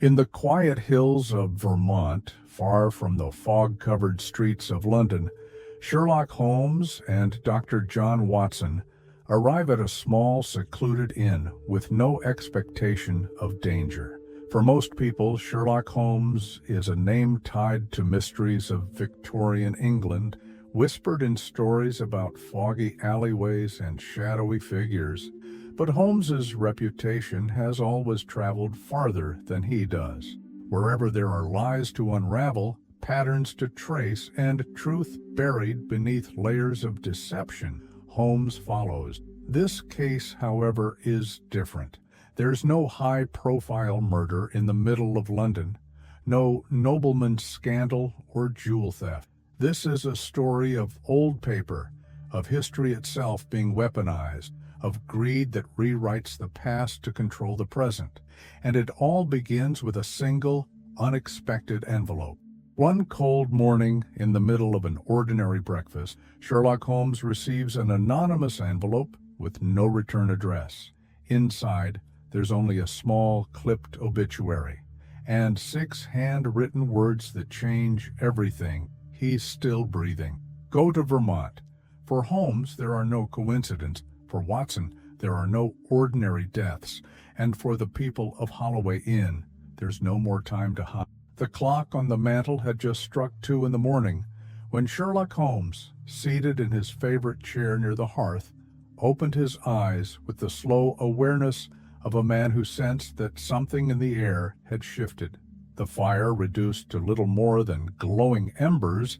In the quiet hills of Vermont, far from the fog-covered streets of London, Sherlock Holmes and Dr. John Watson arrive at a small, secluded inn with no expectation of danger. For most people, Sherlock Holmes is a name tied to mysteries of Victorian England, whispered in stories about foggy alleyways and shadowy figures. But Holmes's reputation has always traveled farther than he does. Wherever there are lies to unravel, patterns to trace, and truth buried beneath layers of deception, Holmes follows. This case, however, is different. There's no high-profile murder in the middle of London, no nobleman's scandal or jewel theft. This is a story of old paper, of history itself being weaponized, of greed that rewrites the past to control the present. And it all begins with a single, unexpected envelope. One cold morning, in the middle of an ordinary breakfast, Sherlock Holmes receives an anonymous envelope with no return address. Inside, there's only a small, clipped obituary, and 6 handwritten words that change everything. He's still breathing. Go to Vermont. For Holmes, there are no coincidences. For Watson, there are no ordinary deaths. And for the people of Holloway Inn, there's no more time to hide. The clock on the mantel had just struck 2 in the morning when Sherlock Holmes, seated in his favorite chair near the hearth, opened his eyes with the slow awareness of a man who sensed that something in the air had shifted. The fire, reduced to little more than glowing embers,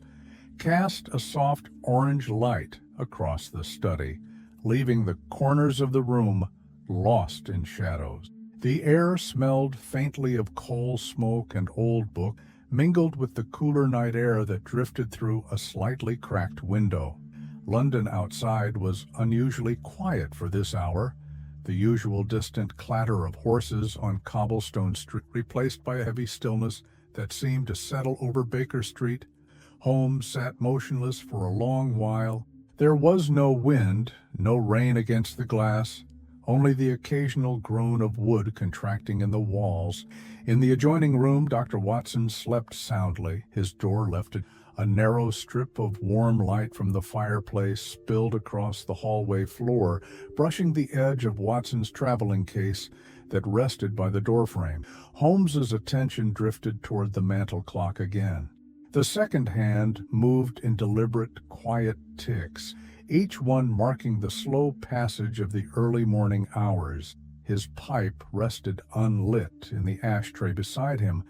cast a soft orange light across the study, leaving the corners of the room lost in shadows. The air smelled faintly of coal smoke and old book, mingled with the cooler night air that drifted through a slightly cracked window. London outside was unusually quiet for this hour, the usual distant clatter of horses on cobblestone street replaced by a heavy stillness that seemed to settle over Baker Street. Holmes sat motionless for a long while. There was no wind, no rain against the glass, only the occasional groan of wood contracting in the walls. In the adjoining room, Dr. Watson slept soundly. His door left a narrow strip of warm light from the fireplace spilled across the hallway floor, brushing the edge of Watson's traveling case that rested by the doorframe. Holmes's attention drifted toward the mantel clock again. The second hand moved in deliberate, quiet ticks, each one marking the slow passage of the early morning hours. His pipe rested unlit in the ashtray beside him,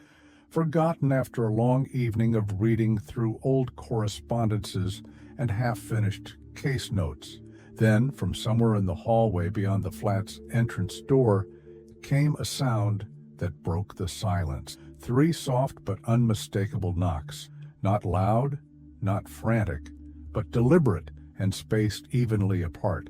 forgotten after a long evening of reading through old correspondences and half-finished case notes. Then, from somewhere in the hallway beyond the flat's entrance door, came a sound that broke the silence. 3 soft but unmistakable knocks, not loud, not frantic, but deliberate and spaced evenly apart.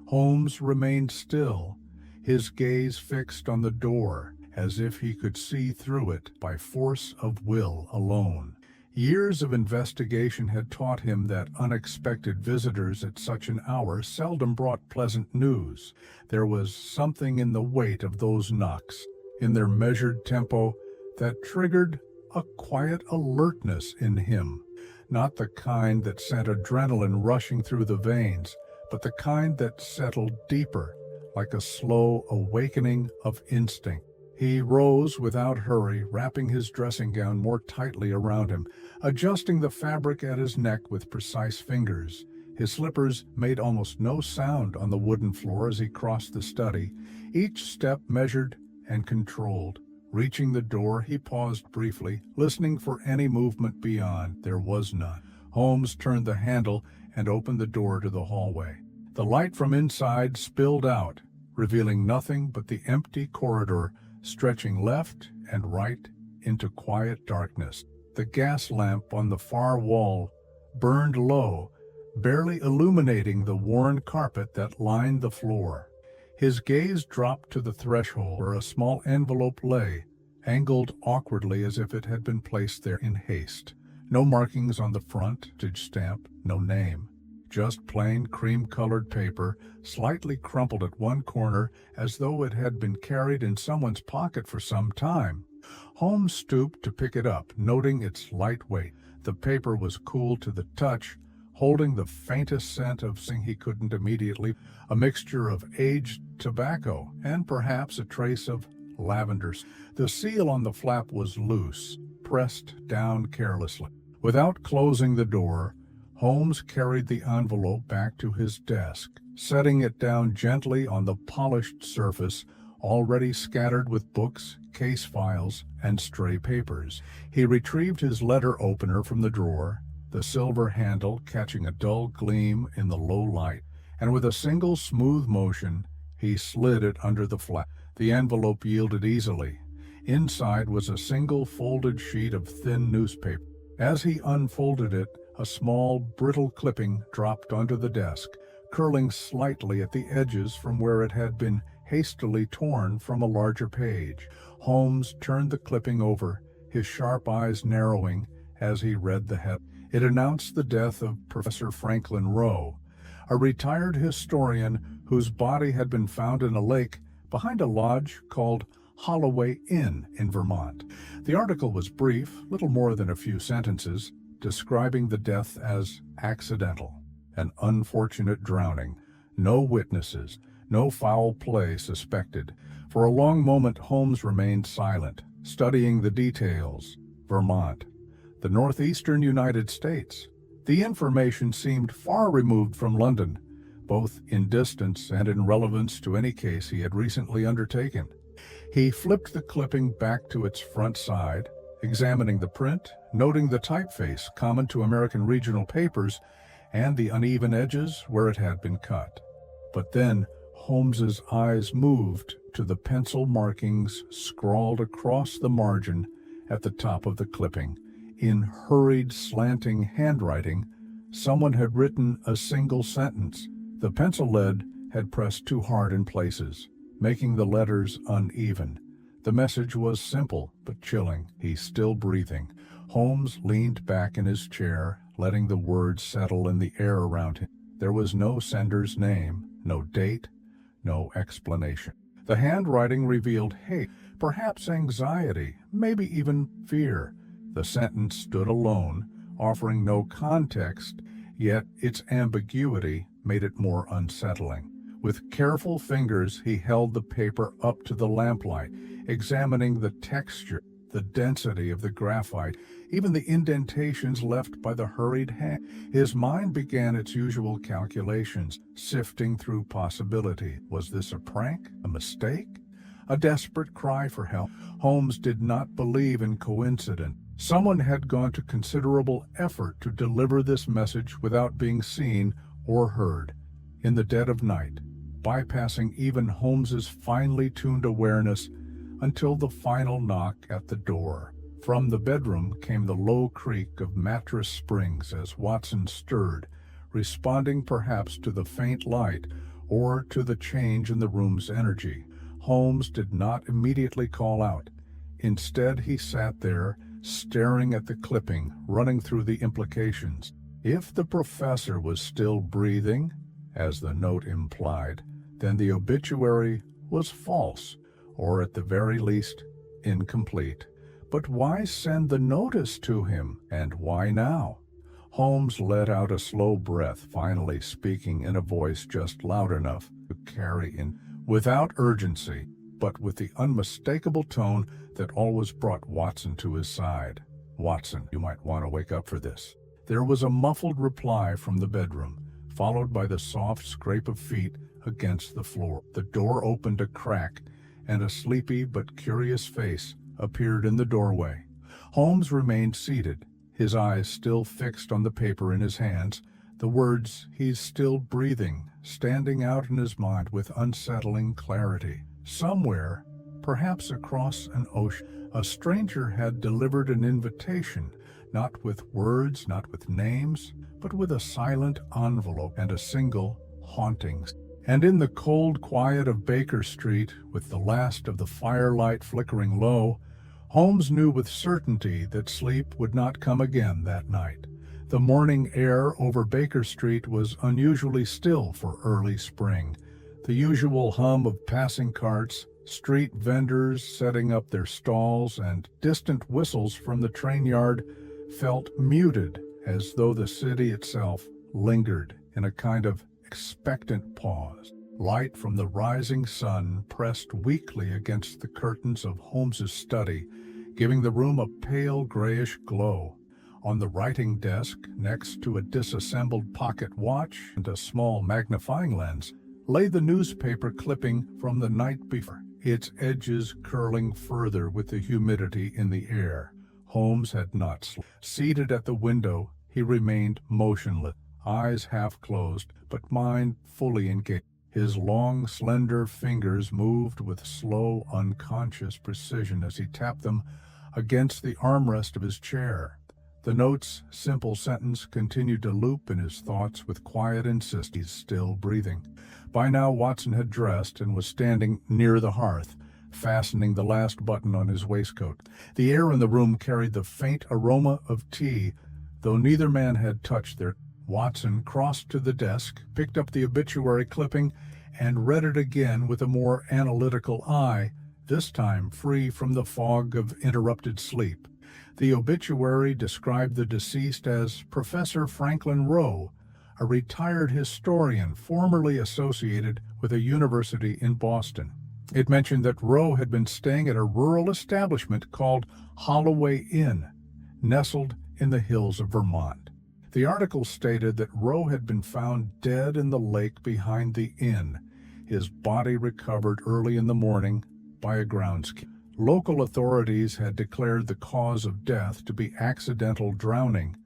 Holmes remained still, his gaze fixed on the door, as if he could see through it by force of will alone. Years of investigation had taught him that unexpected visitors at such an hour seldom brought pleasant news. There was something in the weight of those knocks, in their measured tempo, that triggered a quiet alertness in him, not the kind that sent adrenaline rushing through the veins, but the kind that settled deeper, like a slow awakening of instinct. He rose without hurry, wrapping his dressing gown more tightly around him, adjusting the fabric at his neck with precise fingers. His slippers made almost no sound on the wooden floor as he crossed the study, each step measured and controlled. Reaching the door, he paused briefly, listening for any movement beyond. There was none. Holmes turned the handle and opened the door to the hallway. The light from inside spilled out, revealing nothing but the empty corridor stretching left and right into quiet darkness. The gas lamp on the far wall burned low, barely illuminating the worn carpet that lined the floor. His gaze dropped to the threshold where a small envelope lay, angled awkwardly as if it had been placed there in haste. No markings on the front, stamp, no name. Just plain cream-colored paper, slightly crumpled at one corner as though it had been carried in someone's pocket for some time. Holmes stooped to pick it up, noting its light weight. The paper was cool to the touch, holding the faintest scent of something he couldn't immediately, a mixture of aged tobacco and perhaps a trace of lavender. The seal on the flap was loose, pressed down carelessly. Without closing the door, Holmes carried the envelope back to his desk, setting it down gently on the polished surface, already scattered with books, case files, and stray papers. He retrieved his letter opener from the drawer, the silver handle catching a dull gleam in the low light, and with a single smooth motion, he slid it under the flap. The envelope yielded easily. Inside was a single folded sheet of thin newspaper. As he unfolded it, a small, brittle clipping dropped onto the desk, curling slightly at the edges from where it had been hastily torn from a larger page. Holmes turned the clipping over, his sharp eyes narrowing as he read the head. It announced the death of Professor Franklin Rowe, a retired historian whose body had been found in a lake behind a lodge called Holloway Inn in Vermont. The article was brief, little more than a few sentences, describing the death as accidental, an unfortunate drowning, no witnesses, no foul play suspected. For a long moment Holmes remained silent, studying the details. Vermont, the northeastern United States. The information seemed far removed from London, both in distance and in relevance to any case he had recently undertaken. He flipped the clipping back to its front side, examining the print, noting the typeface common to American regional papers and the uneven edges where it had been cut. But then Holmes's eyes moved to the pencil markings scrawled across the margin at the top of the clipping. In hurried, slanting handwriting, someone had written a single sentence. The pencil lead had pressed too hard in places, making the letters uneven. The message was simple but chilling. "He's still breathing." Holmes leaned back in his chair, letting the words settle in the air around him. There was no sender's name, no date, no explanation. The handwriting revealed hate, perhaps anxiety, maybe even fear. The sentence stood alone, offering no context, yet its ambiguity made it more unsettling. With careful fingers, he held the paper up to the lamplight, examining the texture, the density of the graphite, even the indentations left by the hurried hand. His mind began its usual calculations, sifting through possibility. Was this a prank? A mistake? A desperate cry for help? Holmes did not believe in coincidence. Someone had gone to considerable effort to deliver this message without being seen or heard, in the dead of night, bypassing even Holmes's finely tuned awareness until the final knock at the door. From the bedroom came the low creak of mattress springs as Watson stirred, responding perhaps to the faint light or to the change in the room's energy. Holmes did not immediately call out. Instead, he sat there, staring at the clipping, running through the implications. If the professor was still breathing, as the note implied, then the obituary was false, or at the very least, incomplete. But why send the notice to him, and why now? Holmes let out a slow breath, finally speaking in a voice just loud enough to carry in, without urgency, but with the unmistakable tone that always brought Watson to his side. "Watson, you might want to wake up for this." There was a muffled reply from the bedroom, followed by the soft scrape of feet against the floor. The door opened a crack, and a sleepy but curious face appeared in the doorway. Holmes remained seated, his eyes still fixed on the paper in his hands, the words "he's still breathing" standing out in his mind with unsettling clarity. Somewhere, perhaps across an ocean, a stranger had delivered an invitation, not with words, not with names, but with a silent envelope and a single haunting. And in the cold quiet of Baker Street, with the last of the firelight flickering low, Holmes knew with certainty that sleep would not come again that night. The morning air over Baker Street was unusually still for early spring. The usual hum of passing carts, Street vendors setting up their stalls and distant whistles from the train yard felt muted, as though the city itself lingered in a kind of expectant pause. Light from the rising sun pressed weakly against the curtains of Holmes's study, giving the room a pale grayish glow. On the writing desk, next to a disassembled pocket watch and a small magnifying lens, lay the newspaper clipping from the night before, its edges curling further with the humidity in the air. Holmes had not slept. Seated at the window, he remained motionless, eyes half closed, but mind fully engaged. His long, slender fingers moved with slow, unconscious precision as he tapped them against the armrest of his chair. The note's simple sentence continued to loop in his thoughts with quiet insistence, still breathing. By now Watson had dressed and was standing near the hearth, fastening the last button on his waistcoat. The air in the room carried the faint aroma of tea, though neither man had touched their. Watson crossed to the desk, picked up the obituary clipping, and read it again with a more analytical eye, this time free from the fog of interrupted sleep. The obituary described the deceased as Professor Franklin Rowe, a retired historian formerly associated with a university in Boston. It mentioned that Rowe had been staying at a rural establishment called Holloway Inn, nestled in the hills of Vermont. The article stated that Rowe had been found dead in the lake behind the inn, his body recovered early in the morning by a groundskeeper. Local authorities had declared the cause of death to be accidental drowning.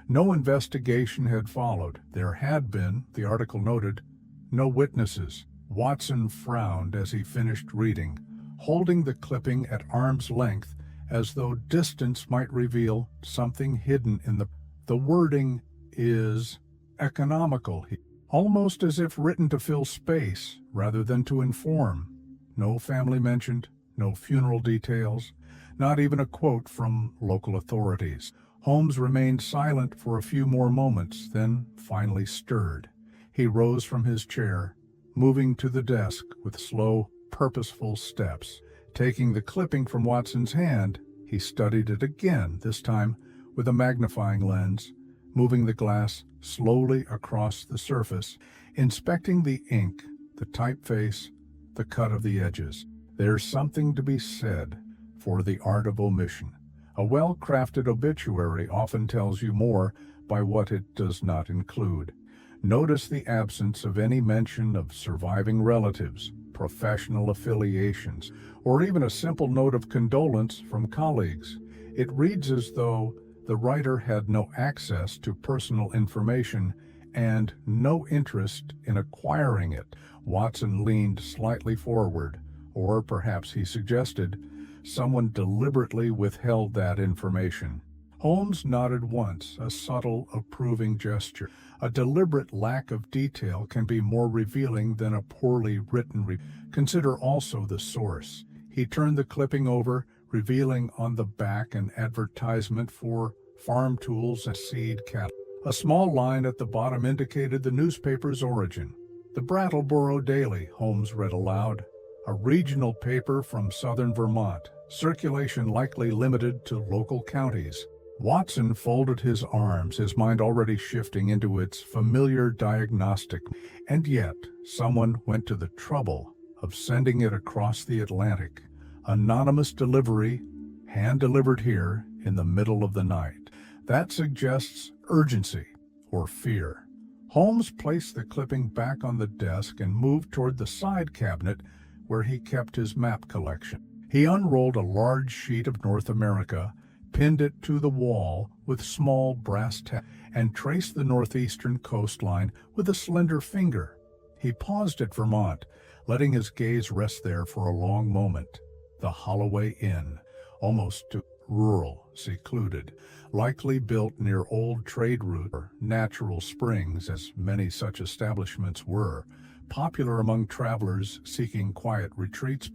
No investigation had followed. There had been, the article noted, no witnesses. Watson frowned as he finished reading, holding the clipping at arm's length as though distance might reveal something hidden in the wording is economical, almost as if written to fill space rather than to inform. No family mentioned, no funeral details, not even a quote from local authorities. Holmes remained silent for a few more moments, then finally stirred. He rose from his chair, moving to the desk with slow, purposeful steps. Taking the clipping from Watson's hand, he studied it again, this time with a magnifying lens, moving the glass slowly across the surface, inspecting the ink, the typeface, the cut of the edges. There's something to be said for the art of omission. A well-crafted obituary often tells you more by what it does not include. Notice the absence of any mention of surviving relatives, professional affiliations, or even a simple note of condolence from colleagues. It reads as though the writer had no access to personal information and no interest in acquiring it. Watson leaned slightly forward, or perhaps he suggested someone deliberately withheld that information. Holmes nodded once, a subtle, approving gesture. A deliberate lack of detail can be more revealing than a poorly written Consider also the source. He turned the clipping over, revealing on the back an advertisement for farm tools and seed cattle. A small line at the bottom indicated the newspaper's origin. The Brattleboro Daily, Holmes read aloud, a regional paper from southern Vermont, circulation likely limited to local counties. Watson folded his arms, his mind already shifting into its familiar diagnostic. And yet, someone went to the trouble of sending it across the Atlantic. Anonymous delivery, hand-delivered here in the middle of the night. That suggests urgency or fear. Holmes placed the clipping back on the desk and moved toward the side cabinet where he kept his map collection. He unrolled a large sheet of North America, pinned it to the wall with small brass tacks, and traced the northeastern coastline with a slender finger. He paused at Vermont, letting his gaze rest there for a long moment. The Holloway Inn, almost rural, secluded, likely built near old trade route or natural springs, as many such establishments were, popular among travelers seeking quiet retreats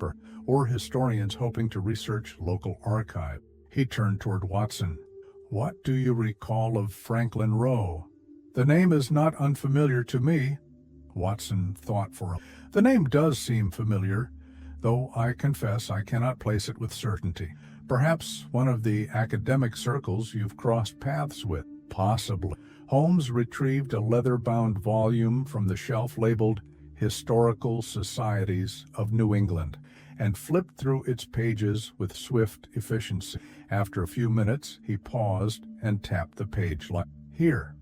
or historians hoping to research local archive. He turned toward Watson. What do you recall of Franklin Rowe? The name is not unfamiliar to me. Watson thought for a moment. The name does seem familiar. though I confess I cannot place it with certainty. Perhaps one of the academic circles you've crossed paths with. Possibly. Holmes retrieved a leather-bound volume from the shelf labeled Historical Societies of New England and flipped through its pages with swift efficiency. After a few minutes, he paused and tapped the page like, "Here.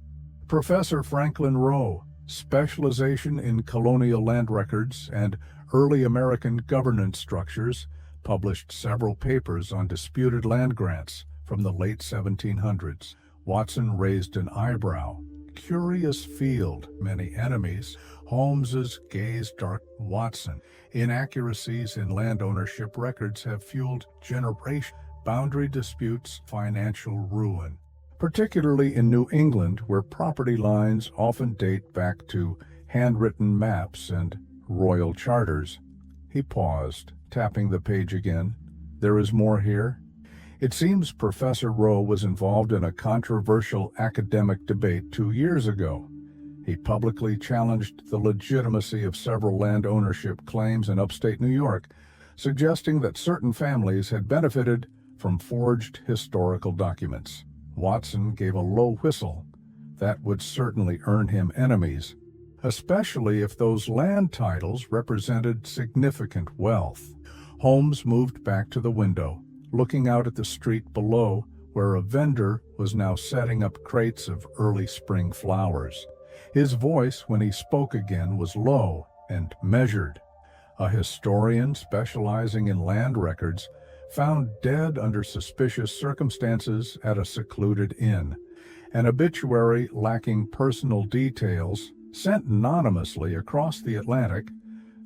Professor Franklin Rowe, specialization in colonial land records and early American governance structures, published several papers on disputed land grants from the late 1700s. Watson raised an eyebrow. Curious field, many enemies. Holmes's gaze dark. Watson. Inaccuracies in land ownership records have fueled generation. Boundary disputes, financial ruin. Particularly in New England, where property lines often date back to handwritten maps and royal charters." He paused, tapping the page again. "There is more here?" It seems Professor Rowe was involved in a controversial academic debate 2 years ago. He publicly challenged the legitimacy of several land ownership claims in upstate New York, suggesting that certain families had benefited from forged historical documents. Watson gave a low whistle. That would certainly earn him enemies, especially if those land titles represented significant wealth. Holmes moved back to the window, looking out at the street below, where a vendor was now setting up crates of early spring flowers. His voice, when he spoke again, was low and measured. A historian specializing in land records found dead under suspicious circumstances at a secluded inn. An obituary lacking personal details, sent anonymously across the Atlantic,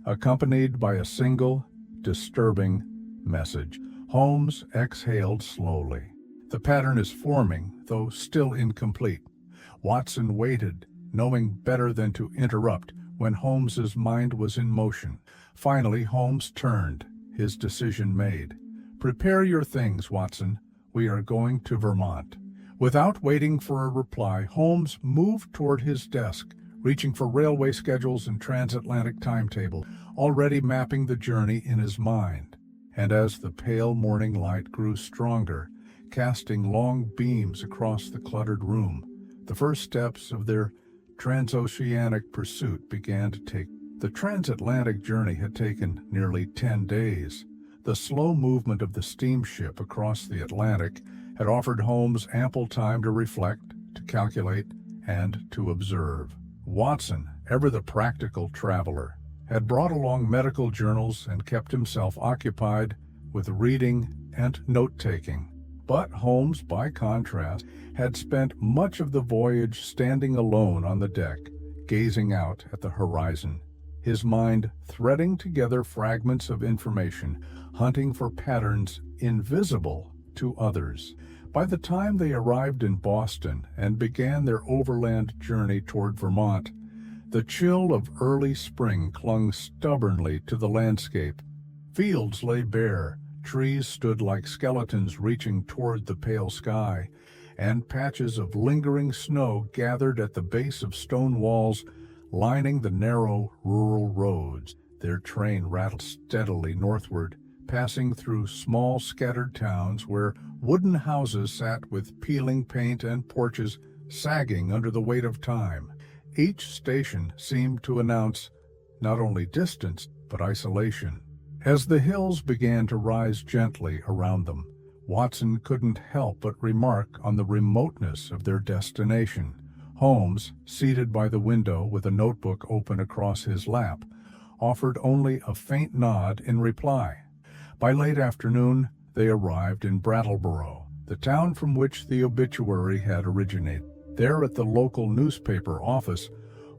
accompanied by a single, disturbing message. Holmes exhaled slowly. The pattern is forming, though still incomplete. Watson waited, knowing better than to interrupt when Holmes's mind was in motion. Finally, Holmes turned, his decision made. "Prepare your things, Watson. We are going to Vermont." Without waiting for a reply, Holmes moved toward his desk, reaching for railway schedules and transatlantic timetable, already mapping the journey in his mind. And as the pale morning light grew stronger, casting long beams across the cluttered room, the first steps of their transoceanic pursuit began to take. The transatlantic journey had taken nearly 10 days. The slow movement of the steamship across the Atlantic had offered Holmes ample time to reflect, to calculate, and to observe. Watson, ever the practical traveler, had brought along medical journals and kept himself occupied with reading and note-taking. But Holmes, by contrast, had spent much of the voyage standing alone on the deck, gazing out at the horizon, his mind threading together fragments of information, hunting for patterns invisible to others. By the time they arrived in Boston and began their overland journey toward Vermont, the chill of early spring clung stubbornly to the landscape. Fields lay bare, trees stood like skeletons reaching toward the pale sky, and patches of lingering snow gathered at the base of stone walls lining the narrow rural roads. Their train rattled steadily northward, passing through small scattered towns where wooden houses sat with peeling paint and porches sagging under the weight of time. Each station seemed to announce not only distance, but isolation. As the hills began to rise gently around them, Watson couldn't help but remark on the remoteness of their destination. Holmes, seated by the window with a notebook open across his lap, offered only a faint nod in reply. By late afternoon, they arrived in Brattleboro, the town from which the obituary had originated. There at the local newspaper office,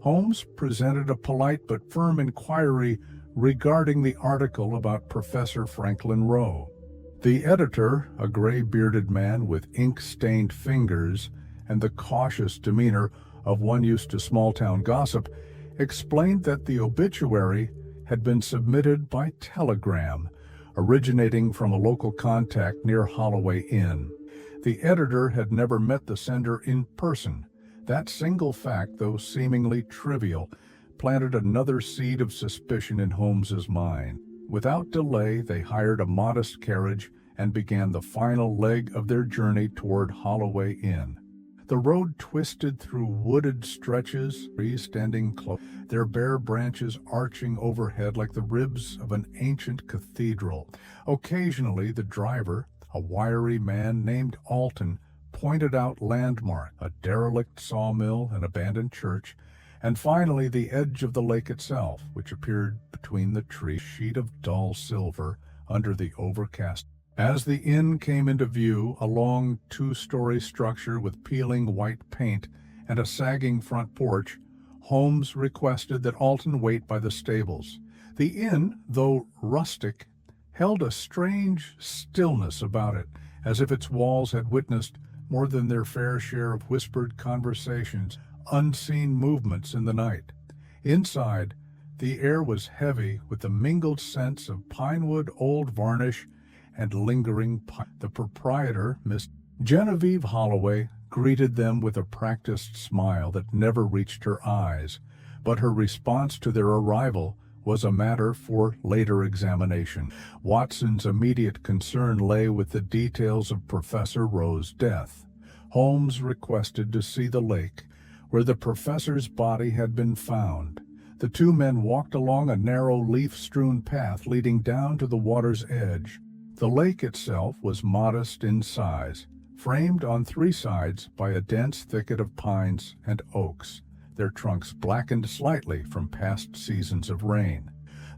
Holmes presented a polite but firm inquiry regarding the article about Professor Franklin Rowe. The editor, a gray-bearded man with ink-stained fingers and the cautious demeanor of one used to small-town gossip, explained that the obituary had been submitted by telegram, originating from a local contact near Holloway Inn. The editor had never met the sender in person. That single fact, though seemingly trivial, planted another seed of suspicion in Holmes's mind. Without delay, they hired a modest carriage and began the final leg of their journey toward Holloway Inn. The road twisted through wooded stretches, trees standing close, their bare branches arching overhead like the ribs of an ancient cathedral. Occasionally, the driver, a wiry man named Alton, pointed out landmarks, a derelict sawmill, an abandoned church, and finally the edge of the lake itself, which appeared between the trees, a sheet of dull silver under the overcast. As the inn came into view, a long two-story structure with peeling white paint and a sagging front porch, Holmes requested that Alton wait by the stables. The inn, though rustic, held a strange stillness about it, as if its walls had witnessed more than their fair share of whispered conversations, unseen movements in the night. Inside, the air was heavy with the mingled scents of pinewood, old varnish, and lingering pine. The proprietor, Miss Genevieve Holloway, greeted them with a practiced smile that never reached her eyes, but her response to their arrival was a matter for later examination. Watson's immediate concern lay with the details of Professor Rowe's death. Holmes requested to see the lake where the professor's body had been found. The two men walked along a narrow leaf-strewn path leading down to the water's edge. The lake itself was modest in size, framed on three sides by a dense thicket of pines and oaks, their trunks blackened slightly from past seasons of rain.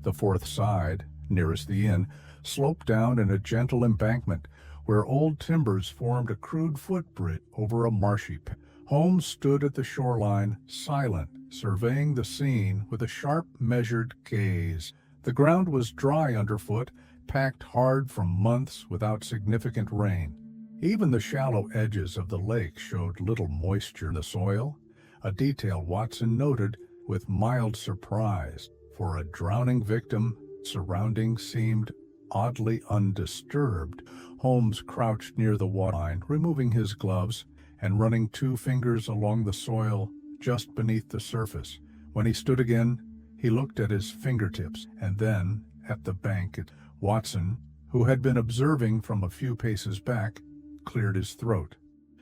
The fourth side, nearest the inn, sloped down in a gentle embankment where old timbers formed a crude footbridge over a marshy path. Holmes stood at the shoreline, silent, surveying the scene with a sharp, measured gaze. The ground was dry underfoot, packed hard from months without significant rain. Even the shallow edges of the lake showed little moisture in the soil, a detail Watson noted with mild surprise. For a drowning victim, surroundings seemed oddly undisturbed. Holmes crouched near the waterline, removing his gloves and running 2 fingers along the soil just beneath the surface. When he stood again, he looked at his fingertips and then at the bank. Watson, who had been observing from a few paces back, cleared his throat.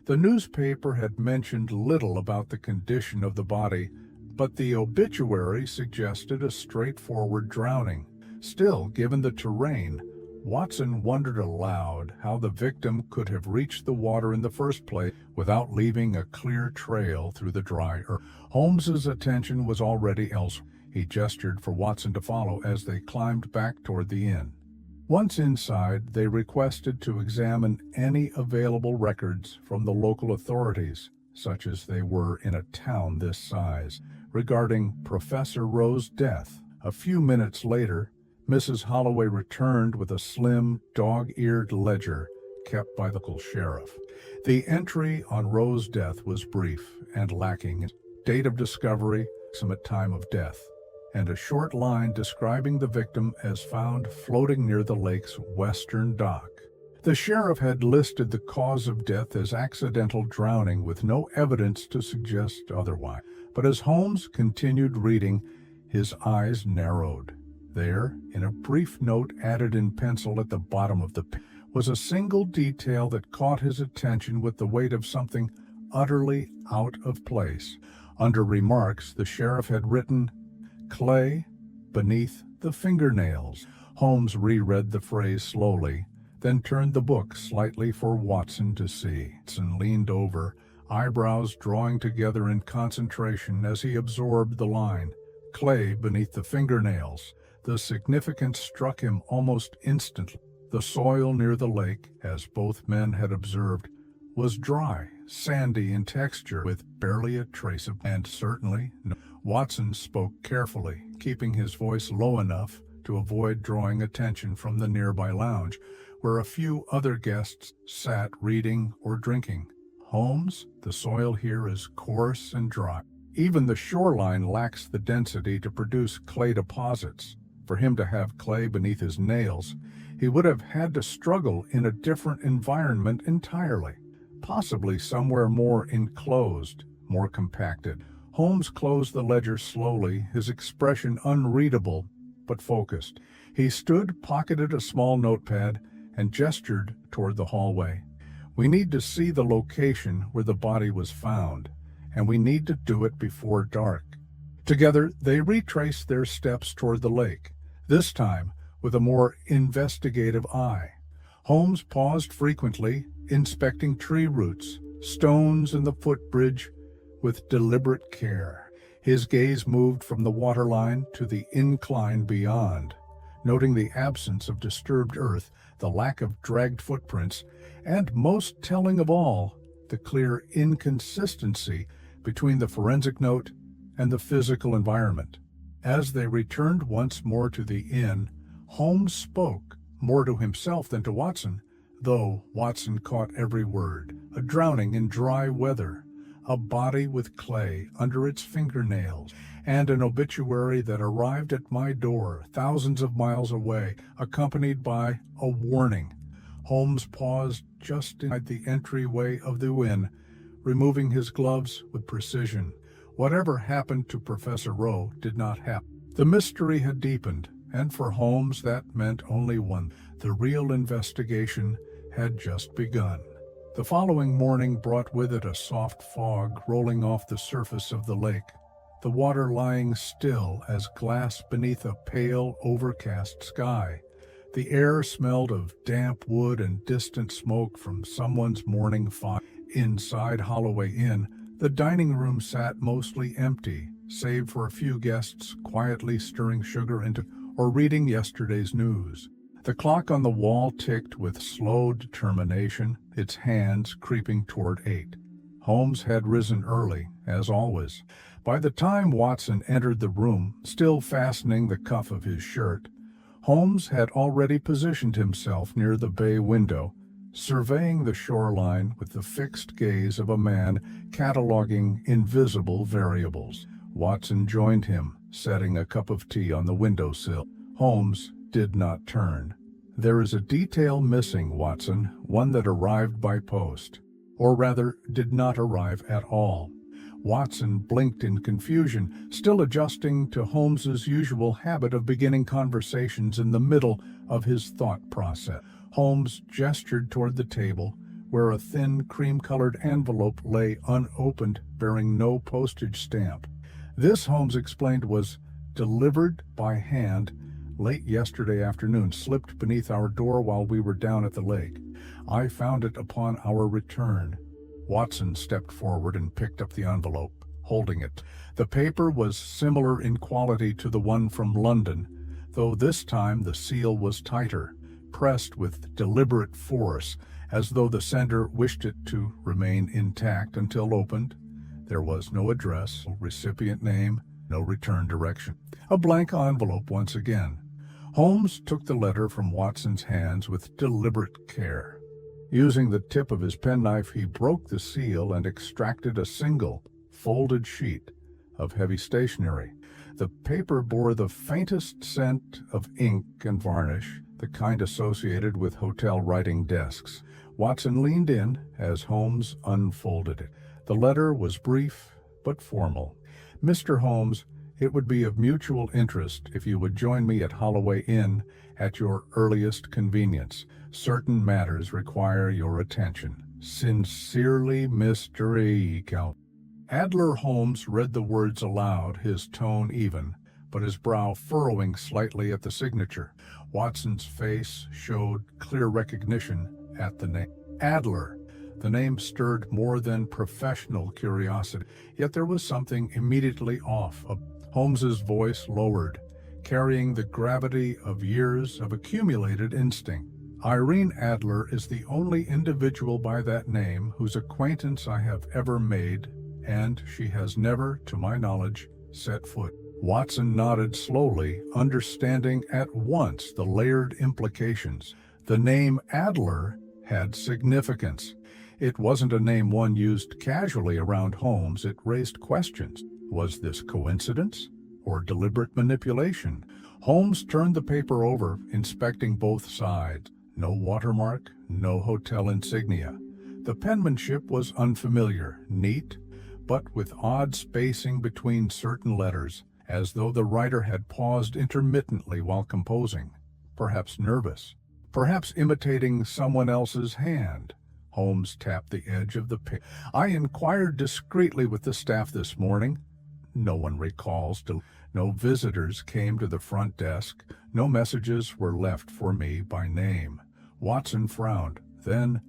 The newspaper had mentioned little about the condition of the body, but the obituary suggested a straightforward drowning. Still, given the terrain, Watson wondered aloud how the victim could have reached the water in the first place without leaving a clear trail through the dry earth. Holmes's attention was already elsewhere. He gestured for Watson to follow as they climbed back toward the inn. Once inside, they requested to examine any available records from the local authorities, such as they were in a town this size, regarding Professor Rowe's death. A few minutes later, Mrs. Holloway returned with a slim, dog-eared ledger kept by the local sheriff. The entry on Rowe's death was brief and lacking date of discovery, approximate time of death, and a short line describing the victim as found floating near the lake's western dock. The sheriff had listed the cause of death as accidental drowning with no evidence to suggest otherwise. But as Holmes continued reading, his eyes narrowed. There, in a brief note added in pencil at the bottom of the page, was a single detail that caught his attention with the weight of something utterly out of place. Under remarks, the sheriff had written, "Clay beneath the fingernails." Holmes reread the phrase slowly, then turned the book slightly for Watson to see. Watson leaned over, eyebrows drawing together in concentration as he absorbed the line, "Clay beneath the fingernails." The significance struck him almost instantly. The soil near the lake, as both men had observed, was dry, sandy in texture, with barely a trace of, and certainly no. Watson spoke carefully, keeping his voice low enough to avoid drawing attention from the nearby lounge, where a few other guests sat reading or drinking. "Holmes, the soil here is coarse and dry. Even the shoreline lacks the density to produce clay deposits. For him to have clay beneath his nails, he would have had to struggle in a different environment entirely, possibly somewhere more enclosed, more compacted." Holmes closed the ledger slowly, his expression unreadable but focused. He stood, pocketed a small notepad, and gestured toward the hallway. We need to see the location where the body was found, and we need to do it before dark. Together, they retraced their steps toward the lake, this time with a more investigative eye. Holmes paused frequently, inspecting tree roots, stones, and the footbridge with deliberate care. His gaze moved from the waterline to the incline beyond, noting the absence of disturbed earth, the lack of dragged footprints, and, most telling of all, the clear inconsistency between the forensic note and the physical environment. As they returned once more to the inn, Holmes spoke, more to himself than to Watson, though Watson caught every word. A drowning in dry weather, a body with clay under its fingernails, and an obituary that arrived at my door thousands of miles away, accompanied by a warning. Holmes paused just inside the entryway of the inn, removing his gloves with precision. Whatever happened to Professor Rowe did not happen. The mystery had deepened, and for Holmes that meant only one: the real investigation had just begun. The following morning brought with it a soft fog rolling off the surface of the lake, the water lying still as glass beneath a pale, overcast sky. The air smelled of damp wood and distant smoke from someone's morning fire. Inside Holloway Inn, the dining room sat mostly empty, save for a few guests quietly stirring sugar into or reading yesterday's news. The clock on the wall ticked with slow determination, its hands creeping toward 8. Holmes had risen early, as always. By the time Watson entered the room, still fastening the cuff of his shirt, Holmes had already positioned himself near the bay window, surveying the shoreline with the fixed gaze of a man cataloging invisible variables. Watson joined him, setting a cup of tea on the windowsill. Holmes did not turn. "There is a detail missing, Watson, one that arrived by post. Or rather, did not arrive at all." Watson blinked in confusion, still adjusting to Holmes's usual habit of beginning conversations in the middle of his thought process. Holmes gestured toward the table, where a thin, cream-colored envelope lay unopened, bearing no postage stamp. This, Holmes explained, was delivered by hand late yesterday afternoon, slipped beneath our door while we were down at the lake. I found it upon our return. Watson stepped forward and picked up the envelope, holding it. The paper was similar in quality to the one from London, though this time the seal was tighter, pressed with deliberate force, as though the sender wished it to remain intact until opened. There was no address, no recipient name, no return direction. A blank envelope once again. Holmes took the letter from Watson's hands with deliberate care. Using the tip of his penknife, he broke the seal and extracted a single, folded sheet of heavy stationery. The paper bore the faintest scent of ink and varnish, the kind associated with hotel writing desks. Watson leaned in as Holmes unfolded it. The letter was brief but formal. "Mr. Holmes, it would be of mutual interest if you would join me at Holloway Inn at your earliest convenience. Certain matters require your attention. Sincerely, Mr. E. Count." Adler Holmes read the words aloud, his tone even, but his brow furrowing slightly at the signature. Watson's face showed clear recognition at the name. Adler. The name stirred more than professional curiosity, yet there was something immediately off. Holmes's voice lowered, carrying the gravity of years of accumulated instinct. "Irene Adler is the only individual by that name whose acquaintance I have ever made, and she has never, to my knowledge, set foot." Watson nodded slowly, understanding at once the layered implications. The name Adler had significance. It wasn't a name one used casually around Holmes. It raised questions. Was this coincidence or deliberate manipulation? Holmes turned the paper over, inspecting both sides. No watermark, no hotel insignia. The penmanship was unfamiliar, neat, but with odd spacing between certain letters, as though the writer had paused intermittently while composing. perhaps nervous, perhaps imitating someone else's hand. Holmes tapped the edge of the page. "I inquired discreetly with the staff this morning. No one recalls. No visitors came to the front desk. No messages were left for me by name." Watson frowned. "Then,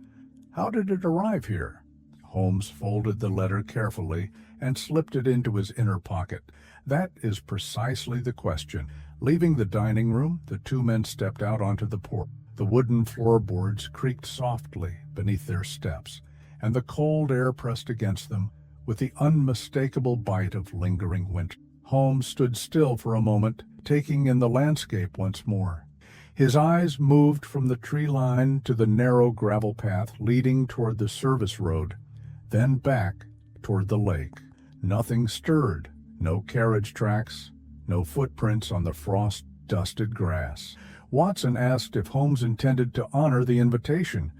how did it arrive here?" Holmes folded the letter carefully and slipped it into his inner pocket. "That is precisely the question." Leaving the dining room, the two men stepped out onto the porch. The wooden floorboards creaked softly beneath their steps, and the cold air pressed against them with the unmistakable bite of lingering winter. Holmes stood still for a moment, taking in the landscape once more. His eyes moved from the tree line to the narrow gravel path leading toward the service road, then back toward the lake. Nothing stirred, no carriage tracks, no footprints on the frost-dusted grass. Watson asked if Holmes intended to honor the invitation.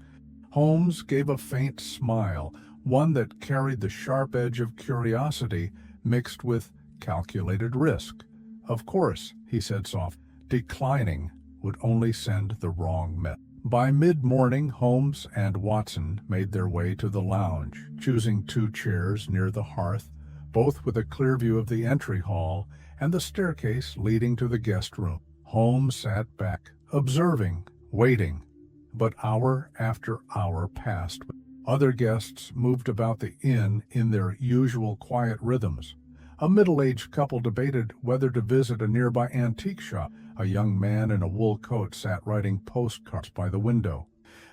Holmes gave a faint smile, one that carried the sharp edge of curiosity mixed with calculated risk. "Of course," he said softly. Declining would only send the wrong message. By mid-morning, Holmes and Watson made their way to the lounge, choosing two chairs near the hearth, both with a clear view of the entry hall and the staircase leading to the guest room. Holmes sat back, observing, waiting. But hour after hour passed. Other guests moved about the inn in their usual quiet rhythms. A middle-aged couple debated whether to visit a nearby antique shop. A young man in a wool coat sat writing postcards by the window.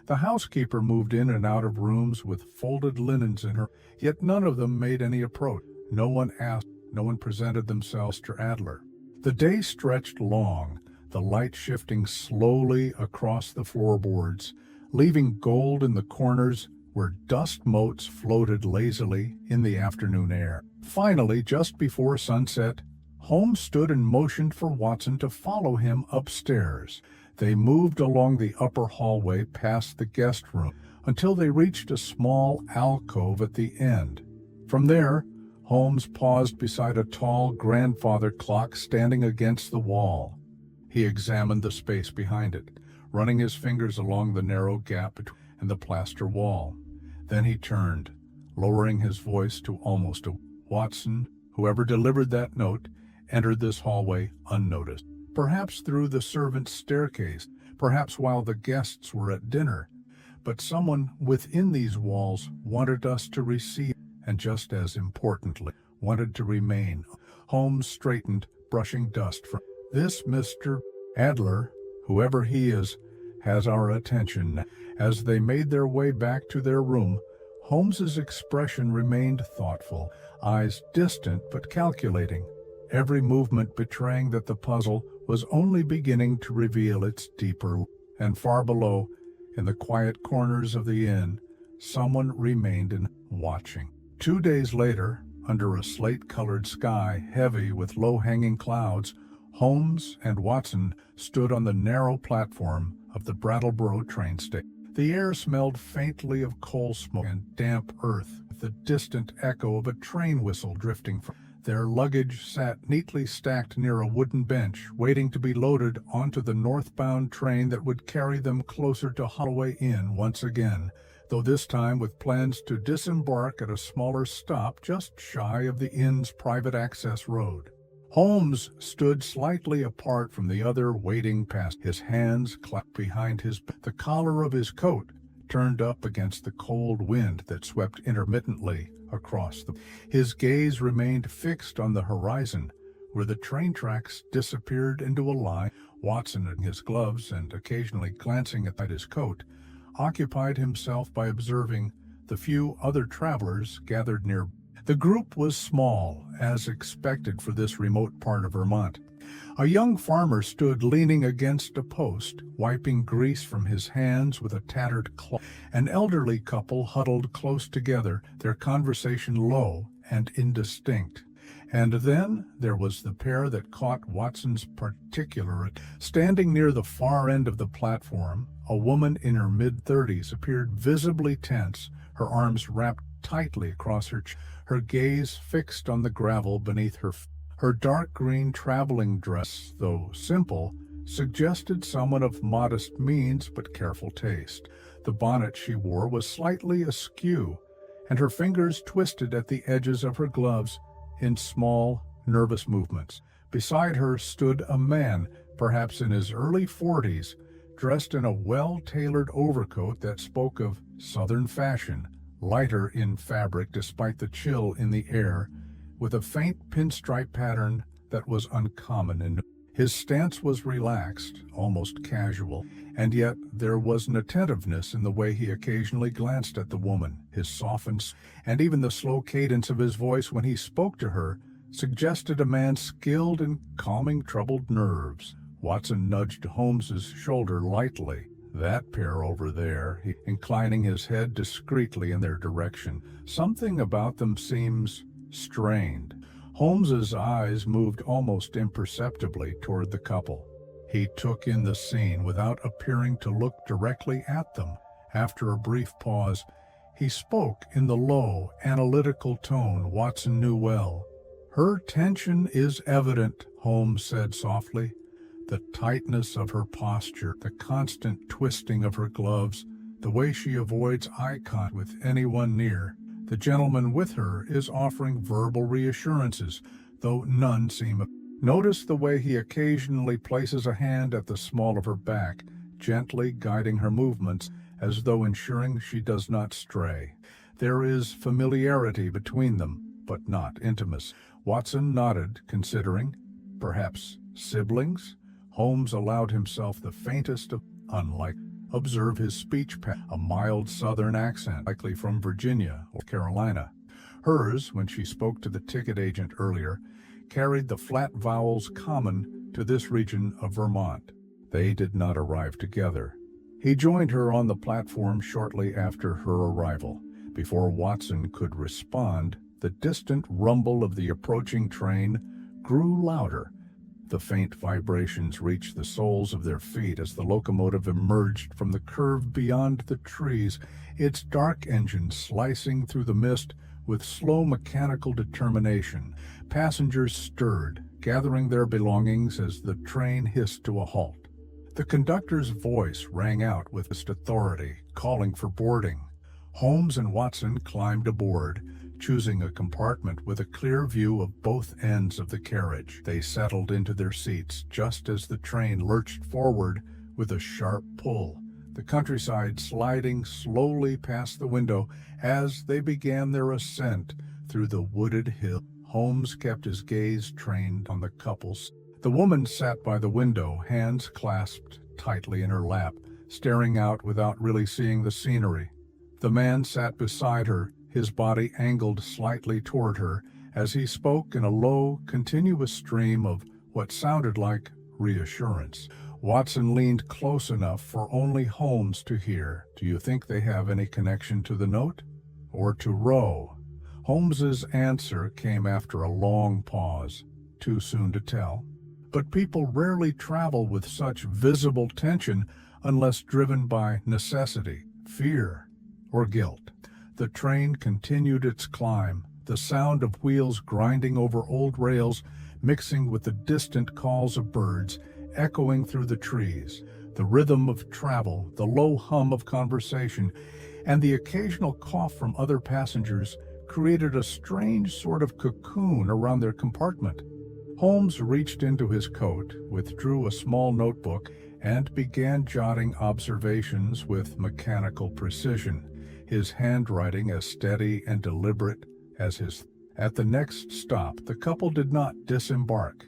The housekeeper moved in and out of rooms with folded linens in her, yet none of them made any approach. No one asked, no one presented themselves to Adler. The day stretched long, the light shifting slowly across the floorboards, leaving gold in the corners where dust motes floated lazily in the afternoon air. Finally, just before sunset, Holmes stood and motioned for Watson to follow him upstairs. They moved along the upper hallway past the guest room until they reached a small alcove at the end. From there, Holmes paused beside a tall grandfather clock standing against the wall. He examined the space behind it, running his fingers along the narrow gap between and the plaster wall. Then he turned, lowering his voice to almost a Watson, whoever delivered that note, entered this hallway unnoticed. Perhaps through the servants' staircase, perhaps while the guests were at dinner. But someone within these walls wanted us to receive, and just as importantly, wanted to remain. Holmes straightened, brushing dust from this. "Mr. Adler, whoever he is, has our attention." As they made their way back to their room, Holmes's expression remained thoughtful, eyes distant but calculating, every movement betraying that the puzzle was only beginning to reveal its deeper. And far below, in the quiet corners of the inn, someone remained watching. 2 days later, under a slate-colored sky heavy with low-hanging clouds, Holmes and Watson stood on the narrow platform of the Brattleboro train station. The air smelled faintly of coal smoke and damp earth, with the distant echo of a train whistle drifting from. Their luggage sat neatly stacked near a wooden bench, waiting to be loaded onto the northbound train that would carry them closer to Holloway Inn once again, though this time with plans to disembark at a smaller stop just shy of the inn's private access road. Holmes stood slightly apart from the other, waiting past, his hands clasped behind the collar of his coat turned up against the cold wind that swept intermittently across the. His gaze remained fixed on the horizon, where the train tracks disappeared into a line. Watson, in his gloves and occasionally glancing at his coat, occupied himself by observing the few other travelers gathered near. The group was small, as expected for this remote part of Vermont. A young farmer stood leaning against a post, wiping grease from his hands with a tattered cloth. An elderly couple huddled close together, their conversation low and indistinct. And then there was the pair that caught Watson's particular attention. Standing near the far end of the platform, a woman in her mid-30s appeared visibly tense, her arms wrapped tightly across her chest, her gaze fixed on the gravel beneath her. Her dark green traveling dress, though simple, suggested someone of modest means but careful taste. The bonnet she wore was slightly askew, and her fingers twisted at the edges of her gloves in small, nervous movements. Beside her stood a man, perhaps in his early 40s, dressed in a well-tailored overcoat that spoke of Southern fashion, lighter in fabric despite the chill in the air, with a faint pinstripe pattern that was uncommon in. His stance was relaxed, almost casual, and yet there was an attentiveness in the way he occasionally glanced at the woman. His softened, and even the slow cadence of his voice when he spoke to her, suggested a man skilled in calming troubled nerves. Watson nudged Holmes's shoulder lightly. "That pair over there," inclining his head discreetly in their direction. "Something about them seems strained." Holmes's eyes moved almost imperceptibly toward the couple. He took in the scene without appearing to look directly at them. After a brief pause, he spoke in the low, analytical tone Watson knew well. "Her tension is evident," Holmes said softly. "The tightness of her posture, the constant twisting of her gloves, the way she avoids eye contact with anyone near. The gentleman with her is offering verbal reassurances, though none seem. Notice the way he occasionally places a hand at the small of her back, gently guiding her movements, as though ensuring she does not stray. There is familiarity between them, but not intimacy." Watson nodded, considering. Perhaps siblings? Holmes allowed himself the faintest of unlike. Observe his speech pattern, a mild Southern accent, likely from Virginia or Carolina. Hers, when she spoke to the ticket agent earlier, carried the flat vowels common to this region of Vermont. They did not arrive together. He joined her on the platform shortly after her arrival. Before Watson could respond, the distant rumble of the approaching train grew louder. The faint vibrations reached the soles of their feet as the locomotive emerged from the curve beyond the trees, its dark engine slicing through the mist with slow mechanical determination. Passengers stirred, gathering their belongings as the train hissed to a halt. The conductor's voice rang out with authority, calling for boarding. Holmes and Watson climbed aboard, choosing a compartment with a clear view of both ends of the carriage. They settled into their seats just as the train lurched forward with a sharp pull, the countryside sliding slowly past the window as they began their ascent through the wooded hill. Holmes kept his gaze trained on the couples. The woman sat by the window, hands clasped tightly in her lap, staring out without really seeing the scenery. The man sat beside her, his body angled slightly toward her as he spoke in a low, continuous stream of what sounded like reassurance. Watson leaned close enough for only Holmes to hear. "Do you think they have any connection to the note? Or to Roe?" Holmes's answer came after a long pause. "Too soon to tell. But people rarely travel with such visible tension unless driven by necessity, fear, or guilt." The train continued its climb, the sound of wheels grinding over old rails mixing with the distant calls of birds echoing through the trees. The rhythm of travel, the low hum of conversation, and the occasional cough from other passengers created a strange sort of cocoon around their compartment. Holmes reached into his coat, withdrew a small notebook, and began jotting observations with mechanical precision, his handwriting as steady and deliberate as his. At the next stop, the couple did not disembark.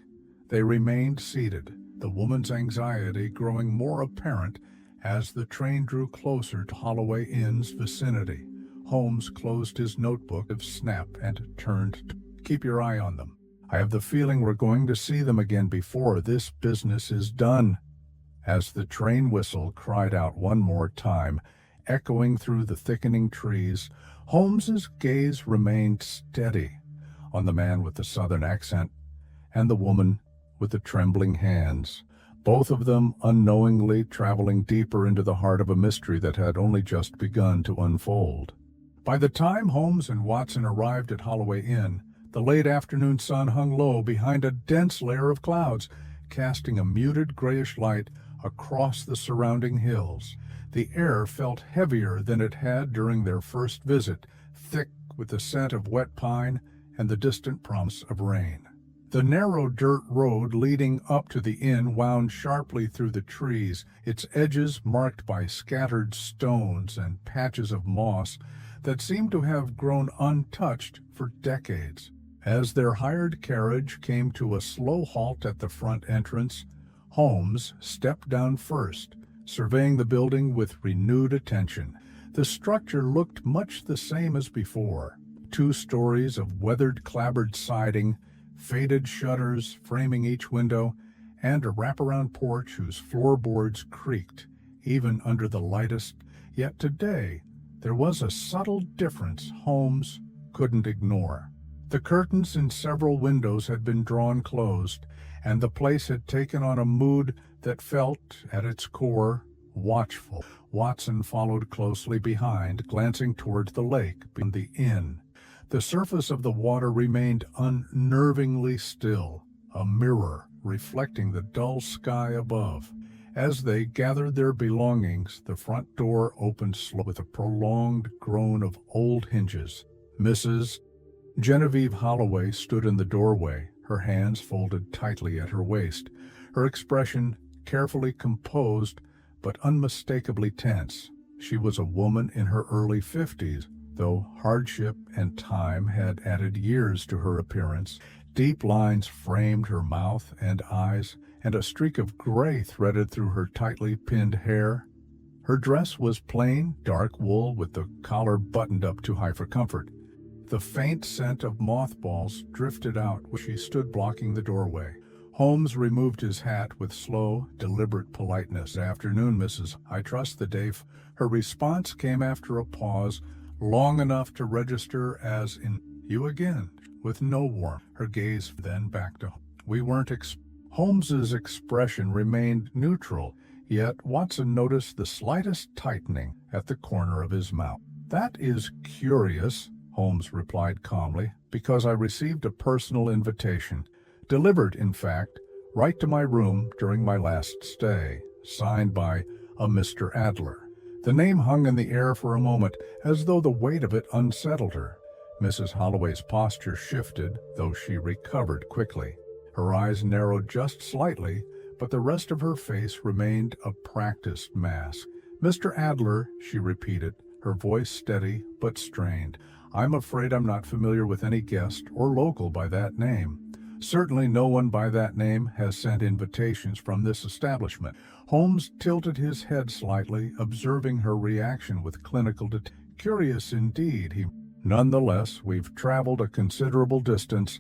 They remained seated, the woman's anxiety growing more apparent as the train drew closer to Holloway Inn's vicinity. Holmes closed his notebook of snap and turned to "Keep your eye on them. I have the feeling we're going to see them again before this business is done." As the train whistle cried out one more time, echoing through the thickening trees, Holmes's gaze remained steady on the man with the Southern accent and the woman with the trembling hands, both of them unknowingly traveling deeper into the heart of a mystery that had only just begun to unfold. By the time Holmes and Watson arrived at Holloway Inn, the late afternoon sun hung low behind a dense layer of clouds, casting a muted grayish light across the surrounding hills. The air felt heavier than it had during their first visit, thick with the scent of wet pine and the distant promise of rain. The narrow dirt road leading up to the inn wound sharply through the trees, its edges marked by scattered stones and patches of moss that seemed to have grown untouched for decades. As their hired carriage came to a slow halt at the front entrance, Holmes stepped down first, surveying the building with renewed attention. The structure looked much the same as before. 2 stories of weathered clapboard siding, faded shutters framing each window, and a wraparound porch whose floorboards creaked, even under the lightest. Yet today, there was a subtle difference Holmes couldn't ignore. The curtains in several windows had been drawn closed, and the place had taken on a mood that felt, at its core, watchful. Watson followed closely behind, glancing toward the lake beyond the inn. The surface of the water remained unnervingly still, a mirror reflecting the dull sky above. As they gathered their belongings, the front door opened slowly with a prolonged groan of old hinges. Mrs. Genevieve Holloway stood in the doorway, her hands folded tightly at her waist, her expression carefully composed but unmistakably tense. She was a woman in her early 50s, though hardship and time had added years to her appearance. Deep lines framed her mouth and eyes, and a streak of gray threaded through her tightly pinned hair. Her dress was plain, dark wool with the collar buttoned up too high for comfort. The faint scent of mothballs drifted out when she stood blocking the doorway. Holmes removed his hat with slow, deliberate politeness. "Afternoon, Mrs. I trust the day." Her response came after a pause, long enough to register as in, "You again," with no warmth. Her gaze then back to "We weren't Holmes's expression remained neutral, yet Watson noticed the slightest tightening at the corner of his mouth. "That is curious," Holmes replied calmly, "because I received a personal invitation, delivered, in fact, right to my room during my last stay, signed by a Mr. Adler." The name hung in the air for a moment, as though the weight of it unsettled her. Mrs. Holloway's posture shifted, though she recovered quickly. Her eyes narrowed just slightly, but the rest of her face remained a practiced mask. "Mr. Adler," she repeated, her voice steady but strained. "I'm afraid I'm not familiar with any guest or local by that name. Certainly no one by that name has sent invitations from this establishment." Holmes tilted his head slightly, observing her reaction with clinical "Curious indeed," he. "Nonetheless, we've traveled a considerable distance,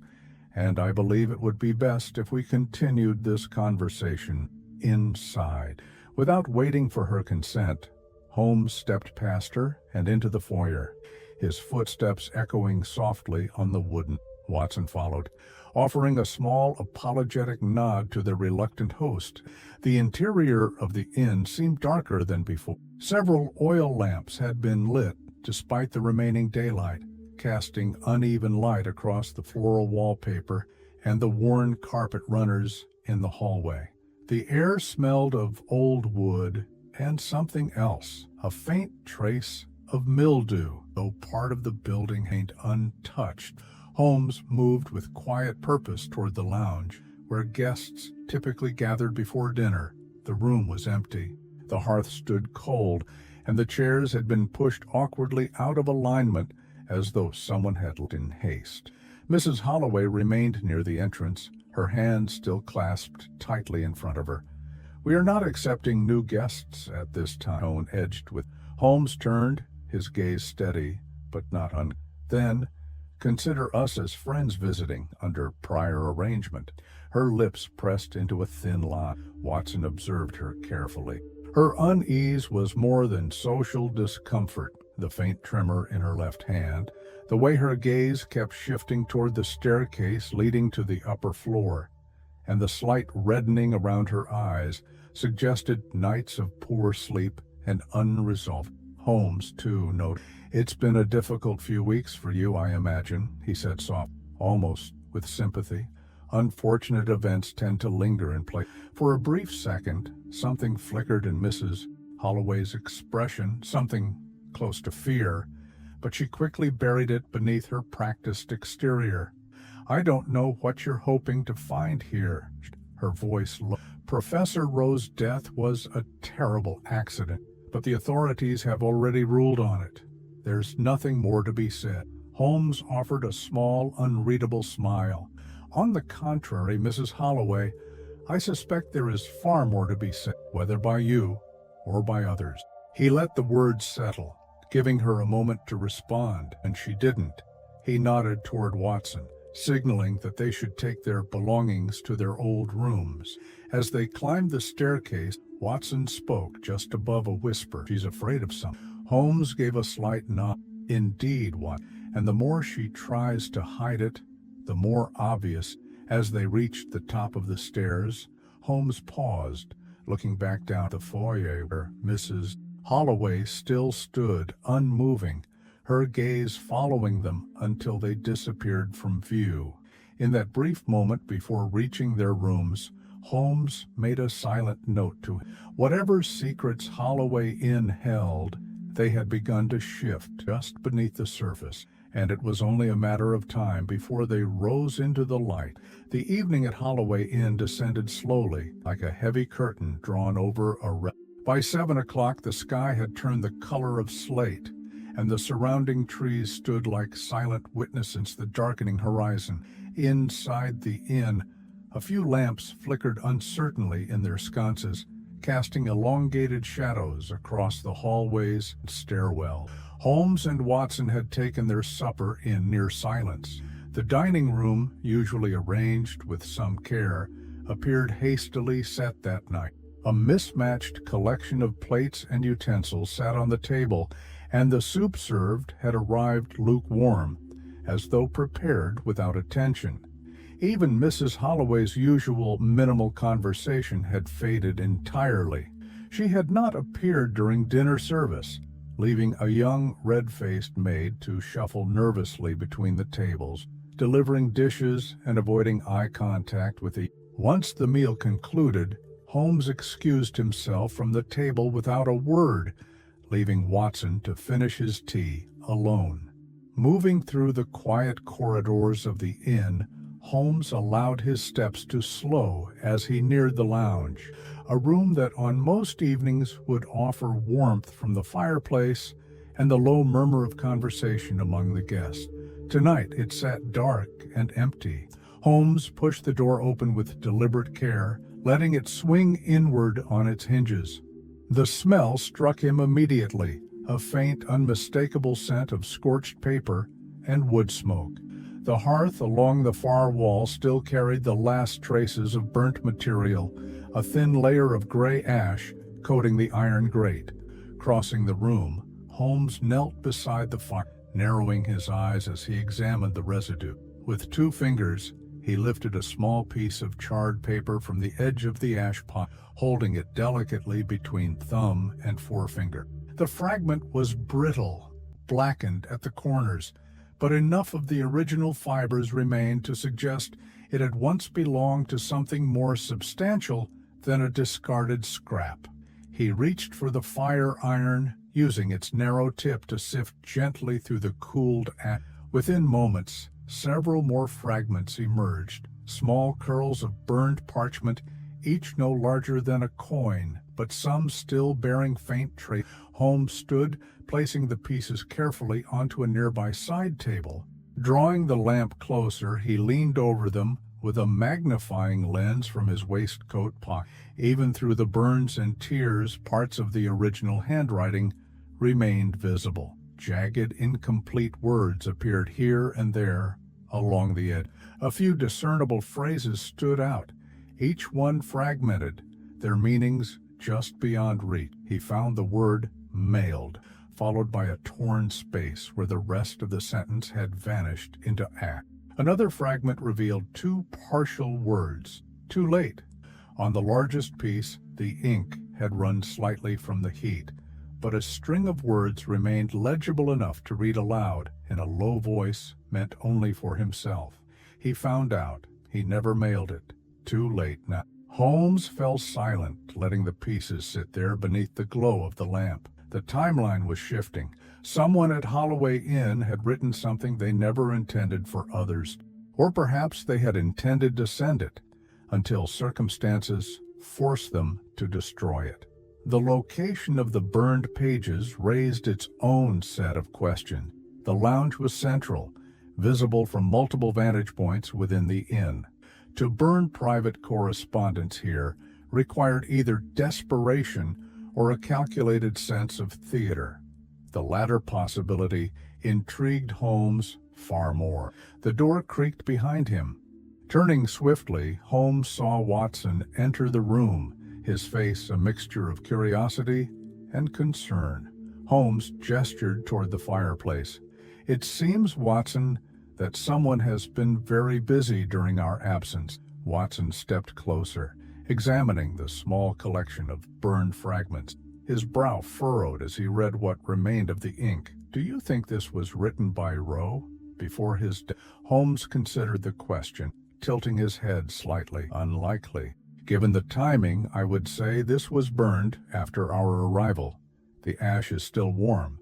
and I believe it would be best if we continued this conversation inside." Without waiting for her consent, Holmes stepped past her and into the foyer, his footsteps echoing softly on the wooden. Watson followed, offering a small apologetic nod to the reluctant host. The interior of the inn seemed darker than before. Several oil lamps had been lit despite the remaining daylight, casting uneven light across the floral wallpaper and the worn carpet runners in the hallway. The air smelled of old wood and something else, a faint trace of mildew, though part of the building remained untouched. Holmes moved with quiet purpose toward the lounge, where guests typically gathered before dinner. The room was empty. The hearth stood cold, and the chairs had been pushed awkwardly out of alignment as though someone had left in haste. Mrs. Holloway remained near the entrance, her hands still clasped tightly in front of her. "We are not accepting new guests at this time," tone edged with. Holmes turned, his gaze steady, but not Then, "Consider us as friends visiting under prior arrangement." Her lips pressed into a thin line. Watson observed her carefully. Her unease was more than social discomfort. The faint tremor in her left hand, the way her gaze kept shifting toward the staircase leading to the upper floor, and the slight reddening around her eyes suggested nights of poor sleep and unresolved. Holmes, too, noted. "It's been a difficult few weeks for you, I imagine," he said softly, almost with sympathy. Unfortunate events tend to linger in place. For a brief second, something flickered in Mrs. Holloway's expression, something close to fear, but she quickly buried it beneath her practiced exterior. "I don't know what you're hoping to find here." Her voice low. "Professor Rowe's death was a terrible accident, but the authorities have already ruled on it. There's nothing more to be said." Holmes offered a small, unreadable smile. "On the contrary, Mrs. Holloway, I suspect there is far more to be said, whether by you or by others." He let the words settle, giving her a moment to respond, and she didn't. He nodded toward Watson, signaling that they should take their belongings to their old rooms. As they climbed the staircase, Watson spoke just above a whisper. "She's afraid of something." Holmes gave a slight nod. "Indeed, Watson, and the more she tries to hide it, the more obvious." As they reached the top of the stairs, Holmes paused, looking back down the foyer where Mrs. Holloway still stood, unmoving, her gaze following them until they disappeared from view. In that brief moment before reaching their rooms, Holmes made a silent note to him. Whatever secrets Holloway Inn held, they had begun to shift just beneath the surface, and it was only a matter of time before they rose into the light. The evening at Holloway Inn descended slowly, like a heavy curtain drawn over a By 7 o'clock the sky had turned the color of slate, and the surrounding trees stood like silent witnesses the darkening horizon. Inside the inn, a few lamps flickered uncertainly in their sconces, casting elongated shadows across the hallways and stairwell. Holmes and Watson had taken their supper in near silence. The dining room, usually arranged with some care, appeared hastily set that night. A mismatched collection of plates and utensils sat on the table, and the soup served had arrived lukewarm, as though prepared without attention. Even Mrs. Holloway's usual minimal conversation had faded entirely. She had not appeared during dinner service, leaving a young, red-faced maid to shuffle nervously between the tables, delivering dishes and avoiding eye contact with the. Once the meal concluded, Holmes excused himself from the table without a word, leaving Watson to finish his tea alone. Moving through the quiet corridors of the inn, Holmes allowed his steps to slow as he neared the lounge, a room that on most evenings would offer warmth from the fireplace and the low murmur of conversation among the guests. Tonight it sat dark and empty. Holmes pushed the door open with deliberate care, letting it swing inward on its hinges. The smell struck him immediately, a faint, unmistakable scent of scorched paper and wood smoke. The hearth along the far wall still carried the last traces of burnt material, a thin layer of gray ash coating the iron grate. Crossing the room, Holmes knelt beside the fire, narrowing his eyes as he examined the residue. With 2 fingers, he lifted a small piece of charred paper from the edge of the ash pot, holding it delicately between thumb and forefinger. The fragment was brittle, blackened at the corners, but enough of the original fibers remained to suggest it had once belonged to something more substantial than a discarded scrap. He reached for the fire iron, using its narrow tip to sift gently through the cooled ash. Within moments, several more fragments emerged, small curls of burned parchment, each no larger than a coin, but some still bearing faint traces. Holmes stood, placing the pieces carefully onto a nearby side table. Drawing the lamp closer, he leaned over them with a magnifying lens from his waistcoat pocket. Even through the burns and tears, parts of the original handwriting remained visible. Jagged, incomplete words appeared here and there along the edge. A few discernible phrases stood out, each one fragmented, their meanings just beyond reach. He found the word mailed, followed by a torn space where the rest of the sentence had vanished into ash. Another fragment revealed 2 partial words, too late. On the largest piece, the ink had run slightly from the heat, but a string of words remained legible enough to read aloud in a low voice meant only for himself. He found out, He never mailed it. Too late now. Holmes fell silent, letting the pieces sit there beneath the glow of the lamp. The timeline was shifting. Someone at Holloway Inn had written something they never intended for others, or perhaps they had intended to send it, until circumstances forced them to destroy it. The location of the burned pages raised its own set of questions. The lounge was central, visible from multiple vantage points within the inn. To burn private correspondence here required either desperation or a calculated sense of theater. The latter possibility intrigued Holmes far more. The door creaked behind him. Turning swiftly, Holmes saw Watson enter the room, his face a mixture of curiosity and concern. Holmes gestured toward the fireplace. "It seems, Watson, that someone has been very busy during our absence." Watson stepped closer, examining the small collection of burned fragments. His brow furrowed as he read what remained of the ink. "Do you think this was written by Roe before his death?" Holmes considered the question, tilting his head slightly. "Unlikely. Given the timing, I would say this was burned after our arrival. The ash is still warm.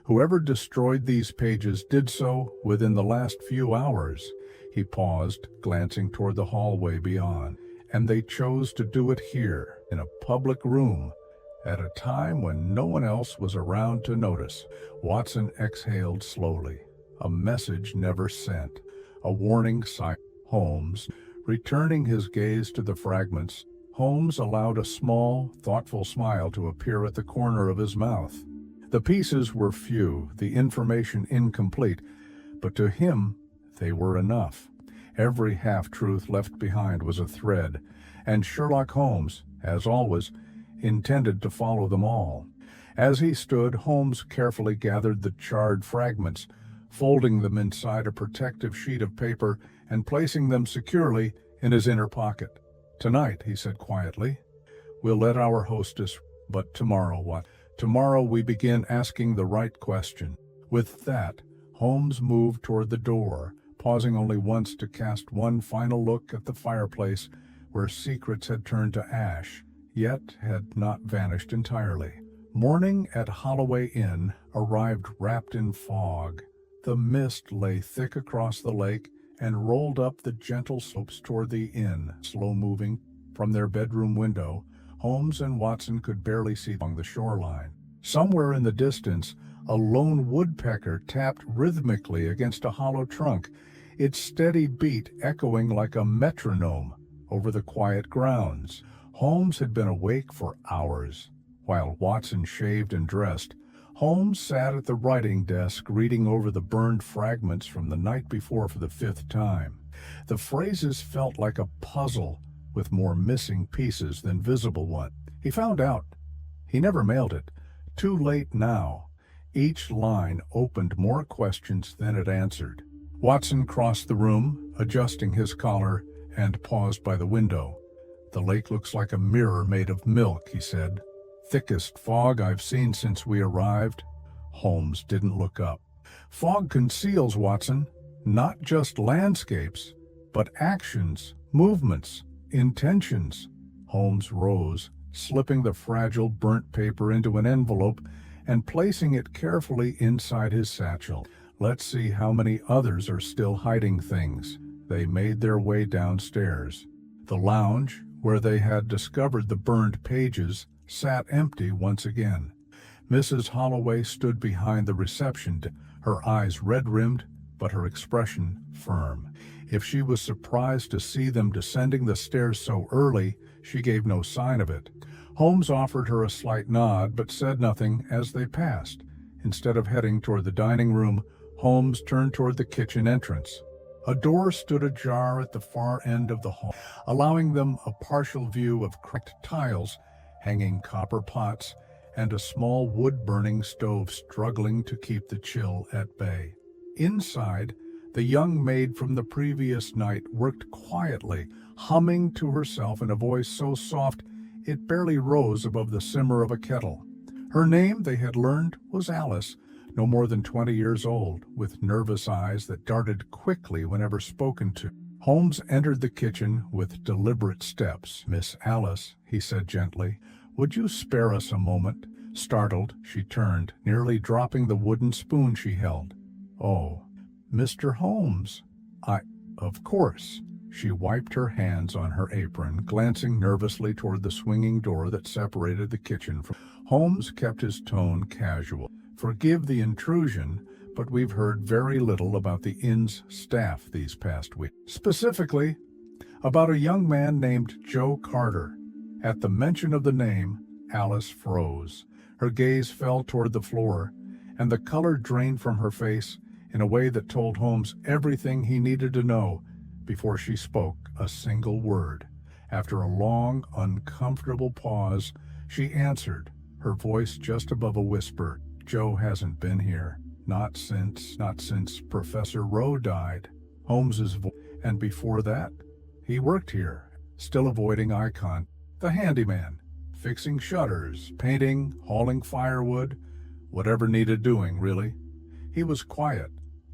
Whoever destroyed these pages did so within the last few hours." He paused, glancing toward the hallway beyond. "And they chose to do it here, in a public room, at a time when no one else was around to notice." Watson exhaled slowly. A message never sent. A warning sign. Holmes, returning his gaze to the fragments, Holmes allowed a small, thoughtful smile to appear at the corner of his mouth. The pieces were few, the information incomplete, but to him they were enough. Every half-truth left behind was a thread, and Sherlock Holmes, as always, intended to follow them all. As he stood, Holmes carefully gathered the charred fragments, folding them inside a protective sheet of paper and placing them securely in his inner pocket. "Tonight," he said quietly, "we'll let our hostess, but tomorrow what? Tomorrow we begin asking the right question." With that, Holmes moved toward the door, pausing only once to cast one final look at the fireplace where secrets had turned to ash, yet had not vanished entirely. Morning at Holloway Inn arrived wrapped in fog. The mist lay thick across the lake and rolled up the gentle slopes toward the inn, slow-moving. From their bedroom window, Holmes and Watson could barely see along the shoreline. Somewhere in the distance, a lone woodpecker tapped rhythmically against a hollow trunk, its steady beat echoing like a metronome over the quiet grounds. Holmes had been awake for hours. While Watson shaved and dressed, Holmes sat at the writing desk reading over the burned fragments from the night before for the 5th time. The phrases felt like a puzzle with more missing pieces than visible ones. He found out. He never mailed it. Too late now. Each line opened more questions than it answered. Watson crossed the room, adjusting his collar, and paused by the window. "The lake looks like a mirror made of milk," he said. "Thickest fog I've seen since we arrived." Holmes didn't look up. "Fog conceals, Watson, not just landscapes, but actions, movements, intentions." Holmes rose, slipping the fragile burnt paper into an envelope and placing it carefully inside his satchel. "Let's see how many others are still hiding things." They made their way downstairs. The lounge, where they had discovered the burned pages, sat empty once again. Mrs. Holloway stood behind the reception, her eyes red-rimmed, but her expression firm. If she was surprised to see them descending the stairs so early, she gave no sign of it. Holmes offered her a slight nod, but said nothing as they passed. Instead of heading toward the dining room, Holmes turned toward the kitchen entrance. A door stood ajar at the far end of the hall, allowing them a partial view of cracked tiles, hanging copper pots, and a small wood-burning stove struggling to keep the chill at bay. Inside, the young maid from the previous night worked quietly, humming to herself in a voice so soft it barely rose above the simmer of a kettle. Her name, they had learned, was Alice, no more than 20 years old, with nervous eyes that darted quickly whenever spoken to. Holmes entered the kitchen with deliberate steps. "Miss Alice," he said gently, "would you spare us a moment?" Startled, she turned, nearly dropping the wooden spoon she held. "Oh, Mr. Holmes, of course." She wiped her hands on her apron, glancing nervously toward the swinging door that separated the kitchen from. Holmes kept his tone casual. "Forgive the intrusion, but we've heard very little about the inn's staff these past weeks. Specifically, about a young man named Joe Carter." At the mention of the name, Alice froze. Her gaze fell toward the floor, and the color drained from her face in a way that told Holmes everything he needed to know before she spoke a single word. After a long, uncomfortable pause, she answered, her voice just above a whisper. "Joe hasn't been here. Not since Professor Rowe died." Holmes's voice. "And before that? He worked here," still avoiding eye contact. "The handyman, fixing shutters, painting, hauling firewood, whatever needed doing, really. He was quiet,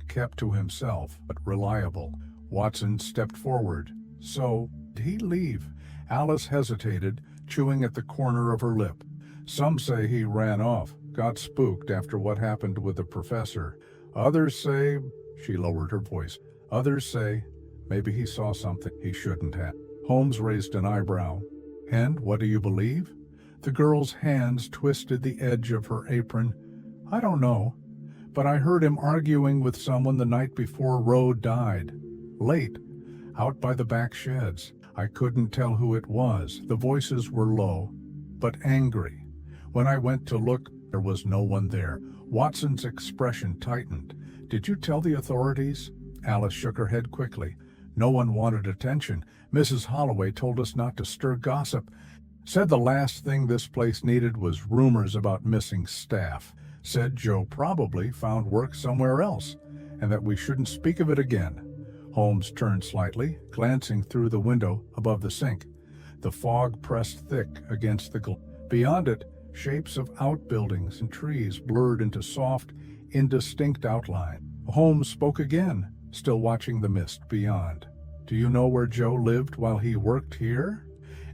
kept to himself, but reliable." Watson stepped forward. "So, did he leave?" Alice hesitated, chewing at the corner of her lip. "Some say he ran off, got spooked after what happened with the professor. Others say," she lowered her voice, "others say maybe he saw something he shouldn't have." Holmes raised an eyebrow. "And what do you believe?" The girl's hands twisted the edge of her apron. "I don't know, but I heard him arguing with someone the night before Rowe died. Late, out by the back sheds. I couldn't tell who it was. The voices were low, but angry. When I went to look, there was no one there." Watson's expression tightened. "Did you tell the authorities?" Alice shook her head quickly. "No one wanted attention. Mrs. Holloway told us not to stir gossip. Said the last thing this place needed was rumors about missing staff. Said Joe probably found work somewhere else, and that we shouldn't speak of it again." Holmes turned slightly, glancing through the window above the sink. The fog pressed thick against the glass. Beyond it, shapes of outbuildings and trees blurred into soft, indistinct outline. Holmes spoke again, still watching the mist beyond. "Do you know where Joe lived while he worked here?"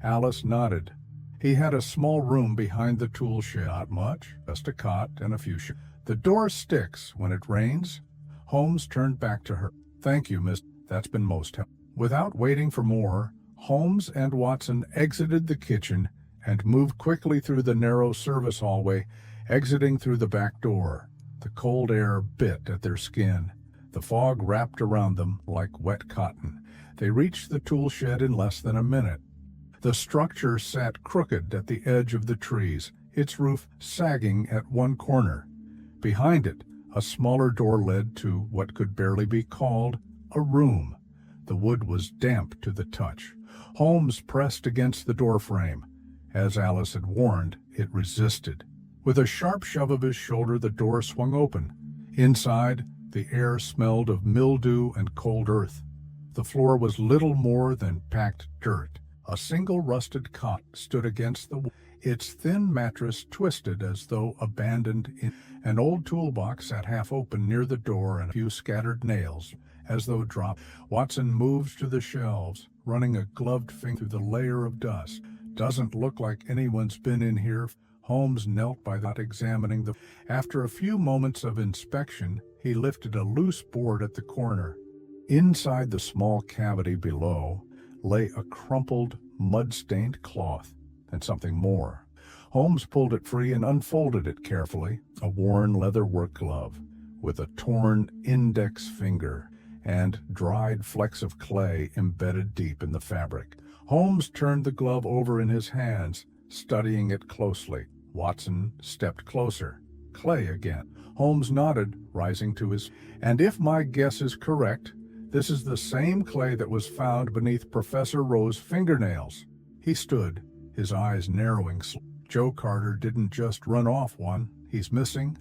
Alice nodded. "He had a small room behind the tool shed. Not much, just a cot and a few The door sticks when it rains." Holmes turned back to her. "Thank you, miss. That's been most helpful." Without waiting for more, Holmes and Watson exited the kitchen and moved quickly through the narrow service hallway, exiting through the back door. The cold air bit at their skin. The fog wrapped around them like wet cotton. They reached the tool shed in less than a minute. The structure sat crooked at the edge of the trees, its roof sagging at one corner. Behind it, a smaller door led to what could barely be called a room. The wood was damp to the touch. Holmes pressed against the doorframe. As Alice had warned, it resisted. With a sharp shove of his shoulder, the door swung open. Inside, the air smelled of mildew and cold earth. The floor was little more than packed dirt. A single rusted cot stood against the wall, its thin mattress twisted as though abandoned. An old toolbox sat half open near the door, and a few scattered nails, as though dropped. Watson moved to the shelves, running a gloved finger through the layer of dust. "Doesn't look like anyone's been in here." Holmes knelt by that, examining the. After a few moments of inspection, he lifted a loose board at the corner. Inside the small cavity below lay a crumpled, mud-stained cloth and something more. Holmes pulled it free and unfolded it carefully. A worn leather work glove with a torn index finger and dried flecks of clay embedded deep in the fabric. Holmes turned the glove over in his hands, studying it closely. Watson stepped closer. Clay again. Holmes nodded, rising to his. "And if my guess is correct, this is the same clay that was found beneath Professor Rowe's fingernails." He stood, his eyes narrowing. "Joe Carter didn't just run off one. He's missing."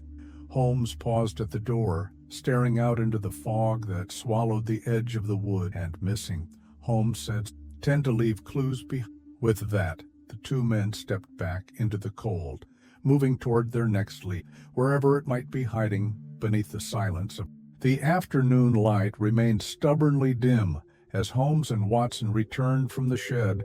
Holmes paused at the door, staring out into the fog that swallowed the edge of the wood. "And missing," Holmes said, "tend to leave clues behind." With that, the two men stepped back into the cold, moving toward their next lead, wherever it might be hiding beneath the silence of. The afternoon light remained stubbornly dim, As Holmes and Watson returned from the shed,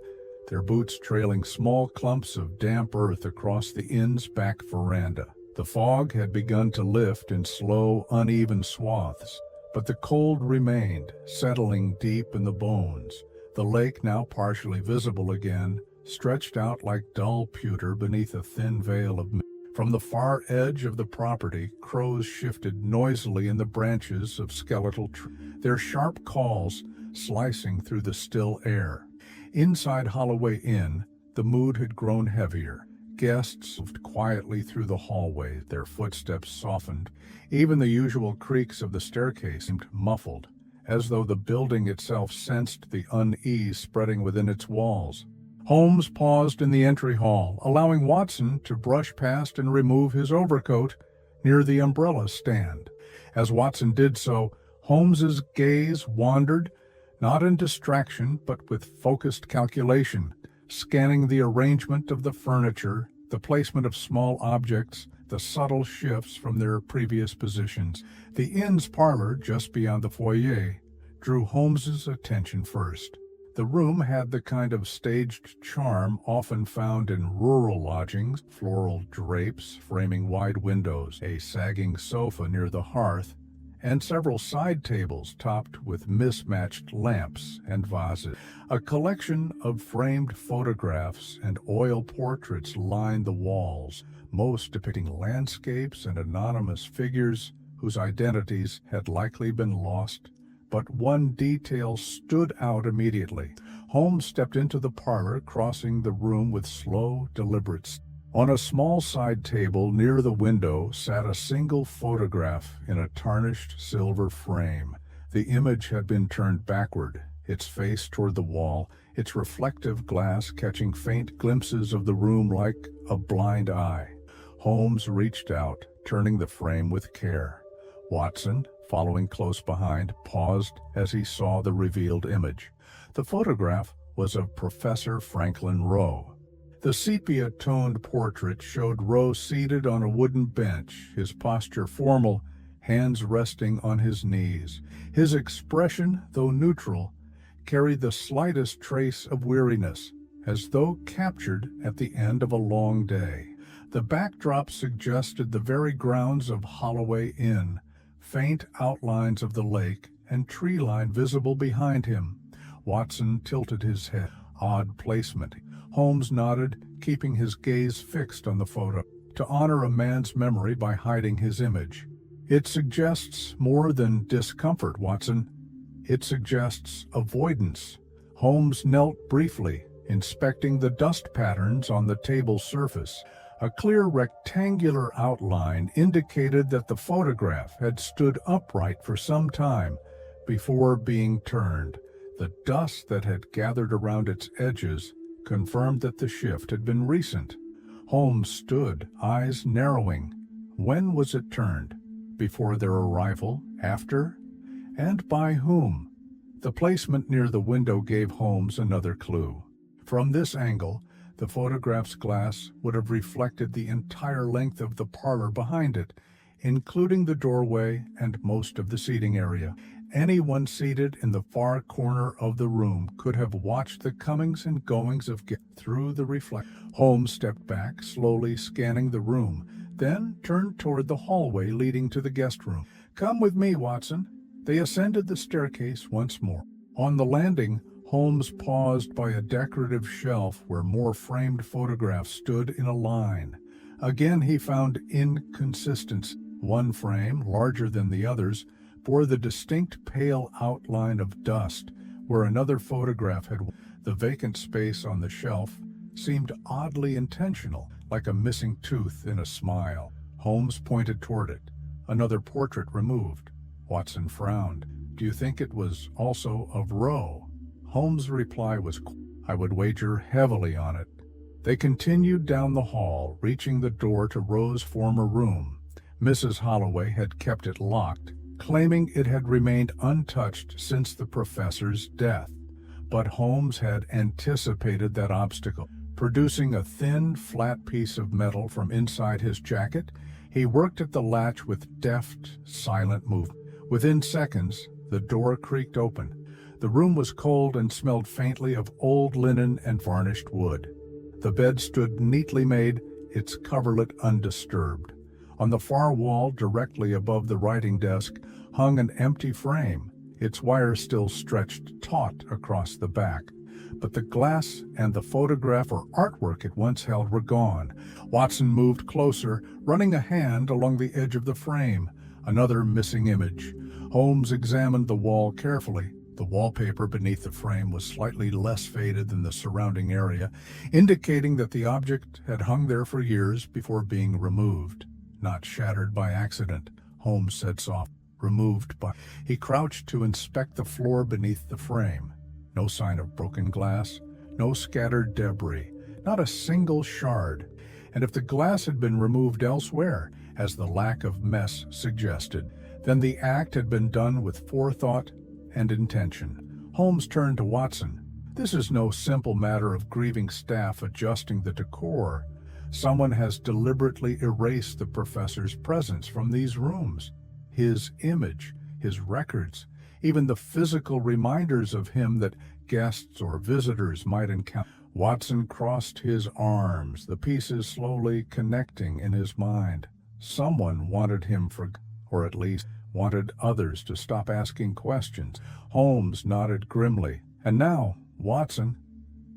their boots trailing small clumps of damp earth across the inn's back veranda. The fog had begun to lift in slow, uneven swaths, but the cold remained, settling deep in the bones. The lake, now partially visible again, stretched out like dull pewter beneath a thin veil of mist. From the far edge of the property, crows shifted noisily in the branches of skeletal trees, their sharp calls slicing through the still air. Inside Holloway Inn, the mood had grown heavier. Guests moved quietly through the hallway, their footsteps softened. Even the usual creaks of the staircase seemed muffled, as though the building itself sensed the unease spreading within its walls. Holmes paused in the entry hall, allowing Watson to brush past and remove his overcoat near the umbrella stand. As Watson did so, Holmes's gaze wandered, not in distraction, but with focused calculation, scanning the arrangement of the furniture, the placement of small objects, the subtle shifts from their previous positions. The inn's parlor, just beyond the foyer, drew Holmes's attention first. The room had the kind of staged charm often found in rural lodgings: floral drapes framing wide windows, a sagging sofa near the hearth, and several side tables topped with mismatched lamps and vases. A collection of framed photographs and oil portraits lined the walls, most depicting landscapes and anonymous figures whose identities had likely been lost. But one detail stood out immediately. Holmes stepped into the parlor, crossing the room with slow, deliberate steps. On a small side table near the window sat a single photograph in a tarnished silver frame. The image had been turned backward, its face toward the wall, its reflective glass catching faint glimpses of the room like a blind eye. Holmes reached out, turning the frame with care. Watson, following close behind, paused as he saw the revealed image. The photograph was of Professor Franklin Rowe. The sepia-toned portrait showed Rowe seated on a wooden bench, his posture formal, hands resting on his knees. His expression, though neutral, carried the slightest trace of weariness, as though captured at the end of a long day. The backdrop suggested the very grounds of Holloway Inn, faint outlines of the lake and tree line visible behind him. Watson tilted his head. Odd placement. Holmes nodded, keeping his gaze fixed on the photo. To honor a man's memory by hiding his image. It suggests more than discomfort, Watson. It suggests avoidance. Holmes knelt briefly, inspecting the dust patterns on the table surface. A clear rectangular outline indicated that the photograph had stood upright for some time before being turned. The dust that had gathered around its edges confirmed that the shift had been recent. Holmes stood, eyes narrowing. When was it turned? Before their arrival? After? And by whom? The placement near the window gave Holmes another clue. From this angle, the photograph's glass would have reflected the entire length of the parlor behind it, including the doorway and most of the seating area. Anyone seated in the far corner of the room could have watched the comings and goings of guests through the reflection. Holmes stepped back, slowly scanning the room, then turned toward the hallway leading to the guest room. "Come with me, Watson." They ascended the staircase once more. On the landing, Holmes paused by a decorative shelf where more framed photographs stood in a line. Again he found inconsistency. One frame, larger than the others, bore the distinct pale outline of dust, where another photograph had. The vacant space on the shelf seemed oddly intentional, like a missing tooth in a smile. Holmes pointed toward it. Another portrait removed. Watson frowned. "Do you think it was also of Rowe?" Holmes' reply was, "I would wager heavily on it." They continued down the hall, reaching the door to Rowe's former room. Mrs. Holloway had kept it locked, claiming it had remained untouched since the professor's death. But Holmes had anticipated that obstacle. Producing a thin, flat piece of metal from inside his jacket, he worked at the latch with deft, silent movement. Within seconds, the door creaked open. The room was cold and smelled faintly of old linen and varnished wood. The bed stood neatly made, its coverlet undisturbed. On the far wall, directly above the writing desk, hung an empty frame, its wire still stretched taut across the back. But the glass and the photograph or artwork it once held were gone. Watson moved closer, running a hand along the edge of the frame. Another missing image. Holmes examined the wall carefully. The wallpaper beneath the frame was slightly less faded than the surrounding area, indicating that the object had hung there for years before being removed. Not shattered by accident, Holmes said softly. Removed by... He crouched to inspect the floor beneath the frame. No sign of broken glass, no scattered debris, not a single shard. And if the glass had been removed elsewhere, as the lack of mess suggested, then the act had been done with forethought and intention. Holmes turned to Watson. This is no simple matter of grieving staff adjusting the decor. Someone has deliberately erased the professor's presence from these rooms. His image, his records, even the physical reminders of him that guests or visitors might encounter. Watson crossed his arms, the pieces slowly connecting in his mind. Someone wanted him or at least wanted others to stop asking questions. Holmes nodded grimly. And now, Watson,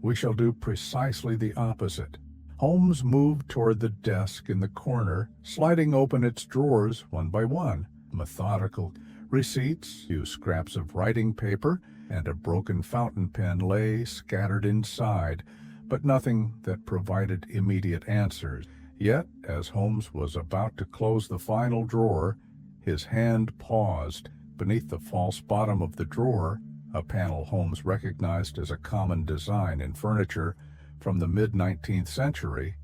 we shall do precisely the opposite. Holmes moved toward the desk in the corner, sliding open its drawers one by one. Methodical. Receipts, few scraps of writing paper, and a broken fountain pen lay scattered inside, but nothing that provided immediate answers. Yet, as Holmes was about to close the final drawer, his hand paused. Beneath the false bottom of the drawer, a panel Holmes recognized as a common design in furniture from the mid-19th century,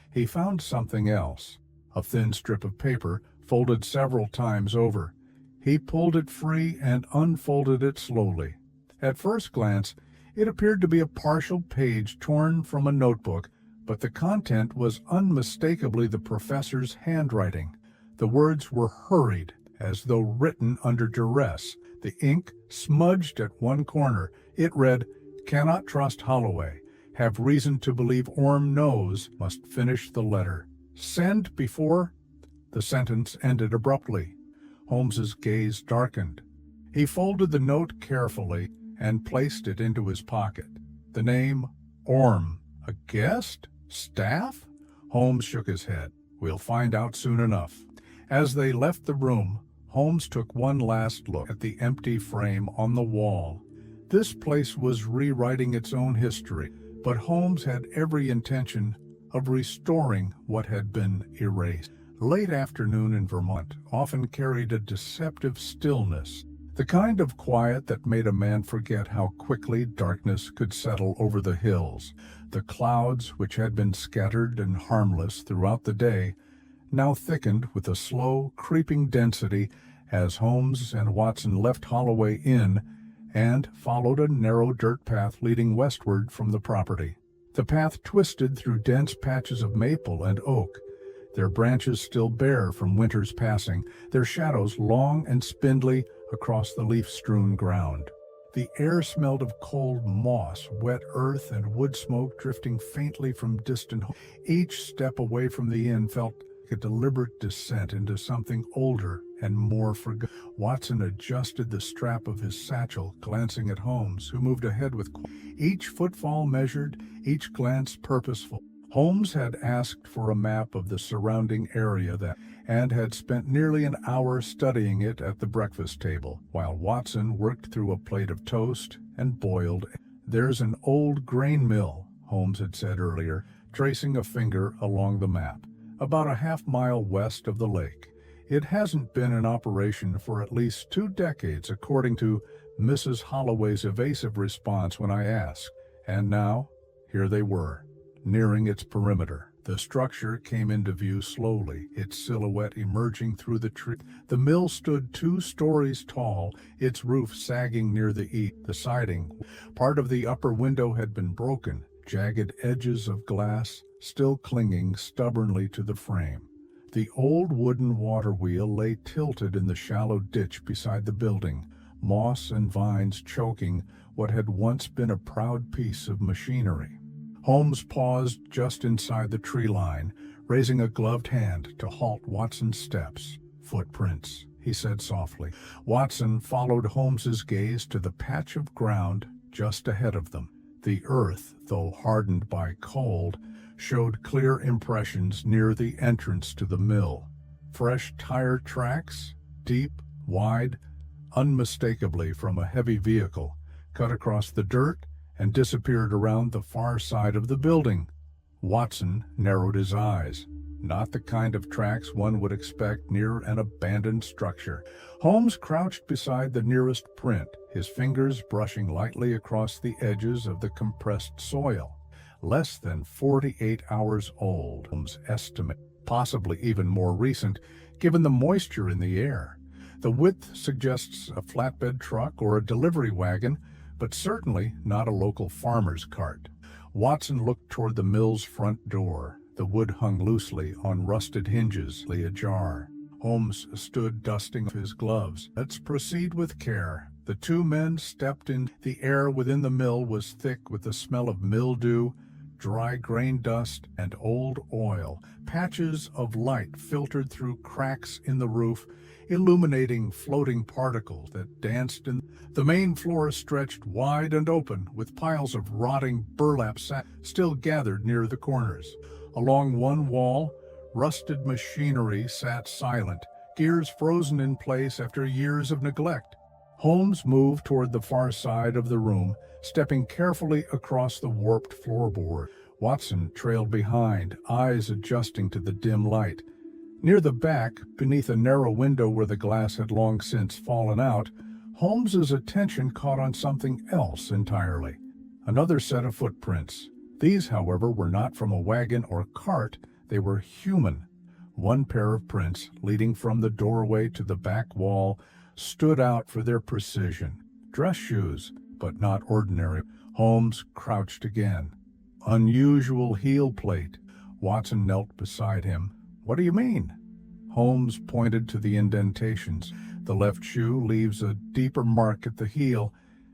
he found something else, a thin strip of paper folded several times over. He pulled it free and unfolded it slowly. At first glance, it appeared to be a partial page torn from a notebook, but the content was unmistakably the professor's handwriting. The words were hurried, as though written under duress. The ink smudged at one corner. It read, "Cannot trust Holloway. Have reason to believe Orme knows. Must finish the letter. Send before..." The sentence ended abruptly. Holmes's gaze darkened. He folded the note carefully and placed it into his pocket. The name, Orme. A guest? Staff? Holmes shook his head. We'll find out soon enough. As they left the room, Holmes took one last look at the empty frame on the wall. This place was rewriting its own history, but Holmes had every intention of restoring what had been erased. Late afternoon in Vermont often carried a deceptive stillness, the kind of quiet that made a man forget how quickly darkness could settle over the hills. The clouds, which had been scattered and harmless throughout the day, now thickened with a slow, creeping density as Holmes and Watson left Holloway Inn and followed a narrow dirt path leading westward from the property. The path twisted through dense patches of maple and oak, their branches still bare from winter's passing, their shadows long and spindly across the leaf-strewn ground. The air smelled of cold moss, wet earth, and wood smoke drifting faintly from distant homes. Each step away from the inn felt like a deliberate descent into something older and more forgotten. Watson adjusted the strap of his satchel, glancing at Holmes, who moved ahead with each footfall measured, each glance purposeful. Holmes had asked for a map of the surrounding area and had spent nearly an hour studying it at the breakfast table, while Watson worked through a plate of toast and boiled. There's an old grain mill, Holmes had said earlier, tracing a finger along the map, about a half-mile west of the lake. It hasn't been in operation for at least 2 decades, according to Mrs. Holloway's evasive response when I asked. And now, here they were, nearing its perimeter. The structure came into view slowly, its silhouette emerging through the tree. The mill stood 2 stories tall, its roof sagging near the siding. Part of the upper window had been broken, jagged edges of glass still clinging stubbornly to the frame. The old wooden water wheel lay tilted in the shallow ditch beside the building. moss and vines choking what had once been a proud piece of machinery. Holmes paused just inside the tree line, raising a gloved hand to halt Watson's steps. "Footprints," he said softly. Watson followed Holmes's gaze to the patch of ground just ahead of them. The earth, though hardened by cold, showed clear impressions near the entrance to the mill. Fresh tire tracks, deep, wide, unmistakably from a heavy vehicle, cut across the dirt and disappeared around the far side of the building. Watson narrowed his eyes. Not the kind of tracks one would expect near an abandoned structure. Holmes crouched beside the nearest print, his fingers brushing lightly across the edges of the compressed soil. Less than 48 hours old, Holmes estimated, possibly even more recent, given the moisture in the air. The width suggests a flatbed truck or a delivery wagon, but certainly not a local farmer's cart. Watson looked toward the mill's front door. The wood hung loosely on rusted hinges, lay ajar. Holmes stood dusting his gloves. "Let's proceed with care." The two men stepped in. The air within the mill was thick with the smell of mildew, dry grain dust, and old oil. Patches of light filtered through cracks in the roof, illuminating floating particles that danced in. The main floor stretched wide and open, with piles of rotting burlap sacks still gathered near the corners. Along one wall, rusted machinery sat silent, gears frozen in place after years of neglect. Holmes moved toward the far side of the room, stepping carefully across the warped floorboard. Watson trailed behind, eyes adjusting to the dim light. Near the back, beneath a narrow window where the glass had long since fallen out, Holmes's attention caught on something else entirely. Another set of footprints. These, however, were not from a wagon or cart, they were human. One pair of prints, leading from the doorway to the back wall, stood out for their precision. Dress shoes, but not ordinary. Holmes crouched again. Unusual heel plate. Watson knelt beside him. "What do you mean?" Holmes pointed to the indentations. The left shoe leaves a deeper mark at the heel,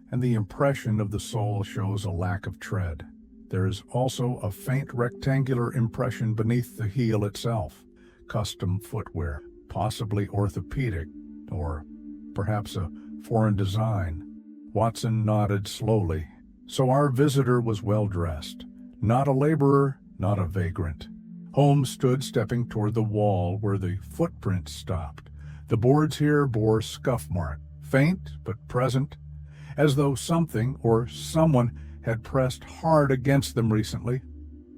and the impression of the sole shows a lack of tread. There is also a faint rectangular impression beneath the heel itself. Custom footwear, possibly orthopedic, or perhaps a foreign design. Watson nodded slowly. So our visitor was well dressed. Not a laborer, not a vagrant. Holmes stood stepping toward the wall where the footprints stopped. The boards here bore scuff marks, faint but present, as though something or someone had pressed hard against them recently.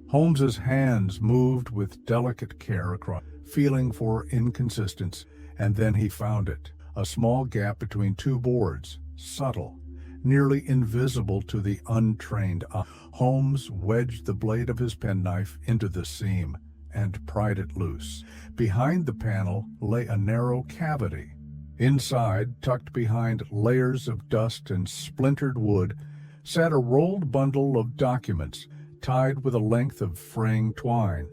Holmes's hands moved with delicate care across, feeling for inconsistency, and then he found it. A small gap between two boards, subtle, nearly invisible to the untrained eye. Holmes wedged the blade of his penknife into the seam and pried it loose. Behind the panel lay a narrow cavity. Inside, tucked behind layers of dust and splintered wood, sat a rolled bundle of documents tied with a length of fraying twine.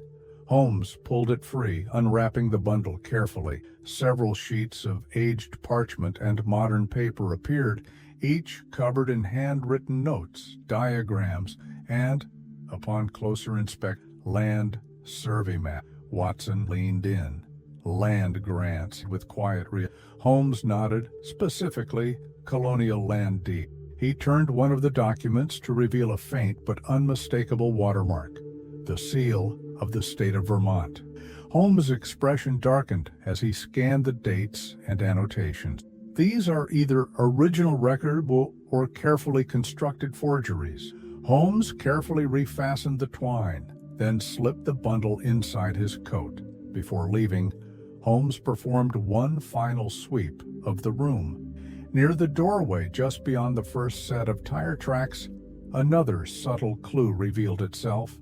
Holmes pulled it free, unwrapping the bundle carefully. Several sheets of aged parchment and modern paper appeared, each covered in handwritten notes, diagrams, and, upon closer inspection, land survey map. Watson leaned in. Land grants with quiet Holmes nodded, specifically colonial land deed. He turned one of the documents to reveal a faint but unmistakable watermark, the seal of the state of Vermont. Holmes' expression darkened as he scanned the dates and annotations. These are either original record or carefully constructed forgeries. Holmes carefully refastened the twine, then slipped the bundle inside his coat. Before leaving, Holmes performed one final sweep of the room. Near the doorway, just beyond the first set of tire tracks, another subtle clue revealed itself.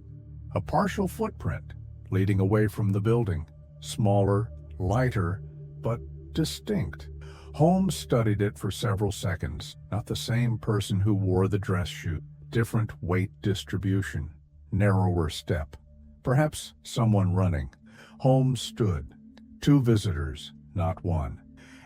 A partial footprint leading away from the building, smaller, lighter, but distinct. Holmes studied it for several seconds. Not the same person who wore the dress shoe. Different weight distribution, narrower step. Perhaps someone running. Holmes stood. Two visitors, not one.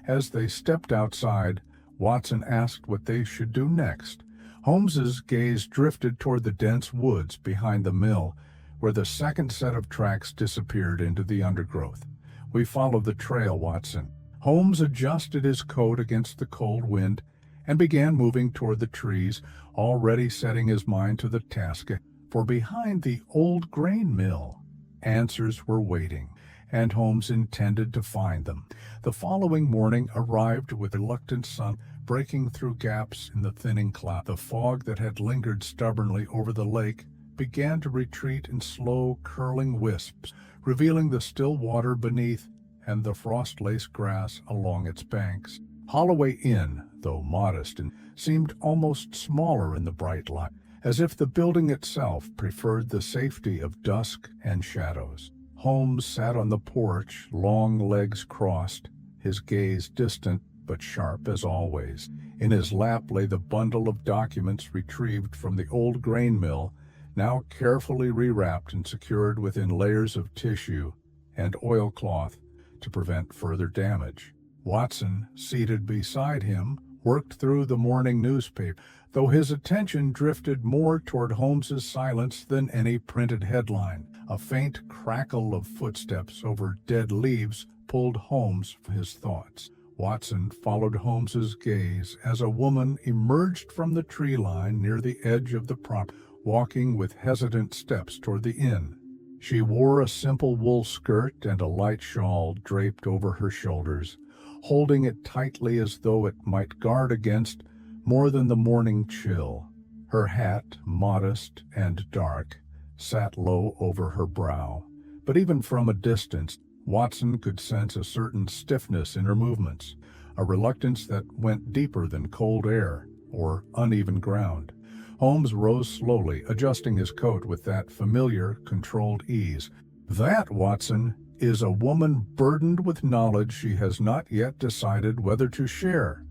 As they stepped outside, Watson asked what they should do next. Holmes's gaze drifted toward the dense woods behind the mill, where the second set of tracks disappeared into the undergrowth. "We follow the trail, Watson." Holmes adjusted his coat against the cold wind and began moving toward the trees, already setting his mind to the task. For behind the old grain mill, answers were waiting, and Holmes intended to find them. The following morning arrived with reluctant sun breaking through gaps in the thinning cloud. The fog that had lingered stubbornly over the lake began to retreat in slow, curling wisps, revealing the still water beneath and the frost-laced grass along its banks. Holloway Inn, though modest, seemed almost smaller in the bright light, as if the building itself preferred the safety of dusk and shadows. Holmes sat on the porch, long legs crossed, his gaze distant but sharp as always. In his lap lay the bundle of documents retrieved from the old grain mill, now carefully rewrapped and secured within layers of tissue and oilcloth to prevent further damage. Watson, seated beside him, worked through the morning newspaper, though his attention drifted more toward Holmes's silence than any printed headline. A faint crackle of footsteps over dead leaves pulled Holmes from his thoughts. Watson followed Holmes's gaze as a woman emerged from the tree line near the edge of the property, walking with hesitant steps toward the inn. She wore a simple wool skirt and a light shawl draped over her shoulders, holding it tightly as though it might guard against more than the morning chill. Her hat, modest and dark, sat low over her brow, but even from a distance, Watson could sense a certain stiffness in her movements, a reluctance that went deeper than cold air or uneven ground. Holmes rose slowly, adjusting his coat with that familiar, controlled ease. "That, Watson, is a woman burdened with knowledge she has not yet decided whether to share."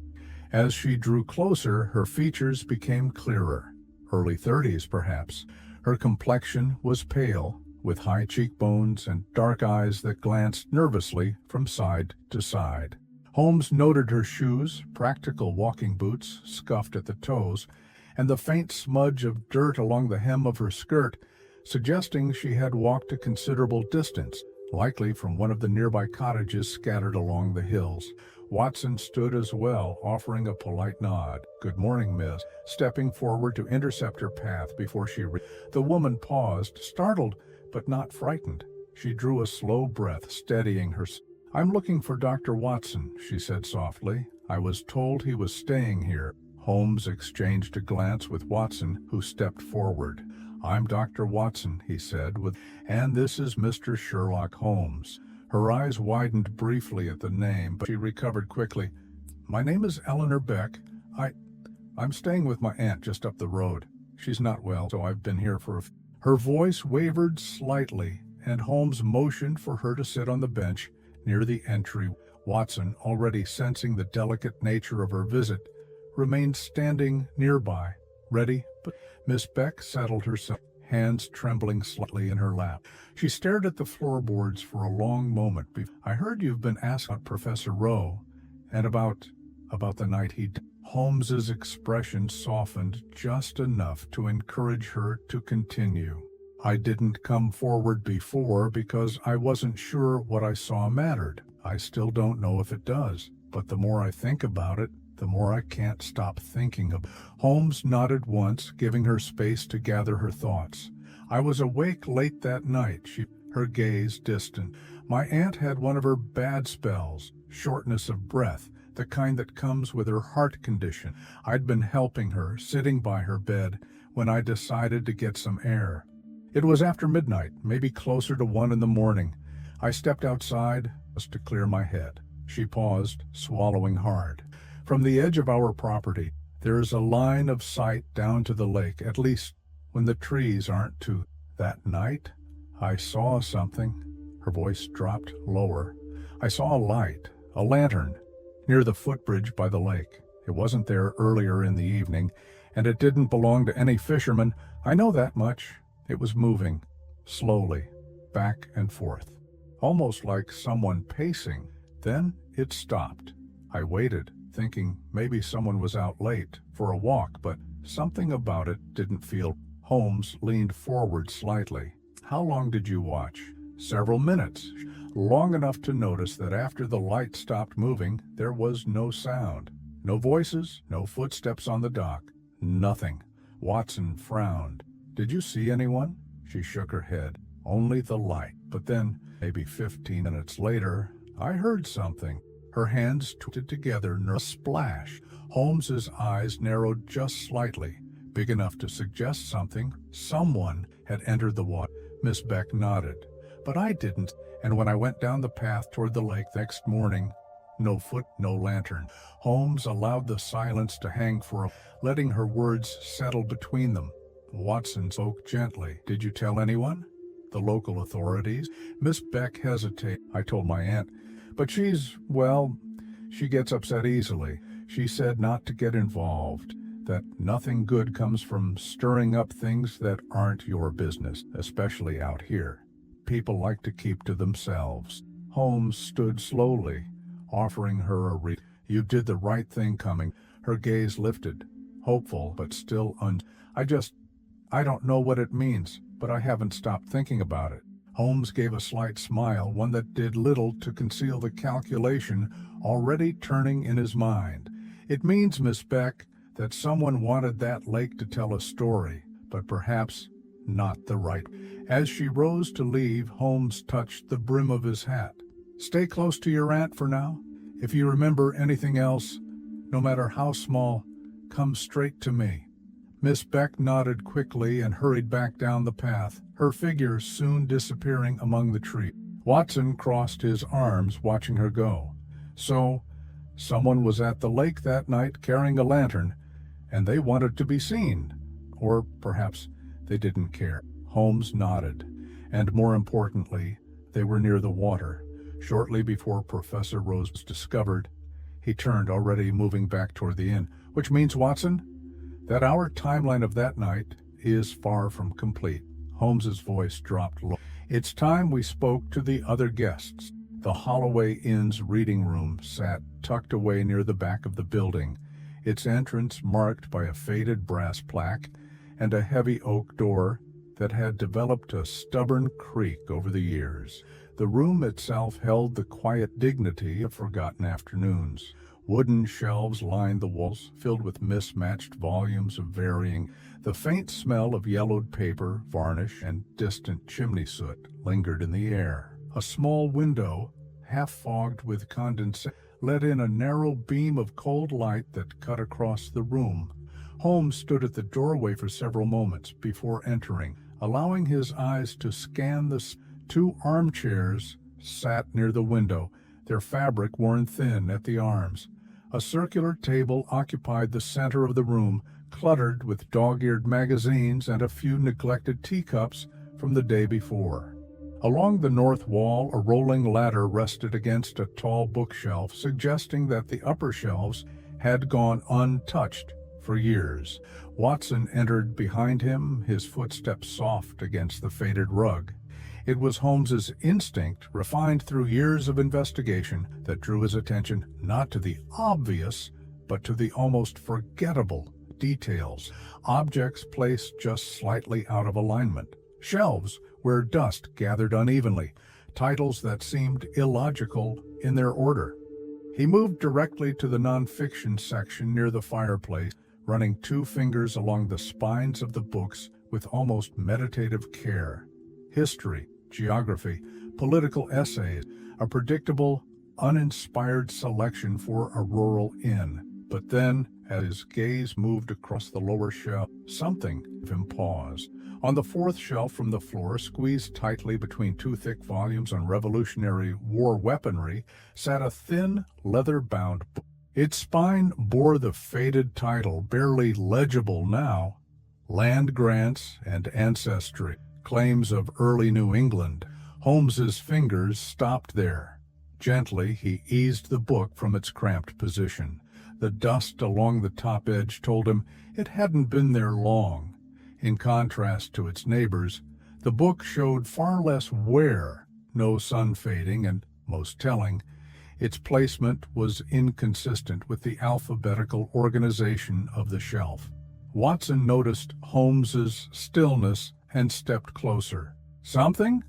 As she drew closer, her features became clearer. Early 30s, perhaps. Her complexion was pale, with high cheekbones and dark eyes that glanced nervously from side to side. Holmes noted her shoes, practical walking boots, scuffed at the toes, and the faint smudge of dirt along the hem of her skirt, suggesting she had walked a considerable distance, likely from one of the nearby cottages scattered along the hills. Watson stood as well, offering a polite nod. "Good morning, miss," stepping forward to intercept her path before she The woman paused, startled but not frightened. She drew a slow breath, steadying herself. "I'm looking for Dr. Watson," she said softly. "I was told he was staying here." Holmes exchanged a glance with Watson, who stepped forward. "I'm Dr. Watson," he said, "and this is Mr. Sherlock Holmes." Her eyes widened briefly at the name, but she recovered quickly. "My name is Eleanor Beck. I'm staying with my aunt just up the road. She's not well, so I've been here for a..." Her voice wavered slightly, and Holmes motioned for her to sit on the bench near the entry. Watson, already sensing the delicate nature of her visit, remained standing nearby, ready, but Miss Beck settled herself, hands trembling slightly in her lap. She stared at the floorboards for a long moment. "I heard you've been asked about Professor Rowe, and about the night he died." Holmes's expression softened just enough to encourage her to continue. "I didn't come forward before because I wasn't sure what I saw mattered. I still don't know if it does, but the more I think about it, the more I can't stop thinking of." Holmes nodded once, giving her space to gather her thoughts. "I was awake late that night," her gaze distant. "My aunt had one of her bad spells, shortness of breath, the kind that comes with her heart condition. I'd been helping her, sitting by her bed, when I decided to get some air. It was after midnight, maybe closer to 1 in the morning. I stepped outside just to clear my head." She paused, swallowing hard. "From the edge of our property, there is a line of sight down to the lake, at least when the trees aren't too. That night, I saw something." Her voice dropped lower. "I saw a light, a lantern, near the footbridge by the lake. It wasn't there earlier in the evening, and it didn't belong to any fisherman. I know that much. It was moving, slowly, back and forth, almost like someone pacing. Then it stopped. I waited, thinking maybe someone was out late for a walk, but something about it didn't feel. Holmes leaned forward slightly. How long did you watch? Several minutes, long enough to notice that after the light stopped moving, there was no sound. No voices, no footsteps on the dock, nothing. Watson frowned. Did you see anyone? She shook her head. Only the light. But then, maybe 15 minutes later, I heard something. Her hands twisted together near a splash. Holmes's eyes narrowed just slightly, big enough to suggest something. Someone had entered the water. Miss Beck nodded. But I didn't, and when I went down the path toward the lake next morning, no foot, no lantern. Holmes allowed the silence to hang for a, letting her words settle between them. Watson spoke gently. Did you tell anyone? The local authorities? Miss Beck hesitated. I told my aunt. But she gets upset easily. She said not to get involved, that nothing good comes from stirring up things that aren't your business, especially out here. People like to keep to themselves. Holmes stood slowly, offering her a read. You did the right thing coming. Her gaze lifted, hopeful but still I don't know what it means, but I haven't stopped thinking about it. Holmes gave a slight smile, one that did little to conceal the calculation already turning in his mind. It means, Miss Beck, that someone wanted that lake to tell a story, but perhaps not the right. As she rose to leave, Holmes touched the brim of his hat. Stay close to your aunt for now. If you remember anything else, no matter how small, come straight to me. Miss Beck nodded quickly and hurried back down the path, her figure soon disappearing among the trees. Watson crossed his arms, watching her go. So, someone was at the lake that night carrying a lantern, and they wanted to be seen. Or perhaps they didn't care. Holmes nodded, and more importantly, they were near the water. Shortly before Professor Rose was discovered, he turned, already moving back toward the inn. Which means, Watson, that our timeline of that night is far from complete. Holmes's voice dropped low. It's time we spoke to the other guests. The Holloway Inn's reading room sat tucked away near the back of the building, its entrance marked by a faded brass plaque and a heavy oak door that had developed a stubborn creak over the years. The room itself held the quiet dignity of forgotten afternoons. Wooden shelves lined the walls, filled with mismatched volumes of varying. The faint smell of yellowed paper, varnish, and distant chimney soot lingered in the air. A small window, half fogged with condensation, let in a narrow beam of cold light that cut across the room. Holmes stood at the doorway for several moments before entering, allowing his eyes to scan the two armchairs sat near the window, their fabric worn thin at the arms. A circular table occupied the center of the room, cluttered with dog-eared magazines and a few neglected teacups from the day before. Along the north wall, a rolling ladder rested against a tall bookshelf, suggesting that the upper shelves had gone untouched for years. Watson entered behind him, his footsteps soft against the faded rug. It was Holmes's instinct, refined through years of investigation, that drew his attention not to the obvious, but to the almost forgettable details. Objects placed just slightly out of alignment. Shelves where dust gathered unevenly. Titles that seemed illogical in their order. He moved directly to the nonfiction section near the fireplace, running two fingers along the spines of the books with almost meditative care. History, geography, political essays, a predictable, uninspired selection for a rural inn. But then, as his gaze moved across the lower shelf, something gave him pause. On the fourth shelf from the floor, squeezed tightly between two thick volumes on Revolutionary War weaponry, sat a thin, leather-bound book. Its spine bore the faded title, barely legible now, Land Grants and Ancestry. Claims of Early New England. Holmes's fingers stopped there. Gently, he eased the book from its cramped position. The dust along the top edge told him it hadn't been there long. In contrast to its neighbors, the book showed far less wear, no sun fading, and, most telling, Its placement was inconsistent with the alphabetical organization of the shelf. Watson noticed Holmes's stillness and stepped closer. "Something?"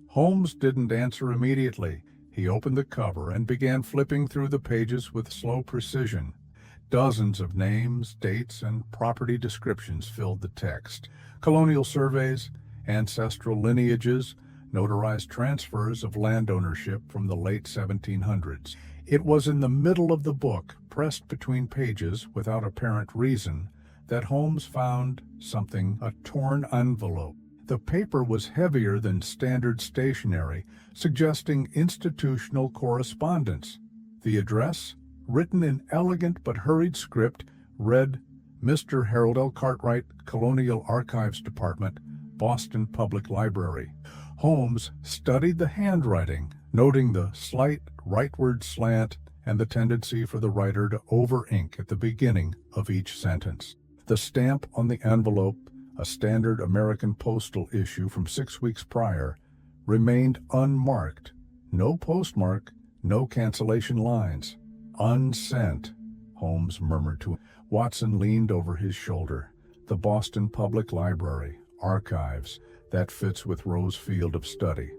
Holmes didn't answer immediately. He opened the cover and began flipping through the pages with slow precision. Dozens of names, dates, and property descriptions filled the text. Colonial surveys, ancestral lineages, notarized transfers of land ownership from the late 1700s. It was in the middle of the book, pressed between pages without apparent reason, that Holmes found something, a torn envelope. The paper was heavier than standard stationery, suggesting institutional correspondence. The address, written in elegant but hurried script, read, Mr. Harold L. Cartwright, Colonial Archives Department, Boston Public Library. Holmes studied the handwriting, noting the slight rightward slant and the tendency for the writer to over-ink at the beginning of each sentence. The stamp on the envelope, a standard American postal issue from 6 weeks prior, remained unmarked. No postmark, no cancellation lines. "Unsent," Holmes murmured to him. Watson leaned over his shoulder. "The Boston Public Library, Archives. That fits with Rowe's field of study."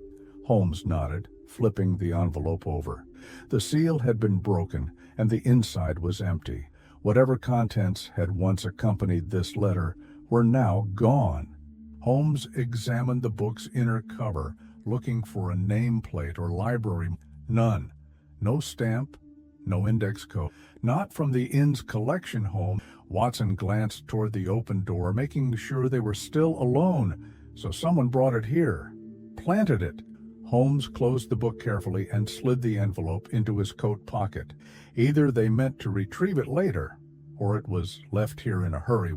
Holmes nodded, flipping the envelope over. The seal had been broken, and the inside was empty. Whatever contents had once accompanied this letter were now gone. Holmes examined the book's inner cover, looking for a nameplate or library. None. No stamp, no index code. "Not from the inn's collection, Holmes." Watson glanced toward the open door, making sure they were still alone. "So someone brought it here. Planted it." Holmes closed the book carefully and slid the envelope into his coat pocket. Either they meant to retrieve it later, or it was left here in a hurry.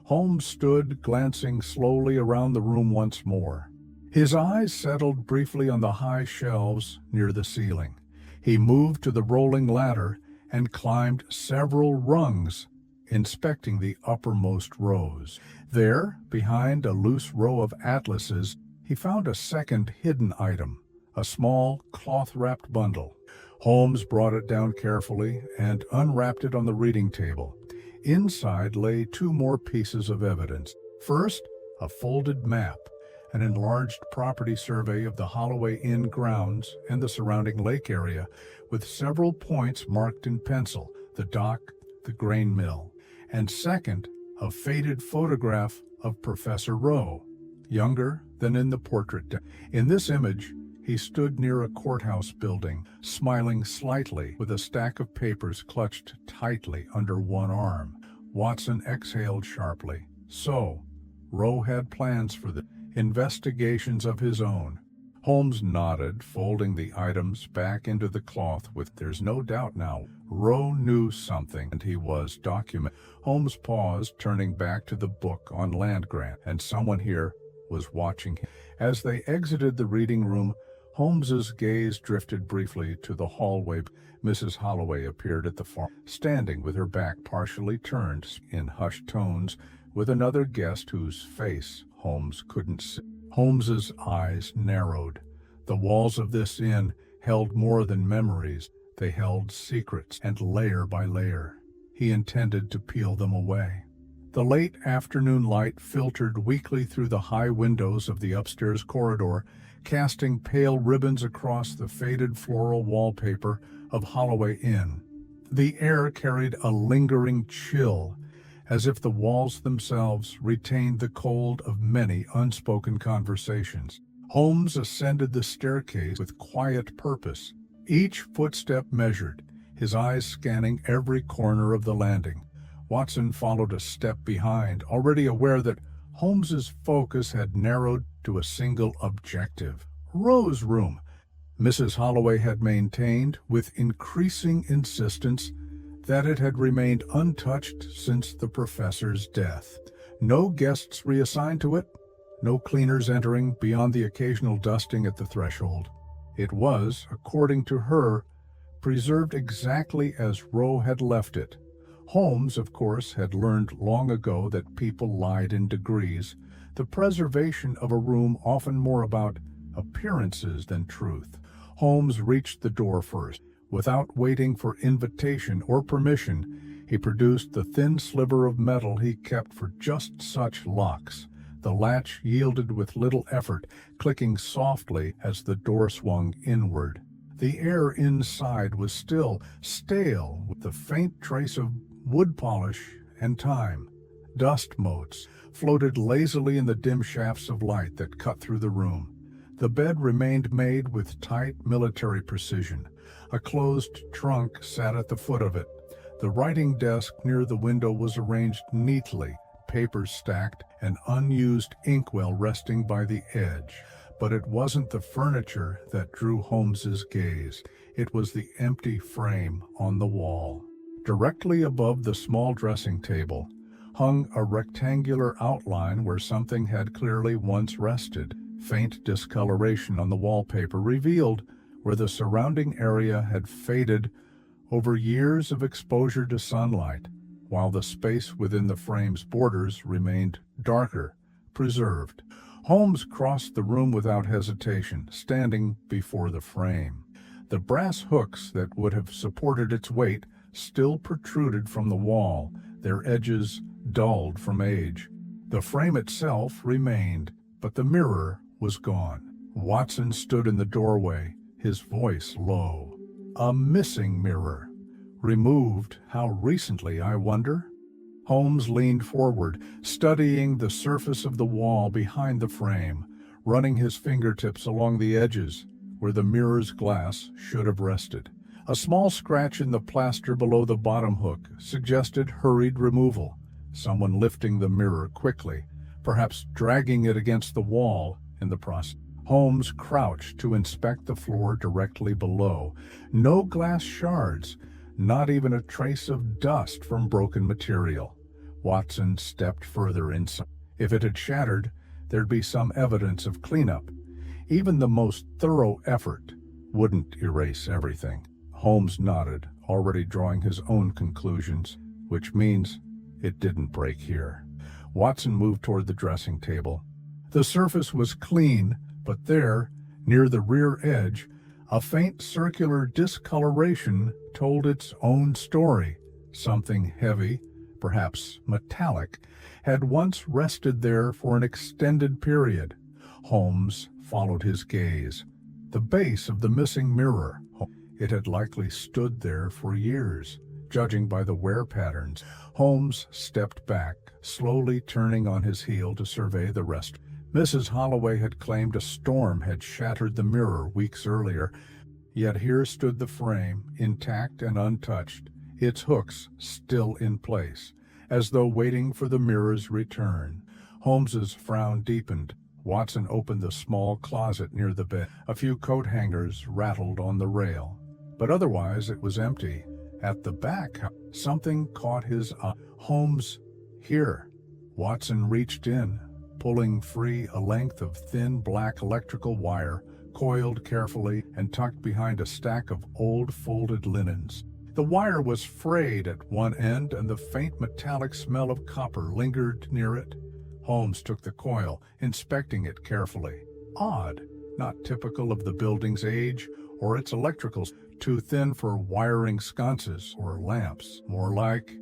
Holmes stood, glancing slowly around the room once more. His eyes settled briefly on the high shelves near the ceiling. He moved to the rolling ladder and climbed several rungs, inspecting the uppermost rows. There, behind a loose row of atlases, he found a second hidden item, a small cloth-wrapped bundle. Holmes brought it down carefully and unwrapped it on the reading table. Inside lay 2 more pieces of evidence. First, a folded map, an enlarged property survey of the Holloway Inn grounds and the surrounding lake area, with several points marked in pencil: the dock, the grain mill. And second, a faded photograph of Professor Rowe, younger than in the portrait. In this image, he stood near a courthouse building, smiling slightly with a stack of papers clutched tightly under one arm. Watson exhaled sharply. So, Rowe had plans for the investigations of his own. Holmes nodded, folding the items back into the cloth with, "There's no doubt now. Rowe knew something, and he was documenting." Holmes paused, turning back to the book on land grant, and someone here was watching him. As they exited the reading room, Holmes's gaze drifted briefly to the hallway. Mrs. Holloway appeared at the far, standing with her back partially turned, in hushed tones, with another guest whose face Holmes couldn't see. Holmes's eyes narrowed. The walls of this inn held more than memories. They held secrets, and layer by layer, he intended to peel them away. The late afternoon light filtered weakly through the high windows of the upstairs corridor, casting pale ribbons across the faded floral wallpaper of Holloway Inn. The air carried a lingering chill, as if the walls themselves retained the cold of many unspoken conversations. Holmes ascended the staircase with quiet purpose, each footstep measured, his eyes scanning every corner of the landing. Watson followed a step behind, already aware that Holmes's focus had narrowed to a single objective: Rowe's room. Mrs. Holloway had maintained, with increasing insistence, that it had remained untouched since the professor's death. No guests reassigned to it, no cleaners entering beyond the occasional dusting at the threshold. It was, according to her, preserved exactly as Rowe had left it. Holmes, of course, had learned long ago that people lied in degrees, the preservation of a room often more about appearances than truth. Holmes reached the door first. Without waiting for invitation or permission, he produced the thin sliver of metal he kept for just such locks. The latch yielded with little effort, clicking softly as the door swung inward. The air inside was still stale, with the faint trace of wood polish and time. Dust motes floated lazily in the dim shafts of light that cut through the room. The bed remained made with tight military precision. A closed trunk sat at the foot of it. The writing desk near the window was arranged neatly, papers stacked, and unused inkwell resting by the edge. But it wasn't the furniture that drew Holmes's gaze. It was the empty frame on the wall. Directly above the small dressing table hung a rectangular outline where something had clearly once rested. Faint discoloration on the wallpaper revealed where the surrounding area had faded over years of exposure to sunlight, while the space within the frame's borders remained darker, preserved. Holmes crossed the room without hesitation, standing before the frame. The brass hooks that would have supported its weight still protruded from the wall, their edges dulled from age. The frame itself remained, but the mirror was gone. Watson stood in the doorway, his voice low. A missing mirror. Removed how recently, I wonder? Holmes leaned forward, studying the surface of the wall behind the frame, running his fingertips along the edges where the mirror's glass should have rested. A small scratch in the plaster below the bottom hook suggested hurried removal, someone lifting the mirror quickly, perhaps dragging it against the wall in the process. Holmes crouched to inspect the floor directly below. No glass shards, not even a trace of dust from broken material. Watson stepped further inside. If it had shattered, there'd be some evidence of cleanup. Even the most thorough effort wouldn't erase everything. Holmes nodded, already drawing his own conclusions, which means it didn't break here. Watson moved toward the dressing table. The surface was clean, but there, near the rear edge, a faint circular discoloration told its own story. Something heavy, perhaps metallic, had once rested there for an extended period. Holmes followed his gaze. The base of the missing mirror. It had likely stood there for years, judging by the wear patterns. Holmes stepped back, slowly turning on his heel to survey the rest. Mrs. Holloway had claimed a storm had shattered the mirror weeks earlier, yet here stood the frame, intact and untouched, its hooks still in place, as though waiting for the mirror's return. Holmes's frown deepened. Watson opened the small closet near the bed. A few coat hangers rattled on the rail, but otherwise it was empty. At the back, something caught his eye. Holmes, here. Watson reached in, pulling free a length of thin black electrical wire, coiled carefully and tucked behind a stack of old folded linens. The wire was frayed at one end, and the faint metallic smell of copper lingered near it. Holmes took the coil, inspecting it carefully. Odd, not typical of the building's age or its electricals, too thin for wiring sconces or lamps. More like...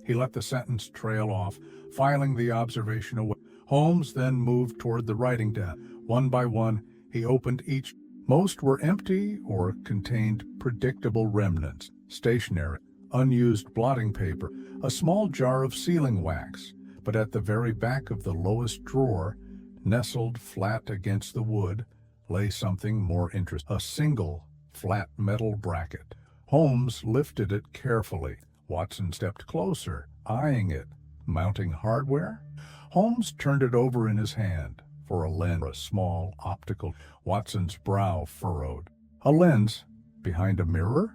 He let the sentence trail off, filing the observation away. Holmes then moved toward the writing desk. One by one, he opened each. Most were empty or contained predictable remnants: stationery, unused blotting paper, a small jar of sealing wax. But at the very back of the lowest drawer, nestled flat against the wood, lay something more interesting: a single, flat metal bracket. Holmes lifted it carefully. Watson stepped closer, eyeing it. Mounting hardware? Holmes turned it over in his hand. For a lens, a small optical. Watson's brow furrowed. A lens behind a mirror?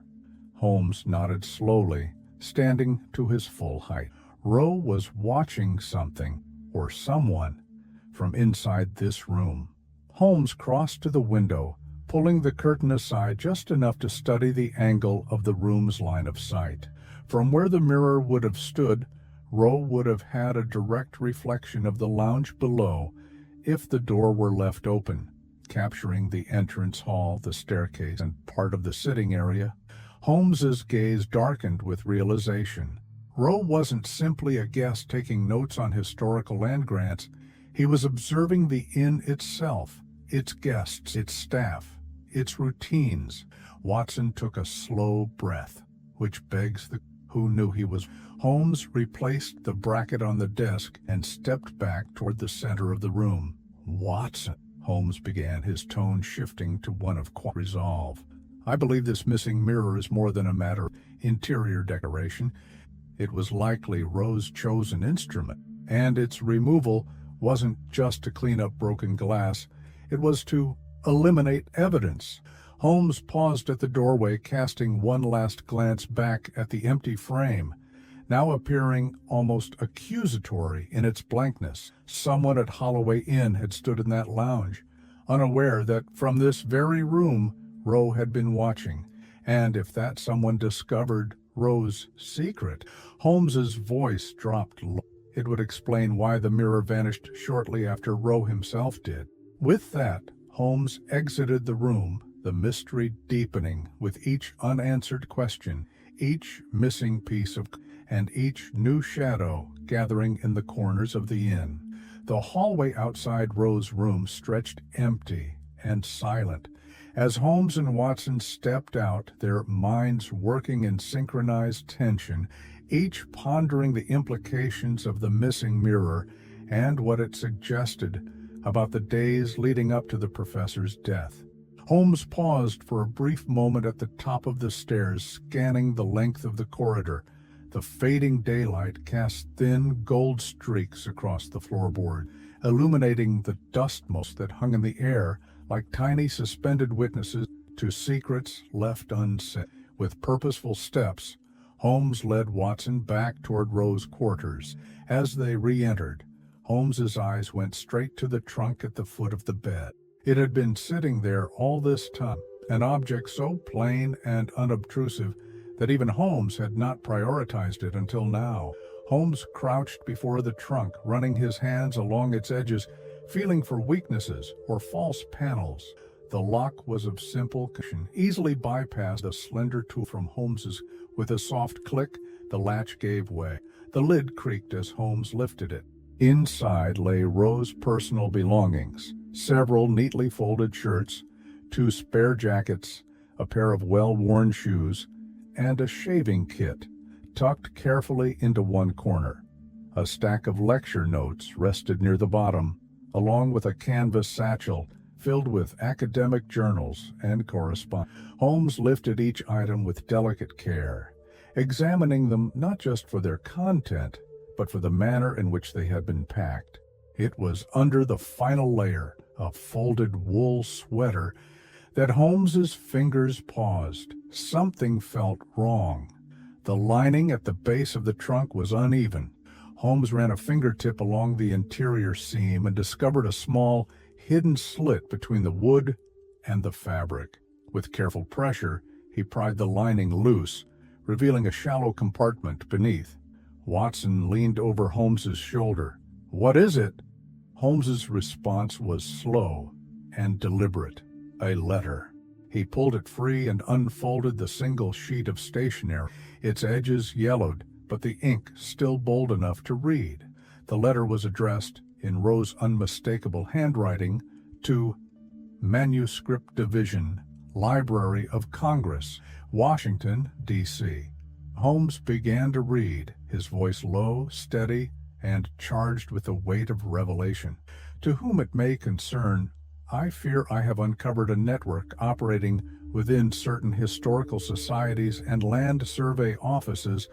Holmes nodded slowly, standing to his full height. Rowe was watching something, or someone, from inside this room. Holmes crossed to the window, pulling the curtain aside just enough to study the angle of the room's line of sight. From where the mirror would have stood, Rowe would have had a direct reflection of the lounge below if the door were left open, capturing the entrance hall, the staircase, and part of the sitting area. Holmes's gaze darkened with realization. Rowe wasn't simply a guest taking notes on historical land grants. He was observing the inn itself, its guests, its staff, its routines. Watson took a slow breath, which begs the who knew he was. Holmes replaced the bracket on the desk and stepped back toward the center of the room. Watson, Holmes began, his tone shifting to one of quiet resolve. I believe this missing mirror is more than a matter of interior decoration. It was likely Rowe's chosen instrument, and its removal wasn't just to clean up broken glass. It was to eliminate evidence. Holmes paused at the doorway, casting one last glance back at the empty frame, now appearing almost accusatory in its blankness. Someone at Holloway Inn had stood in that lounge, unaware that from this very room Rowe had been watching. And if that someone discovered Rowe's secret, Holmes's voice dropped low. It would explain why the mirror vanished shortly after Rowe himself did. With that, Holmes exited the room, the mystery deepening with each unanswered question, each missing piece of, and each new shadow gathering in the corners of the inn. The hallway outside Rowe's room stretched empty and silent. As Holmes and Watson stepped out, their minds working in synchronized tension, each pondering the implications of the missing mirror and what it suggested about the days leading up to the professor's death. Holmes paused for a brief moment at the top of the stairs, scanning the length of the corridor. The fading daylight cast thin gold streaks across the floorboard, illuminating the dust motes that hung in the air like tiny suspended witnesses to secrets left unsaid. With purposeful steps, Holmes led Watson back toward Rowe's quarters. As they re-entered, Holmes's eyes went straight to the trunk at the foot of the bed. It had been sitting there all this time, an object so plain and unobtrusive that even Holmes had not prioritized it until now. Holmes crouched before the trunk, running his hands along its edges, feeling for weaknesses or false panels. The lock was of simple construction, easily bypassed a slender tool from Holmes's. With a soft click, the latch gave way. The lid creaked as Holmes lifted it. Inside lay Rowe's personal belongings, several neatly folded shirts, 2 spare jackets, a pair of well-worn shoes, and a shaving kit, tucked carefully into one corner. A stack of lecture notes rested near the bottom, along with a canvas satchel filled with academic journals and correspondence. Holmes lifted each item with delicate care, examining them not just for their content, but for the manner in which they had been packed. It was under the final layer, a folded wool sweater, that Holmes's fingers paused. Something felt wrong. The lining at the base of the trunk was uneven. Holmes ran a fingertip along the interior seam and discovered a small, hidden slit between the wood and the fabric. With careful pressure, he pried the lining loose, revealing a shallow compartment beneath. Watson leaned over Holmes's shoulder. "What is it?" Holmes's response was slow and deliberate. "A letter." He pulled it free and unfolded the single sheet of stationery. Its edges yellowed, but the ink still bold enough to read. The letter was addressed, in Rowe's unmistakable handwriting, to Manuscript Division, Library of Congress, Washington, D.C. Holmes began to read, his voice low, steady, and charged with the weight of revelation. "To whom it may concern, I fear I have uncovered a network operating within certain historical societies and land survey offices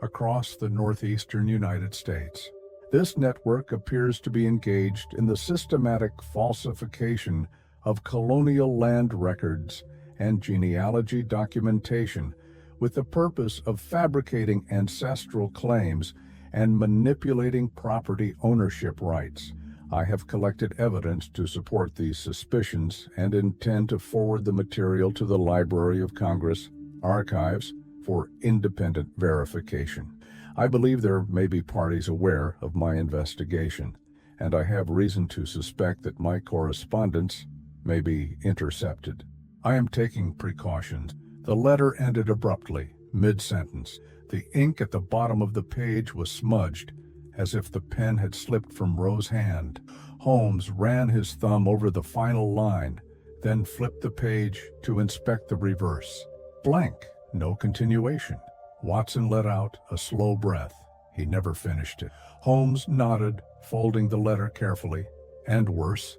across the northeastern United States. This network appears to be engaged in the systematic falsification of colonial land records and genealogy documentation with the purpose of fabricating ancestral claims and manipulating property ownership rights. I have collected evidence to support these suspicions and intend to forward the material to the Library of Congress archives for independent verification. I believe there may be parties aware of my investigation, and I have reason to suspect that my correspondence may be intercepted. I am taking precautions. The letter ended abruptly, mid-sentence. The ink at the bottom of the page was smudged, as if the pen had slipped from Rose's hand. Holmes ran his thumb over the final line, then flipped the page to inspect the reverse. Blank, no continuation. Watson let out a slow breath. He never finished it. Holmes nodded, folding the letter carefully. And worse,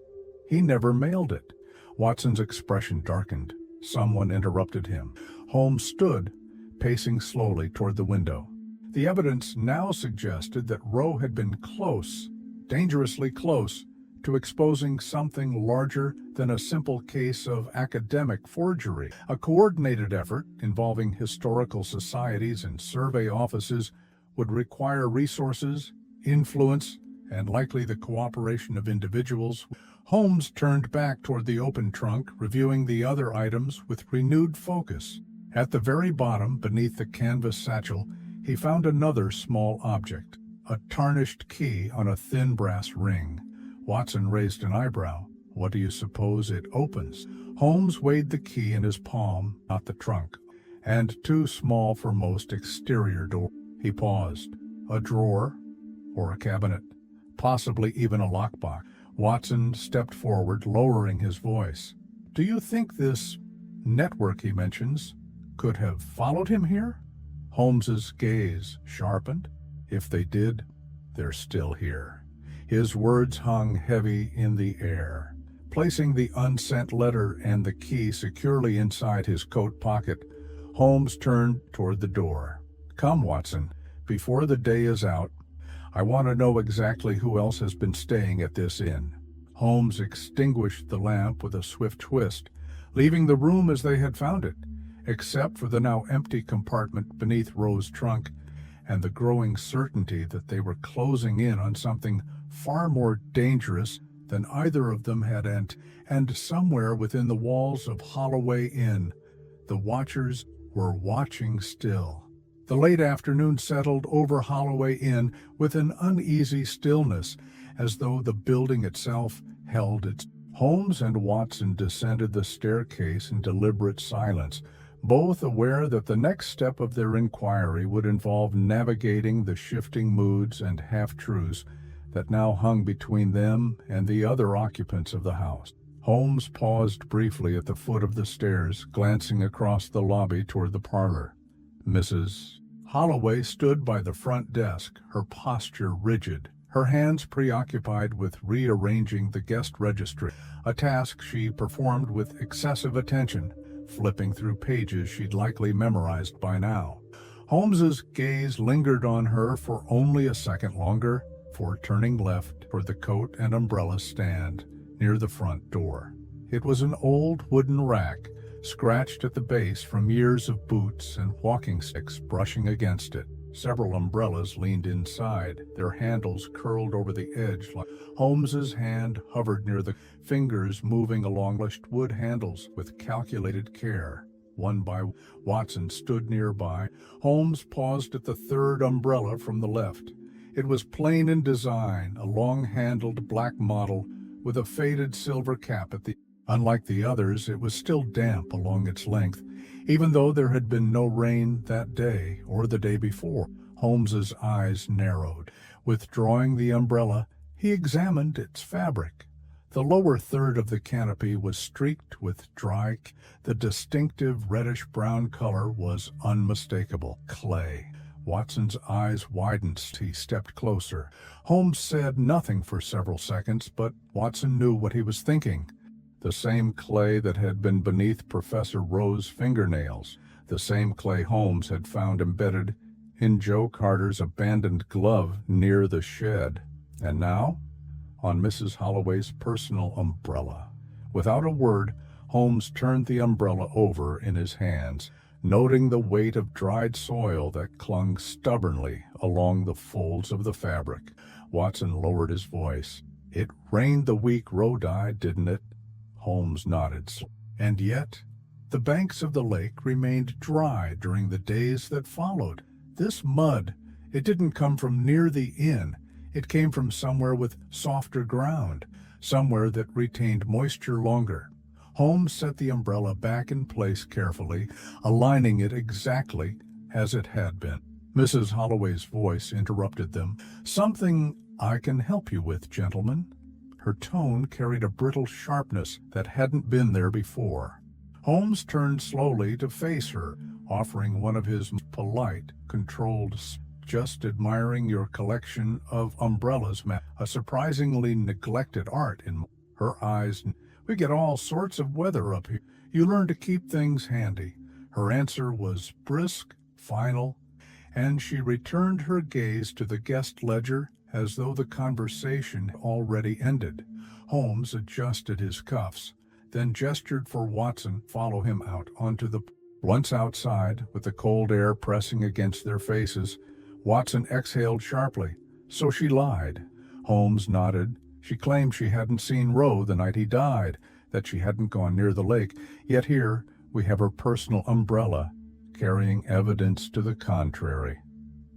he never mailed it. Watson's expression darkened. Someone interrupted him. Holmes stood, pacing slowly toward the window. The evidence now suggested that Roe had been close, dangerously close, to exposing something larger than a simple case of academic forgery. A coordinated effort involving historical societies and survey offices would require resources, influence, and likely the cooperation of individuals. Holmes turned back toward the open trunk, reviewing the other items with renewed focus. At the very bottom, beneath the canvas satchel, he found another small object, a tarnished key on a thin brass ring. Watson raised an eyebrow. What do you suppose it opens? Holmes weighed the key in his palm, not the trunk, and too small for most exterior doors. He paused. A drawer, or a cabinet, possibly even a lockbox. Watson stepped forward, lowering his voice. Do you think this network he mentions could have followed him here? Holmes's gaze sharpened. If they did, they're still here. His words hung heavy in the air. Placing the unsent letter and the key securely inside his coat pocket, Holmes turned toward the door. Come, Watson, before the day is out, I want to know exactly who else has been staying at this inn. Holmes extinguished the lamp with a swift twist, leaving the room as they had found it, except for the now empty compartment beneath Rose's trunk and the growing certainty that they were closing in on something far more dangerous than either of them had and somewhere within the walls of Holloway Inn, the watchers were watching still. The late afternoon settled over Holloway Inn with an uneasy stillness, as though the building itself held its. Holmes and Watson descended the staircase in deliberate silence, both aware that the next step of their inquiry would involve navigating the shifting moods and half-truths that now hung between them and the other occupants of the house. Holmes paused briefly at the foot of the stairs, glancing across the lobby toward the parlor. Mrs. Holloway stood by the front desk, her posture rigid, her hands preoccupied with rearranging the guest registry, a task she performed with excessive attention, flipping through pages she'd likely memorized by now. Holmes's gaze lingered on her for only a second longer, before turning left toward the coat and umbrella stand near the front door. It was an old wooden rack, scratched at the base from years of boots and walking sticks brushing against it. Several umbrellas leaned inside, their handles curled over the edge. Holmes's hand hovered near the fingers, moving along polished wood handles with calculated care. One by Watson stood nearby. Holmes paused at the third umbrella from the left. It was plain in design, a long-handled black model with a faded silver cap at the. Unlike the others, it was still damp along its length, even though there had been no rain that day or the day before. Holmes's eyes narrowed. Withdrawing the umbrella, he examined its fabric. The lower third of the canopy was streaked with dry. The distinctive reddish-brown color was unmistakable. Clay. Watson's eyes widened. He stepped closer. Holmes said nothing for several seconds, but Watson knew what he was thinking. The same clay that had been beneath Professor Rose's fingernails, the same clay Holmes had found embedded in Joe Carter's abandoned glove near the shed. And now, on Mrs. Holloway's personal umbrella. Without a word, Holmes turned the umbrella over in his hands, noting the weight of dried soil that clung stubbornly along the folds of the fabric. Watson lowered his voice. It rained the week Roe died, didn't it? Holmes nodded. And yet, the banks of the lake remained dry during the days that followed. This mud, it didn't come from near the inn. It came from somewhere with softer ground, somewhere that retained moisture longer. Holmes set the umbrella back in place carefully, aligning it exactly as it had been. Mrs. Holloway's voice interrupted them. "Something I can help you with, gentlemen." Her tone carried a brittle sharpness that hadn't been there before. Holmes turned slowly to face her, offering one of his polite, controlled, "Just admiring your collection of umbrellas, ma'am. A surprisingly neglected art in her eyes. We get all sorts of weather up here. You learn to keep things handy." Her answer was brisk, final, and she returned her gaze to the guest ledger as though the conversation had already ended. Holmes adjusted his cuffs, then gestured for Watson to follow him out onto the... Once outside, with the cold air pressing against their faces, Watson exhaled sharply. "So she lied." Holmes nodded. "She claimed she hadn't seen Roe the night he died, that she hadn't gone near the lake. Yet here we have her personal umbrella, carrying evidence to the contrary."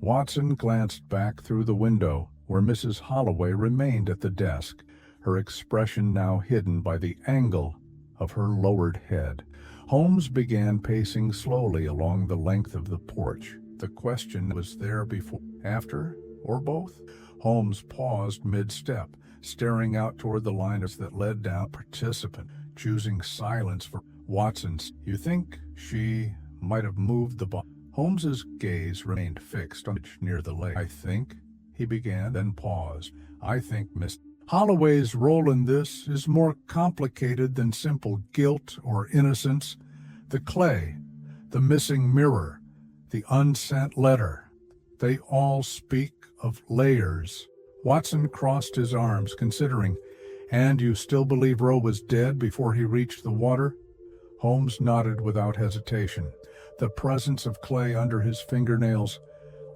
Watson glanced back through the window, where Mrs. Holloway remained at the desk, her expression now hidden by the angle of her lowered head. Holmes began pacing slowly along the length of the porch. The question was there before, after, or both? Holmes paused mid-step, staring out toward the lines that led down. Participant, choosing silence for Watson's. "You think she might have moved the body?" Holmes's gaze remained fixed on near the lake. "I think," he began, then paused. "I think Miss Holloway's role in this is more complicated than simple guilt or innocence. The clay, the missing mirror, the unsent letter, they all speak of layers." Watson crossed his arms, considering. "And you still believe Roe was dead before he reached the water?" Holmes nodded without hesitation. The presence of clay under his fingernails,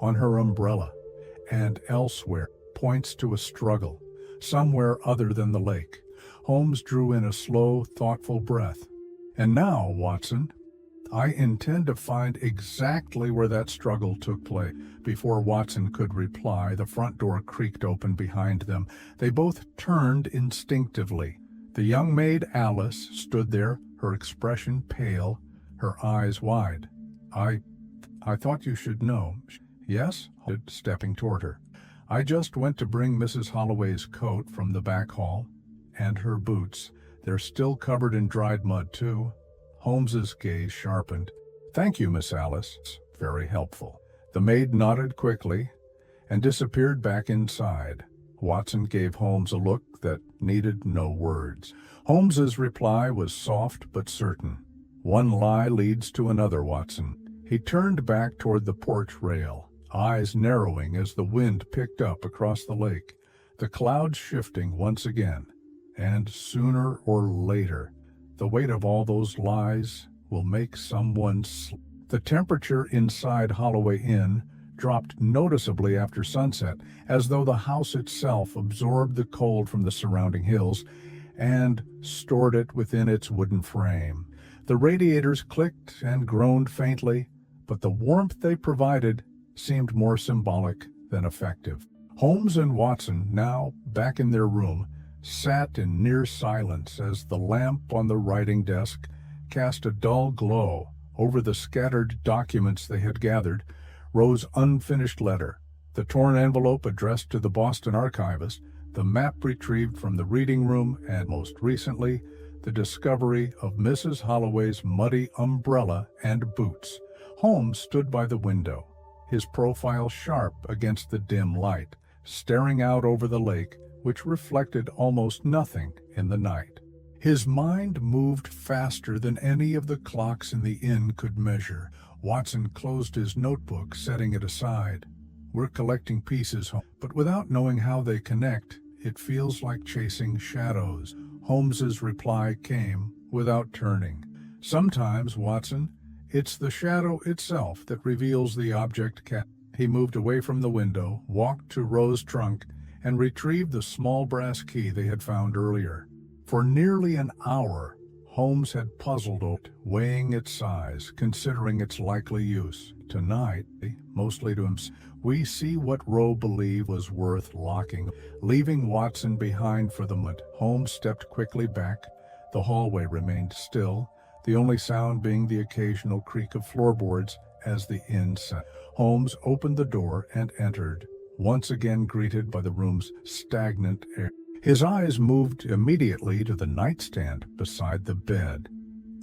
on her umbrella, and elsewhere points to a struggle, somewhere other than the lake. Holmes drew in a slow, thoughtful breath. "And now, Watson, I intend to find exactly where that struggle took place." Before Watson could reply, the front door creaked open behind them. They both turned instinctively. The young maid Alice stood there, her expression pale, her eyes wide. I thought you should know." "Yes?" stepping toward her. "I just went to bring Mrs. Holloway's coat from the back hall, and her boots. They're still covered in dried mud, too." Holmes's gaze sharpened. "Thank you, Miss Alice. Very helpful." The maid nodded quickly and disappeared back inside. Watson gave Holmes a look that needed no words. Holmes's reply was soft but certain. "One lie leads to another, Watson." He turned back toward the porch rail, eyes narrowing as the wind picked up across the lake, the clouds shifting once again. "And sooner or later, the weight of all those lies will make someone sleep." The temperature inside Holloway Inn dropped noticeably after sunset, as though the house itself absorbed the cold from the surrounding hills and stored it within its wooden frame. The radiators clicked and groaned faintly, but the warmth they provided seemed more symbolic than effective. Holmes and Watson, now back in their room, sat in near silence as the lamp on the writing desk cast a dull glow over the scattered documents they had gathered. Roe's unfinished letter, the torn envelope addressed to the Boston archivist, the map retrieved from the reading room, and most recently, the discovery of Mrs. Holloway's muddy umbrella and boots. Holmes stood by the window, his profile sharp against the dim light, staring out over the lake, which reflected almost nothing in the night. His mind moved faster than any of the clocks in the inn could measure. Watson closed his notebook, setting it aside. "We're collecting pieces, but without knowing how they connect, it feels like chasing shadows." Holmes's reply came without turning. "Sometimes, Watson, it's the shadow itself that reveals the object." He moved away from the window, walked to Roe's trunk, and retrieved the small brass key they had found earlier. For nearly an hour, Holmes had puzzled over it, weighing its size, considering its likely use. Tonight, mostly to himself, we see what Roe believed was worth locking. Leaving Watson behind for the moment, Holmes stepped quickly back, The hallway remained still, the only sound being the occasional creak of floorboards as the inn set. Holmes opened the door and entered, once again greeted by the room's stagnant air. His eyes moved immediately to the nightstand beside the bed.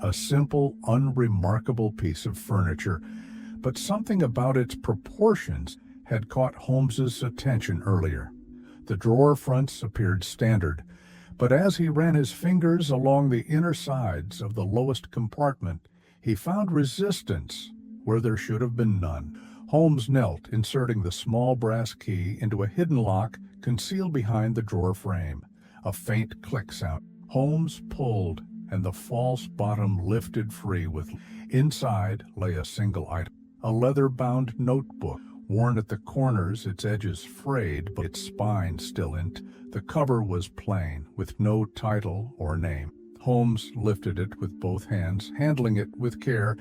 A simple, unremarkable piece of furniture, but something about its proportions had caught Holmes's attention earlier. The drawer fronts appeared standard, but as he ran his fingers along the inner sides of the lowest compartment, he found resistance where there should have been none. Holmes knelt, inserting the small brass key into a hidden lock concealed behind the drawer frame. A faint click sound. Holmes pulled, and the false bottom lifted free with. Inside lay a single item, a leather-bound notebook, worn at the corners, its edges frayed, but its spine still intact. The cover was plain, with no title or name. Holmes lifted it with both hands, handling it with care,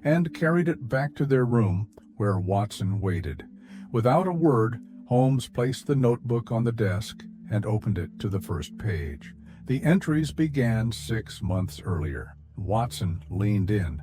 and carried it back to their room, where Watson waited. Without a word, Holmes placed the notebook on the desk and opened it to the first page. The entries began 6 months earlier. Watson leaned in.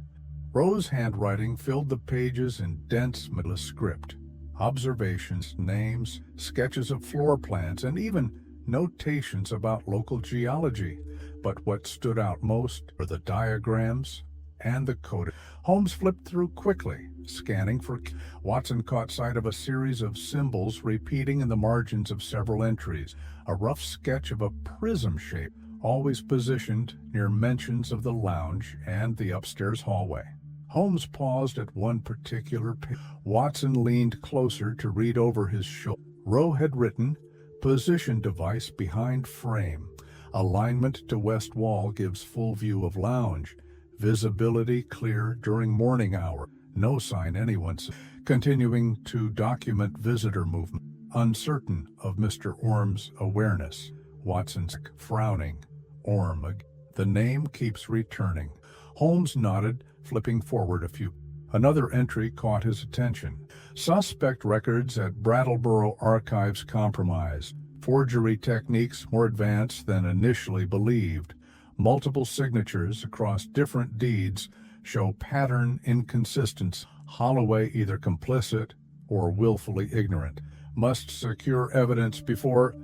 Rowe's handwriting filled the pages in dense middle script. Observations, names, sketches of floor plans, and even notations about local geology. But what stood out most were the diagrams and the code. Holmes flipped through quickly, scanning for. Watson caught sight of a series of symbols repeating in the margins of several entries, a rough sketch of a prism shape, always positioned near mentions of the lounge and the upstairs hallway. Holmes paused at one particular page. Watson leaned closer to read over his shoulder. Rowe had written, "Position device behind frame. Alignment to west wall gives full view of lounge. Visibility clear during morning hour. No sign anyone's." Continuing to document visitor movement. Uncertain of Mr. Orme's awareness. Watson's frowning. Orme. The name keeps returning. Holmes nodded, flipping forward a few. Another entry caught his attention. Suspect records at Brattleboro Archives compromised. Forgery techniques more advanced than initially believed. Multiple signatures across different deeds show pattern inconsistency. Holloway either complicit or willfully ignorant. Must secure evidence before.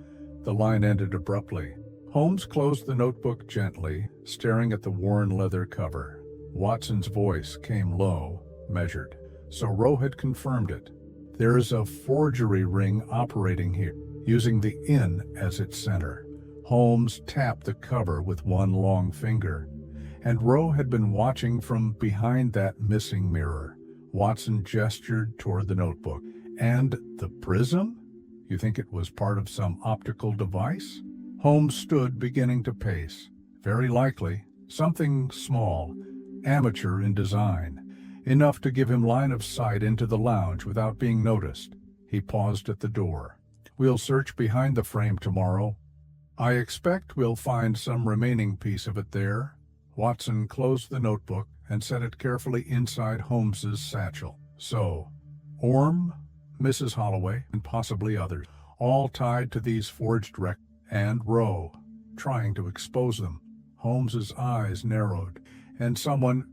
The line ended abruptly. Holmes closed the notebook gently, staring at the worn leather cover. Watson's voice came low, measured. So Rowe had confirmed it. There is a forgery ring operating here, using the inn as its center. Holmes tapped the cover with one long finger, and Rowe had been watching from behind that missing mirror. Watson gestured toward the notebook. And the prism? You think it was part of some optical device? Holmes stood, beginning to pace. Very likely, something small, amateur in design, enough to give him line of sight into the lounge without being noticed. He paused at the door. We'll search behind the frame tomorrow. I expect we'll find some remaining piece of it there. Watson closed the notebook and set it carefully inside Holmes's satchel. So, Orme, Mrs. Holloway, and possibly others, all tied to these forged records, and Rowe, trying to expose them. Holmes's eyes narrowed, and someone,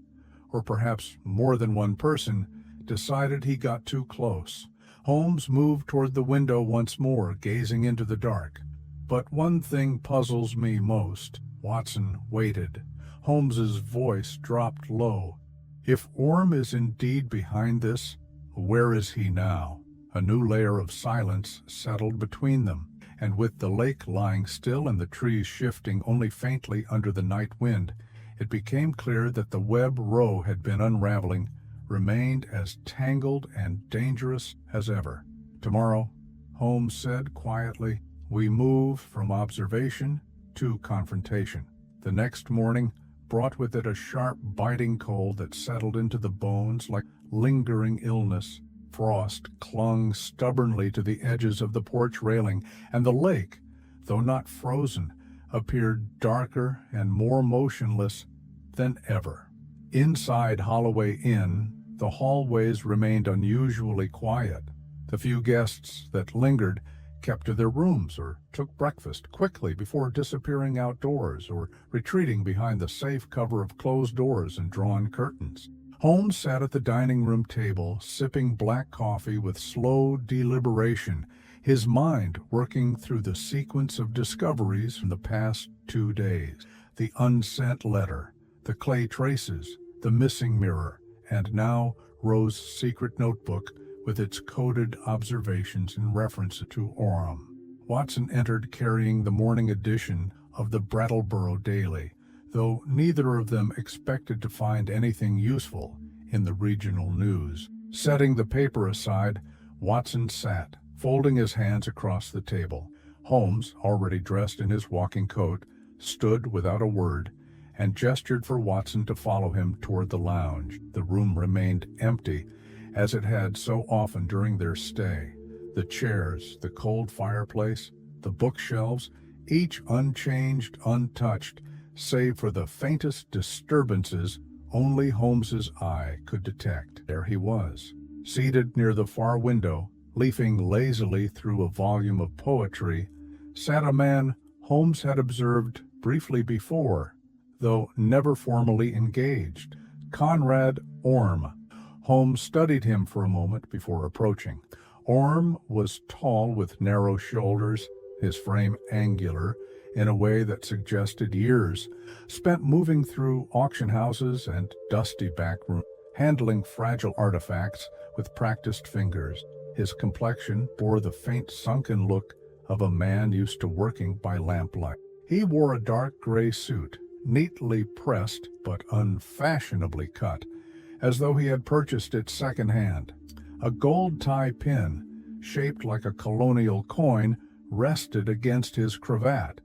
or perhaps more than one person, decided he got too close. Holmes moved toward the window once more, gazing into the dark. But one thing puzzles me most. Watson waited. Holmes's voice dropped low. If Orme is indeed behind this, where is he now? A new layer of silence settled between them, and with the lake lying still and the trees shifting only faintly under the night wind, it became clear that the web Rowe had been unraveling remained as tangled and dangerous as ever. Tomorrow, Holmes said quietly, we move from observation to confrontation. The next morning brought with it a sharp, biting cold that settled into the bones like lingering illness. Frost clung stubbornly to the edges of the porch railing, and the lake, though not frozen, appeared darker and more motionless than ever. Inside Holloway Inn, the hallways remained unusually quiet. The few guests that lingered kept to their rooms or took breakfast quickly before disappearing outdoors or retreating behind the safe cover of closed doors and drawn curtains. Holmes sat at the dining room table, sipping black coffee with slow deliberation, his mind working through the sequence of discoveries from the past 2 days. The unsent letter, the clay traces, the missing mirror, and now Rose's secret notebook with its coded observations in reference to Orme. Watson entered carrying the morning edition of the Brattleboro Daily, though neither of them expected to find anything useful in the regional news. Setting the paper aside, Watson sat, folding his hands across the table. Holmes, already dressed in his walking coat, stood without a word and gestured for Watson to follow him toward the lounge. The room remained empty, as it had so often during their stay. The chairs, the cold fireplace, the bookshelves, each unchanged, untouched, save for the faintest disturbances only Holmes's eye could detect. There he was, seated near the far window, leafing lazily through a volume of poetry, sat a man Holmes had observed briefly before, though never formally engaged, Conrad Orme. Holmes studied him for a moment before approaching. Orme was tall with narrow shoulders, his frame angular in a way that suggested years spent moving through auction houses and dusty back rooms, handling fragile artifacts with practiced fingers. His complexion bore the faint sunken look of a man used to working by lamplight. He wore a dark gray suit, neatly pressed but unfashionably cut, as though he had purchased it second-hand. A gold tie pin, shaped like a colonial coin, rested against his cravat,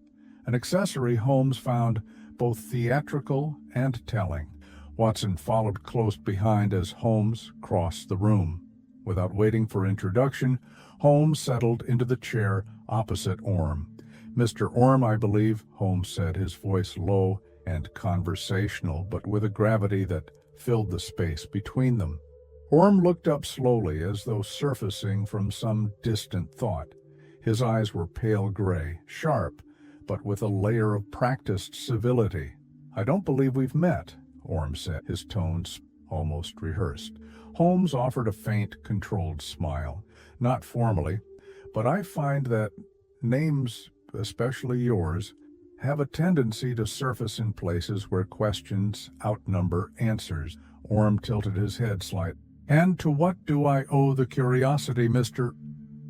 an accessory Holmes found both theatrical and telling. Watson followed close behind as Holmes crossed the room. Without waiting for introduction, Holmes settled into the chair opposite Orme. "Mr. Orme, I believe," Holmes said, his voice low and conversational, but with a gravity that filled the space between them. Orme looked up slowly, as though surfacing from some distant thought. His eyes were pale gray, sharp, but with a layer of practiced civility. "I don't believe we've met," Orme said, his tones almost rehearsed. Holmes offered a faint, controlled smile. "Not formally, but I find that names, especially yours, have a tendency to surface in places where questions outnumber answers." Orme tilted his head slightly. "And to what do I owe the curiosity, Mr.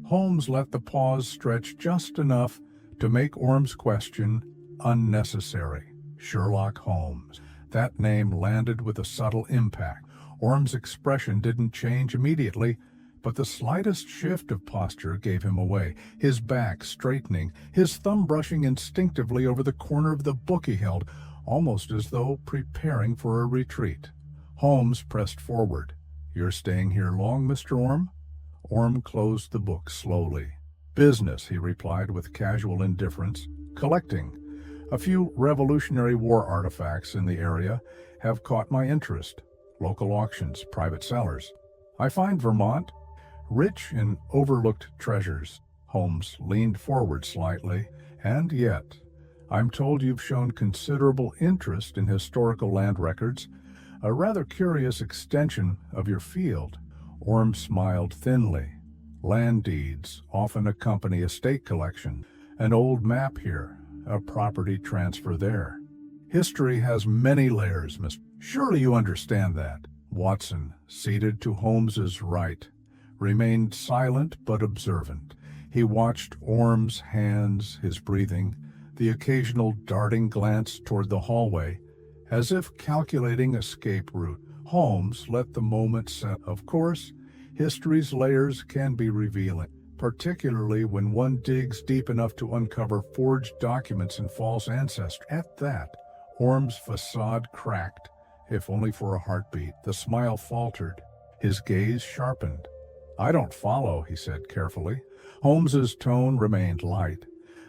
Holmes let the pause stretch just enough to make Orme's question unnecessary. Sherlock Holmes. That name landed with a subtle impact. Orme's expression didn't change immediately, but the slightest shift of posture gave him away, his back straightening, his thumb brushing instinctively over the corner of the book he held, almost as though preparing for a retreat. Holmes pressed forward. "You're staying here long, Mr. Orme?" Orme closed the book slowly. "Business," he replied with casual indifference. "Collecting. A few Revolutionary War artifacts in the area have caught my interest. Local auctions, private sellers. I find Vermont rich in overlooked treasures." Holmes leaned forward slightly. "And yet, I'm told you've shown considerable interest in historical land records, a rather curious extension of your field." Orme smiled thinly. "Land deeds often accompany estate collection. An old map here, a property transfer there. History has many layers, Miss. Surely you understand that." Watson, seated to Holmes's right, remained silent but observant. He watched Orme's hands, his breathing, the occasional darting glance toward the hallway, as if calculating escape route. Holmes let the moment set. Of course, history's layers can be revealing, particularly when one digs deep enough to uncover forged documents and false ancestry. At that, Orme's facade cracked, if only for a heartbeat. The smile faltered. His gaze sharpened. "I don't follow," he said carefully. Holmes's tone remained light,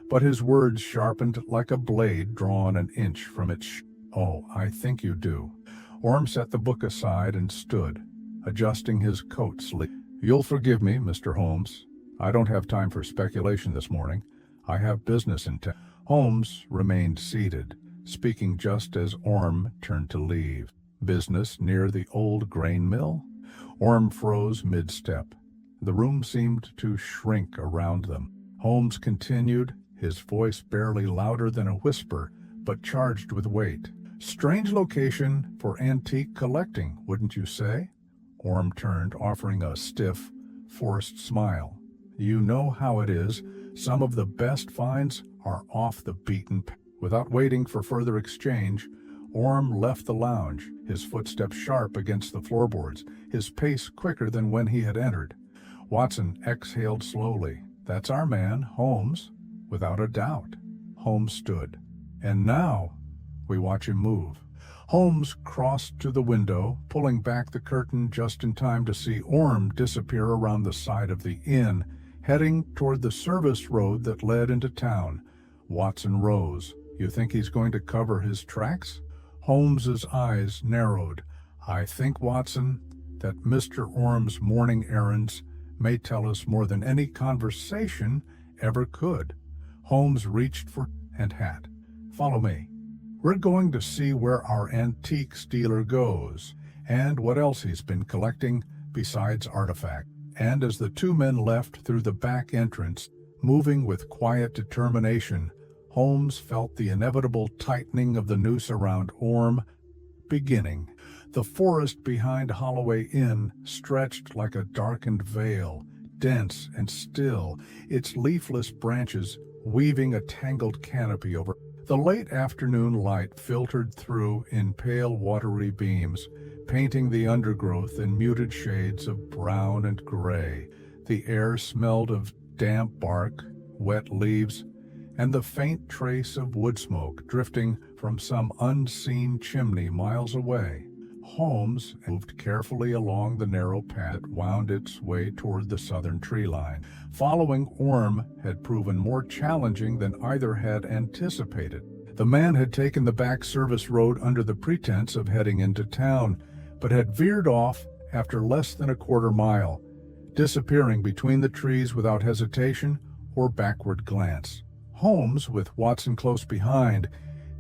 but his words sharpened like a blade drawn an inch from its "Oh, I think you do." Orme set the book aside and stood, adjusting his coat sleeve. "You'll forgive me, Mr. Holmes. I don't have time for speculation this morning. I have business in town. Holmes remained seated, speaking just as Orm turned to leave. Business near the old grain mill? Orm froze mid-step. The room seemed to shrink around them. Holmes continued, his voice barely louder than a whisper, but charged with weight. Strange location for antique collecting, wouldn't you say? Orm turned, offering a stiff, forced smile. You know how it is. Some of the best finds are off the beaten path. Without waiting for further exchange, Orm left the lounge, his footsteps sharp against the floorboards, his pace quicker than when he had entered. Watson exhaled slowly. That's our man, Holmes, without a doubt. Holmes stood. And now we watch him move. Holmes crossed to the window, pulling back the curtain just in time to see Orm disappear around the side of the inn, heading toward the service road that led into town. Watson rose. You think he's going to cover his tracks? Holmes's eyes narrowed. I think, Watson, that Mr. Orm's morning errands may tell us more than any conversation ever could. Holmes reached for and hat. Follow me. We're going to see where our antiques dealer goes, and what else he's been collecting besides artifacts. And as the two men left through the back entrance, moving with quiet determination, Holmes felt the inevitable tightening of the noose around Orm beginning. The forest behind Holloway Inn stretched like a darkened veil, dense and still, its leafless branches weaving a tangled canopy over. The late afternoon light filtered through in pale watery beams, painting the undergrowth in muted shades of brown and gray. The air smelled of damp bark, wet leaves, and the faint trace of wood smoke drifting from some unseen chimney miles away. Holmes moved carefully along the narrow path that wound its way toward the southern tree line. Following Orm had proven more challenging than either had anticipated. The man had taken the back service road under the pretense of heading into town, but had veered off after less than a quarter mile, disappearing between the trees without hesitation or backward glance. Holmes, with Watson close behind,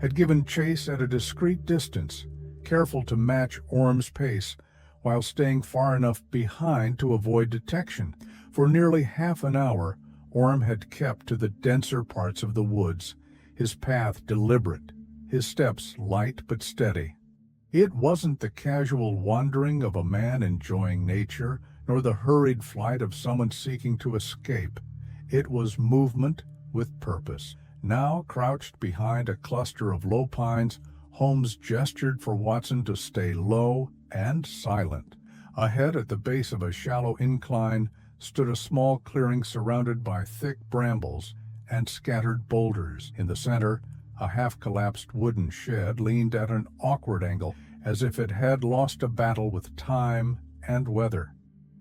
had given chase at a discreet distance, careful to match Orm's pace while staying far enough behind to avoid detection. For nearly half an hour, Orm had kept to the denser parts of the woods, his path deliberate, his steps light but steady. It wasn't the casual wandering of a man enjoying nature, nor the hurried flight of someone seeking to escape. It was movement with purpose. Now, crouched behind a cluster of low pines, Holmes gestured for Watson to stay low and silent. Ahead, at the base of a shallow incline, stood a small clearing surrounded by thick brambles and scattered boulders. In the center, a half-collapsed wooden shed leaned at an awkward angle, as if it had lost a battle with time and weather.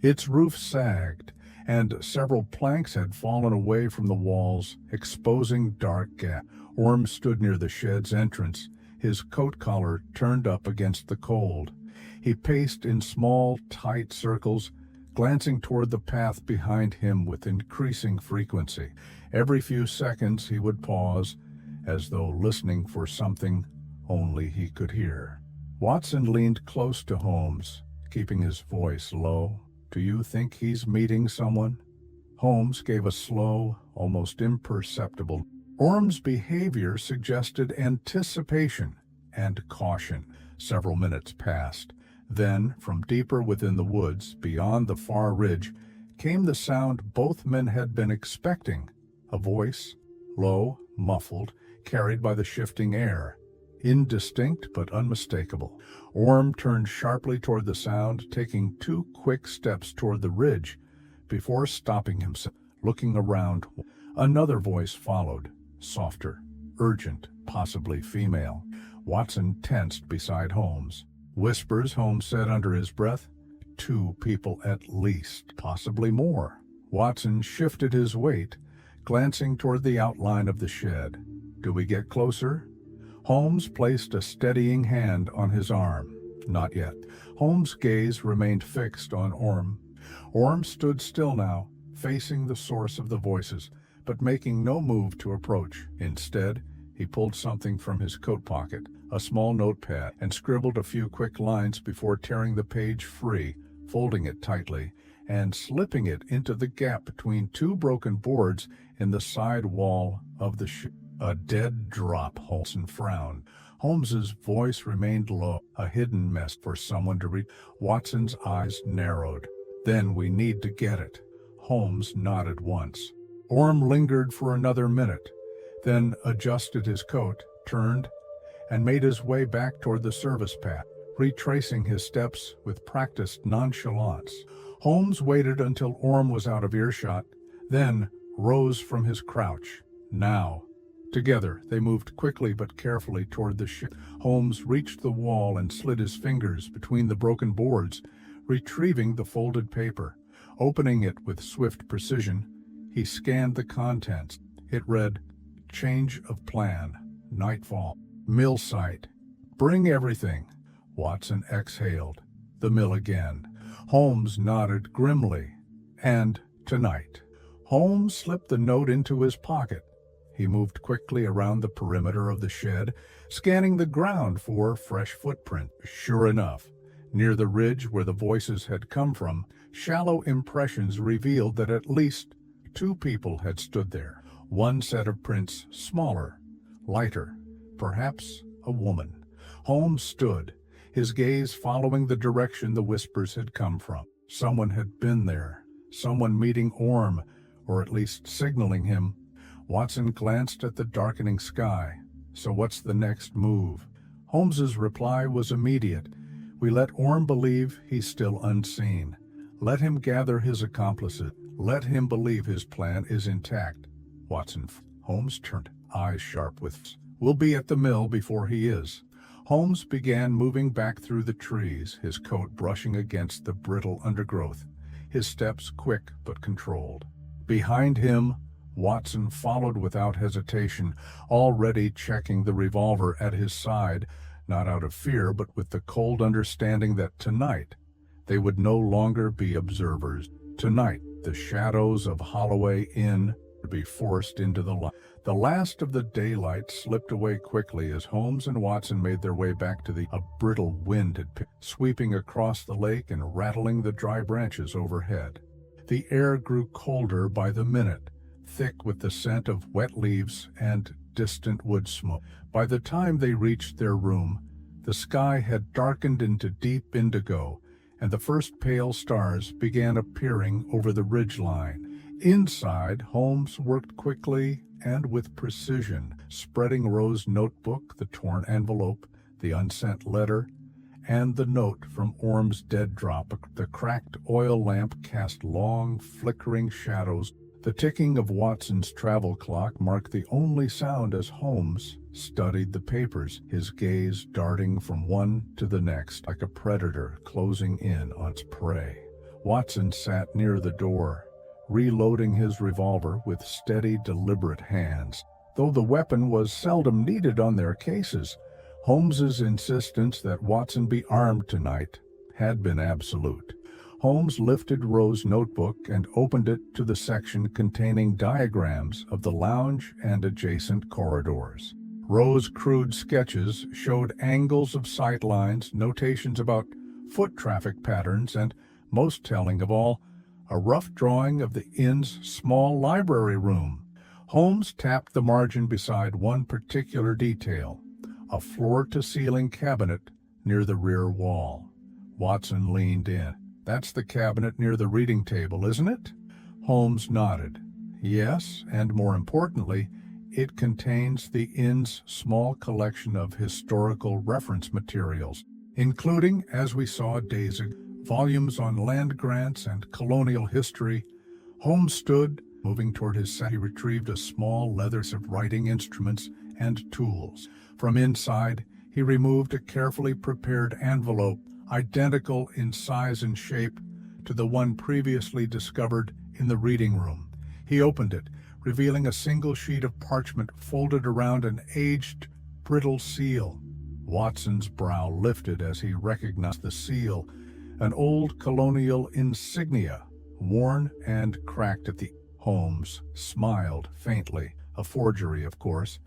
Its roof sagged, and several planks had fallen away from the walls, exposing dark gaps. Orm stood near the shed's entrance, his coat collar turned up against the cold. He paced in small, tight circles, glancing toward the path behind him with increasing frequency. Every few seconds he would pause, as though listening for something only he could hear. Watson leaned close to Holmes, keeping his voice low. Do you think he's meeting someone? Holmes gave a slow, almost imperceptible. Orm's behavior suggested anticipation and caution. Several minutes passed. Then, from deeper within the woods, beyond the far ridge, came the sound both men had been expecting. A voice, low, muffled, carried by the shifting air. Indistinct but unmistakable. Orm turned sharply toward the sound, taking 2 quick steps toward the ridge before stopping himself, looking around. Another voice followed, softer, urgent, possibly female. Watson tensed beside Holmes. Whispers, Holmes said under his breath. 2 people at least, possibly more. Watson shifted his weight, glancing toward the outline of the shed. Do we get closer? Holmes placed a steadying hand on his arm. Not yet. Holmes' gaze remained fixed on Orm. Orm stood still now, facing the source of the voices, but making no move to approach. Instead, he pulled something from his coat pocket, a small notepad, and scribbled a few quick lines before tearing the page free, folding it tightly, and slipping it into the gap between two broken boards in the side wall of the ship. A dead drop. Holmes frowned. Holmes's voice remained low, a hidden mess for someone to read. Watson's eyes narrowed. Then we need to get it. Holmes nodded once. Orm lingered for another minute, then adjusted his coat, turned, and made his way back toward the service path, retracing his steps with practiced nonchalance. Holmes waited until Orm was out of earshot, then rose from his crouch. Now. Together, they moved quickly but carefully toward the ship. Holmes reached the wall and slid his fingers between the broken boards, retrieving the folded paper. Opening it with swift precision, he scanned the contents. It read, "Change of plan. Nightfall. Mill site. Bring everything." Watson exhaled. The mill again. Holmes nodded grimly. "And tonight." Holmes slipped the note into his pocket. He moved quickly around the perimeter of the shed, scanning the ground for fresh footprints. Sure enough, near the ridge where the voices had come from, shallow impressions revealed that at least two people had stood there. One set of prints smaller, lighter, perhaps a woman. Holmes stood, his gaze following the direction the whispers had come from. Someone had been there, someone meeting Orm, or at least signaling him. Watson glanced at the darkening sky. "So what's the next move?" Holmes's reply was immediate. "We let Orm believe he's still unseen. Let him gather his accomplices. Let him believe his plan is intact." Watson. Holmes turned, eyes sharp with. "We'll be at the mill before he is." Holmes began moving back through the trees, his coat brushing against the brittle undergrowth, his steps quick but controlled. Behind him, Watson followed without hesitation, already checking the revolver at his side, not out of fear but with the cold understanding that tonight they would no longer be observers. Tonight, the shadows of Holloway Inn would be forced into the light. The last of the daylight slipped away quickly as Holmes and Watson made their way back to a brittle wind had picked, sweeping across the lake and rattling the dry branches overhead. The air grew colder by the minute, thick with the scent of wet leaves and distant wood smoke. By the time they reached their room, the sky had darkened into deep indigo, and the first pale stars began appearing over the ridgeline. Inside, Holmes worked quickly and with precision, spreading Rose's notebook, the torn envelope, the unsent letter, and the note from Orm's dead drop. The cracked oil lamp cast long, flickering shadows. The ticking of Watson's travel clock marked the only sound as Holmes studied the papers, his gaze darting from one to the next like a predator closing in on its prey. Watson sat near the door, reloading his revolver with steady, deliberate hands. Though the weapon was seldom needed on their cases, Holmes's insistence that Watson be armed tonight had been absolute. Holmes lifted Rose's notebook and opened it to the section containing diagrams of the lounge and adjacent corridors. Rose's crude sketches showed angles of sight lines, notations about foot traffic patterns, and, most telling of all, a rough drawing of the inn's small library room. Holmes tapped the margin beside one particular detail, a floor-to-ceiling cabinet near the rear wall. Watson leaned in. "That's the cabinet near the reading table, isn't it?" Holmes nodded. "Yes, and more importantly, it contains the inn's small collection of historical reference materials, including, as we saw days ago, volumes on land grants and colonial history." Holmes stood, moving toward his set. He retrieved a small leather set of writing instruments and tools. From inside, he removed a carefully prepared envelope, identical in size and shape to the one previously discovered in the reading room. He opened it, revealing a single sheet of parchment folded around an aged, brittle seal. Watson's brow lifted as he recognized the seal, an old colonial insignia worn and cracked at the... Holmes smiled faintly. A forgery, of course,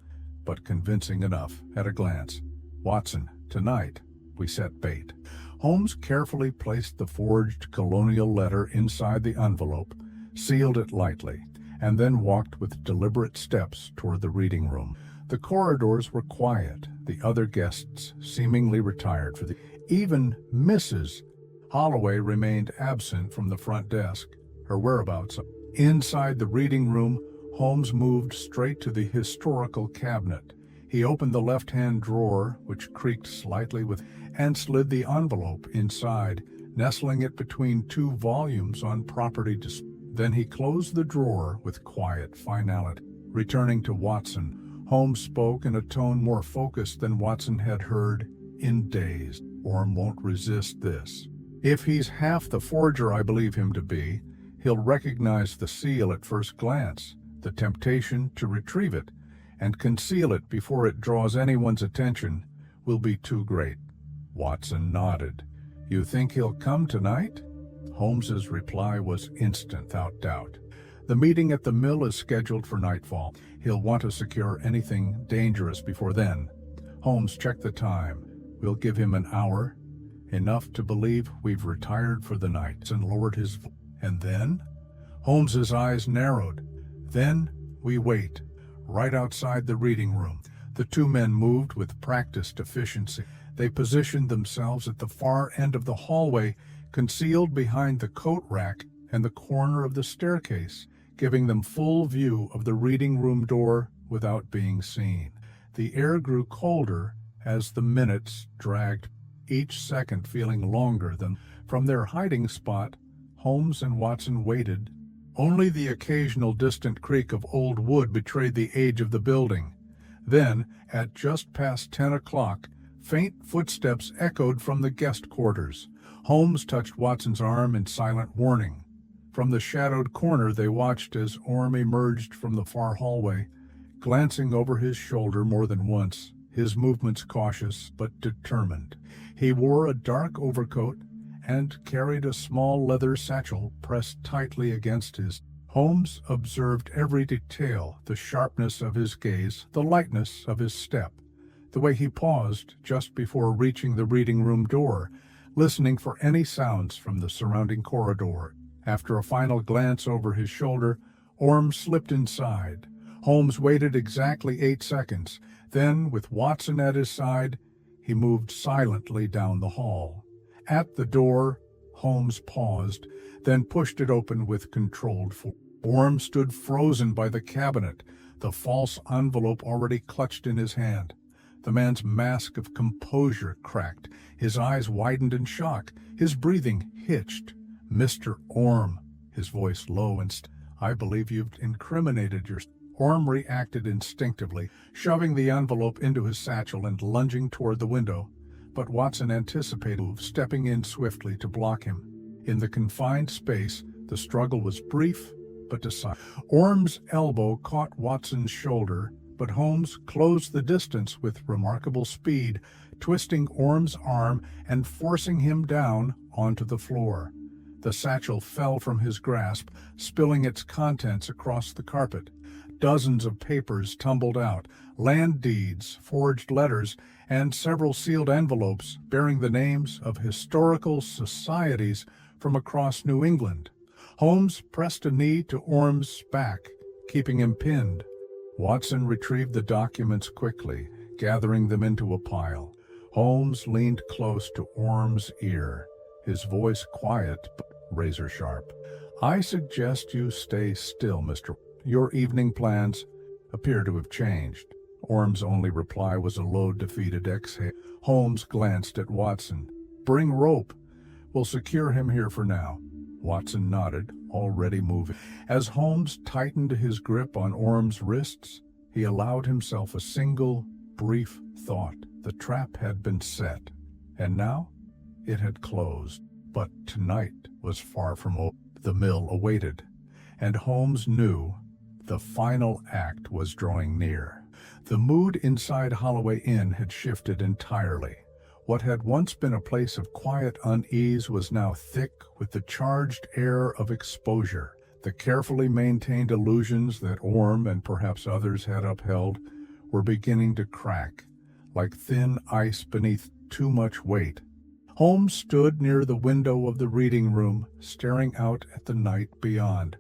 but convincing enough at a glance. Watson, tonight we set bait. Holmes carefully placed the forged colonial letter inside the envelope, sealed it lightly, and then walked with deliberate steps toward the reading room. The corridors were quiet, the other guests seemingly retired for the... Even Mrs. Holloway remained absent from the front desk, her whereabouts. Inside the reading room, Holmes moved straight to the historical cabinet. He opened the left-hand drawer, which creaked slightly and slid the envelope inside, nestling it between two volumes on property. Then he closed the drawer with quiet finality. Returning to Watson, Holmes spoke in a tone more focused than Watson had heard in days. Orm won't resist this. If he's half the forger I believe him to be, he'll recognize the seal at first glance. The temptation to retrieve it and conceal it before it draws anyone's attention will be too great. Watson nodded. You think he'll come tonight? Holmes's reply was instant, without doubt. The meeting at the mill is scheduled for nightfall. He'll want to secure anything dangerous before then. Holmes checked the time. We'll give him an hour, enough to believe we've retired for the night, and lowered his voice. And then? Holmes's eyes narrowed. Then we wait, right outside the reading room. The two men moved with practiced efficiency. They positioned themselves at the far end of the hallway, concealed behind the coat rack and the corner of the staircase, giving them full view of the reading room door without being seen. The air grew colder as the minutes dragged, each second feeling longer than... From their hiding spot, Holmes and Watson waited. Only the occasional distant creak of old wood betrayed the age of the building. Then, at just past 10 o'clock, faint footsteps echoed from the guest quarters. Holmes touched Watson's arm in silent warning. From the shadowed corner they watched as Orm emerged from the far hallway, glancing over his shoulder more than once, his movements cautious but determined. He wore a dark overcoat and carried a small leather satchel pressed tightly against his. Holmes observed every detail, the sharpness of his gaze, the lightness of his step, the way he paused just before reaching the reading room door, listening for any sounds from the surrounding corridor. After a final glance over his shoulder, Orm slipped inside. Holmes waited exactly 8 seconds. Then, with Watson at his side, he moved silently down the hall. At the door, Holmes paused, then pushed it open with controlled force. Orm stood frozen by the cabinet, the false envelope already clutched in his hand. The man's mask of composure cracked. His eyes widened in shock. His breathing hitched. Mr. Orm, his voice low and I believe you've incriminated yourself. Orm reacted instinctively, shoving the envelope into his satchel and lunging toward the window. But Watson anticipated, stepping in swiftly to block him. In the confined space, the struggle was brief but decisive. Orm's elbow caught Watson's shoulder, but Holmes closed the distance with remarkable speed, twisting Orm's arm and forcing him down onto the floor. The satchel fell from his grasp, spilling its contents across the carpet. Dozens of papers tumbled out, land deeds, forged letters, and several sealed envelopes bearing the names of historical societies from across New England. Holmes pressed a knee to Orm's back, keeping him pinned. Watson retrieved the documents quickly, gathering them into a pile. Holmes leaned close to Orm's ear, his voice quiet but razor-sharp. I suggest you stay still, Mr. Your evening plans appear to have changed. Orm's only reply was a low, defeated exhale. Holmes glanced at Watson. Bring rope. We'll secure him here for now. Watson nodded, already moving. As Holmes tightened his grip on Orm's wrists, he allowed himself a single, brief thought. The trap had been set, and now it had closed. But tonight was far from over. The mill awaited, and Holmes knew the final act was drawing near. The mood inside Holloway Inn had shifted entirely. What had once been a place of quiet unease was now thick with the charged air of exposure. The carefully maintained illusions that Orm and perhaps others had upheld were beginning to crack, like thin ice beneath too much weight. Holmes stood near the window of the reading room, staring out at the night beyond,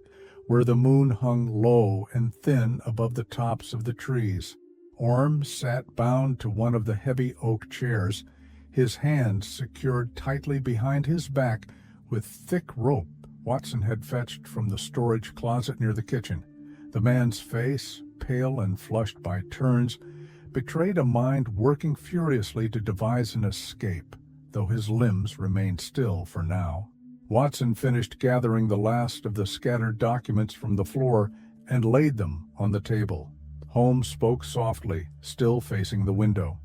where the moon hung low and thin above the tops of the trees. Orm sat bound to one of the heavy oak chairs, his hands secured tightly behind his back with thick rope Watson had fetched from the storage closet near the kitchen. The man's face, pale and flushed by turns, betrayed a mind working furiously to devise an escape, though his limbs remained still for now. Watson finished gathering the last of the scattered documents from the floor and laid them on the table. Holmes spoke softly, still facing the window.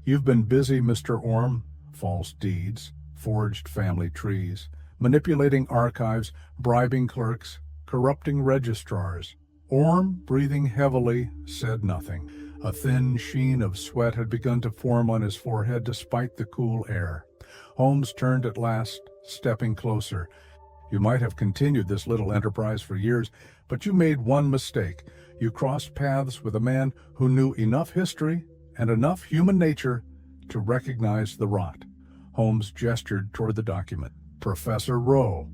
"You've been busy, Mr. Orm. False deeds, forged family trees, manipulating archives, bribing clerks, corrupting registrars." Orm, breathing heavily, said nothing. A thin sheen of sweat had begun to form on his forehead despite the cool air. Holmes turned at last, stepping closer. "You might have continued this little enterprise for years, but you made one mistake. You crossed paths with a man who knew enough history and enough human nature to recognize the rot." Holmes gestured toward the document. "Professor Rowe."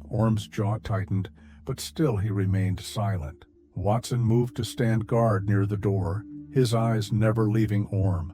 Orm's jaw tightened, but still he remained silent. Watson moved to stand guard near the door, his eyes never leaving Orm.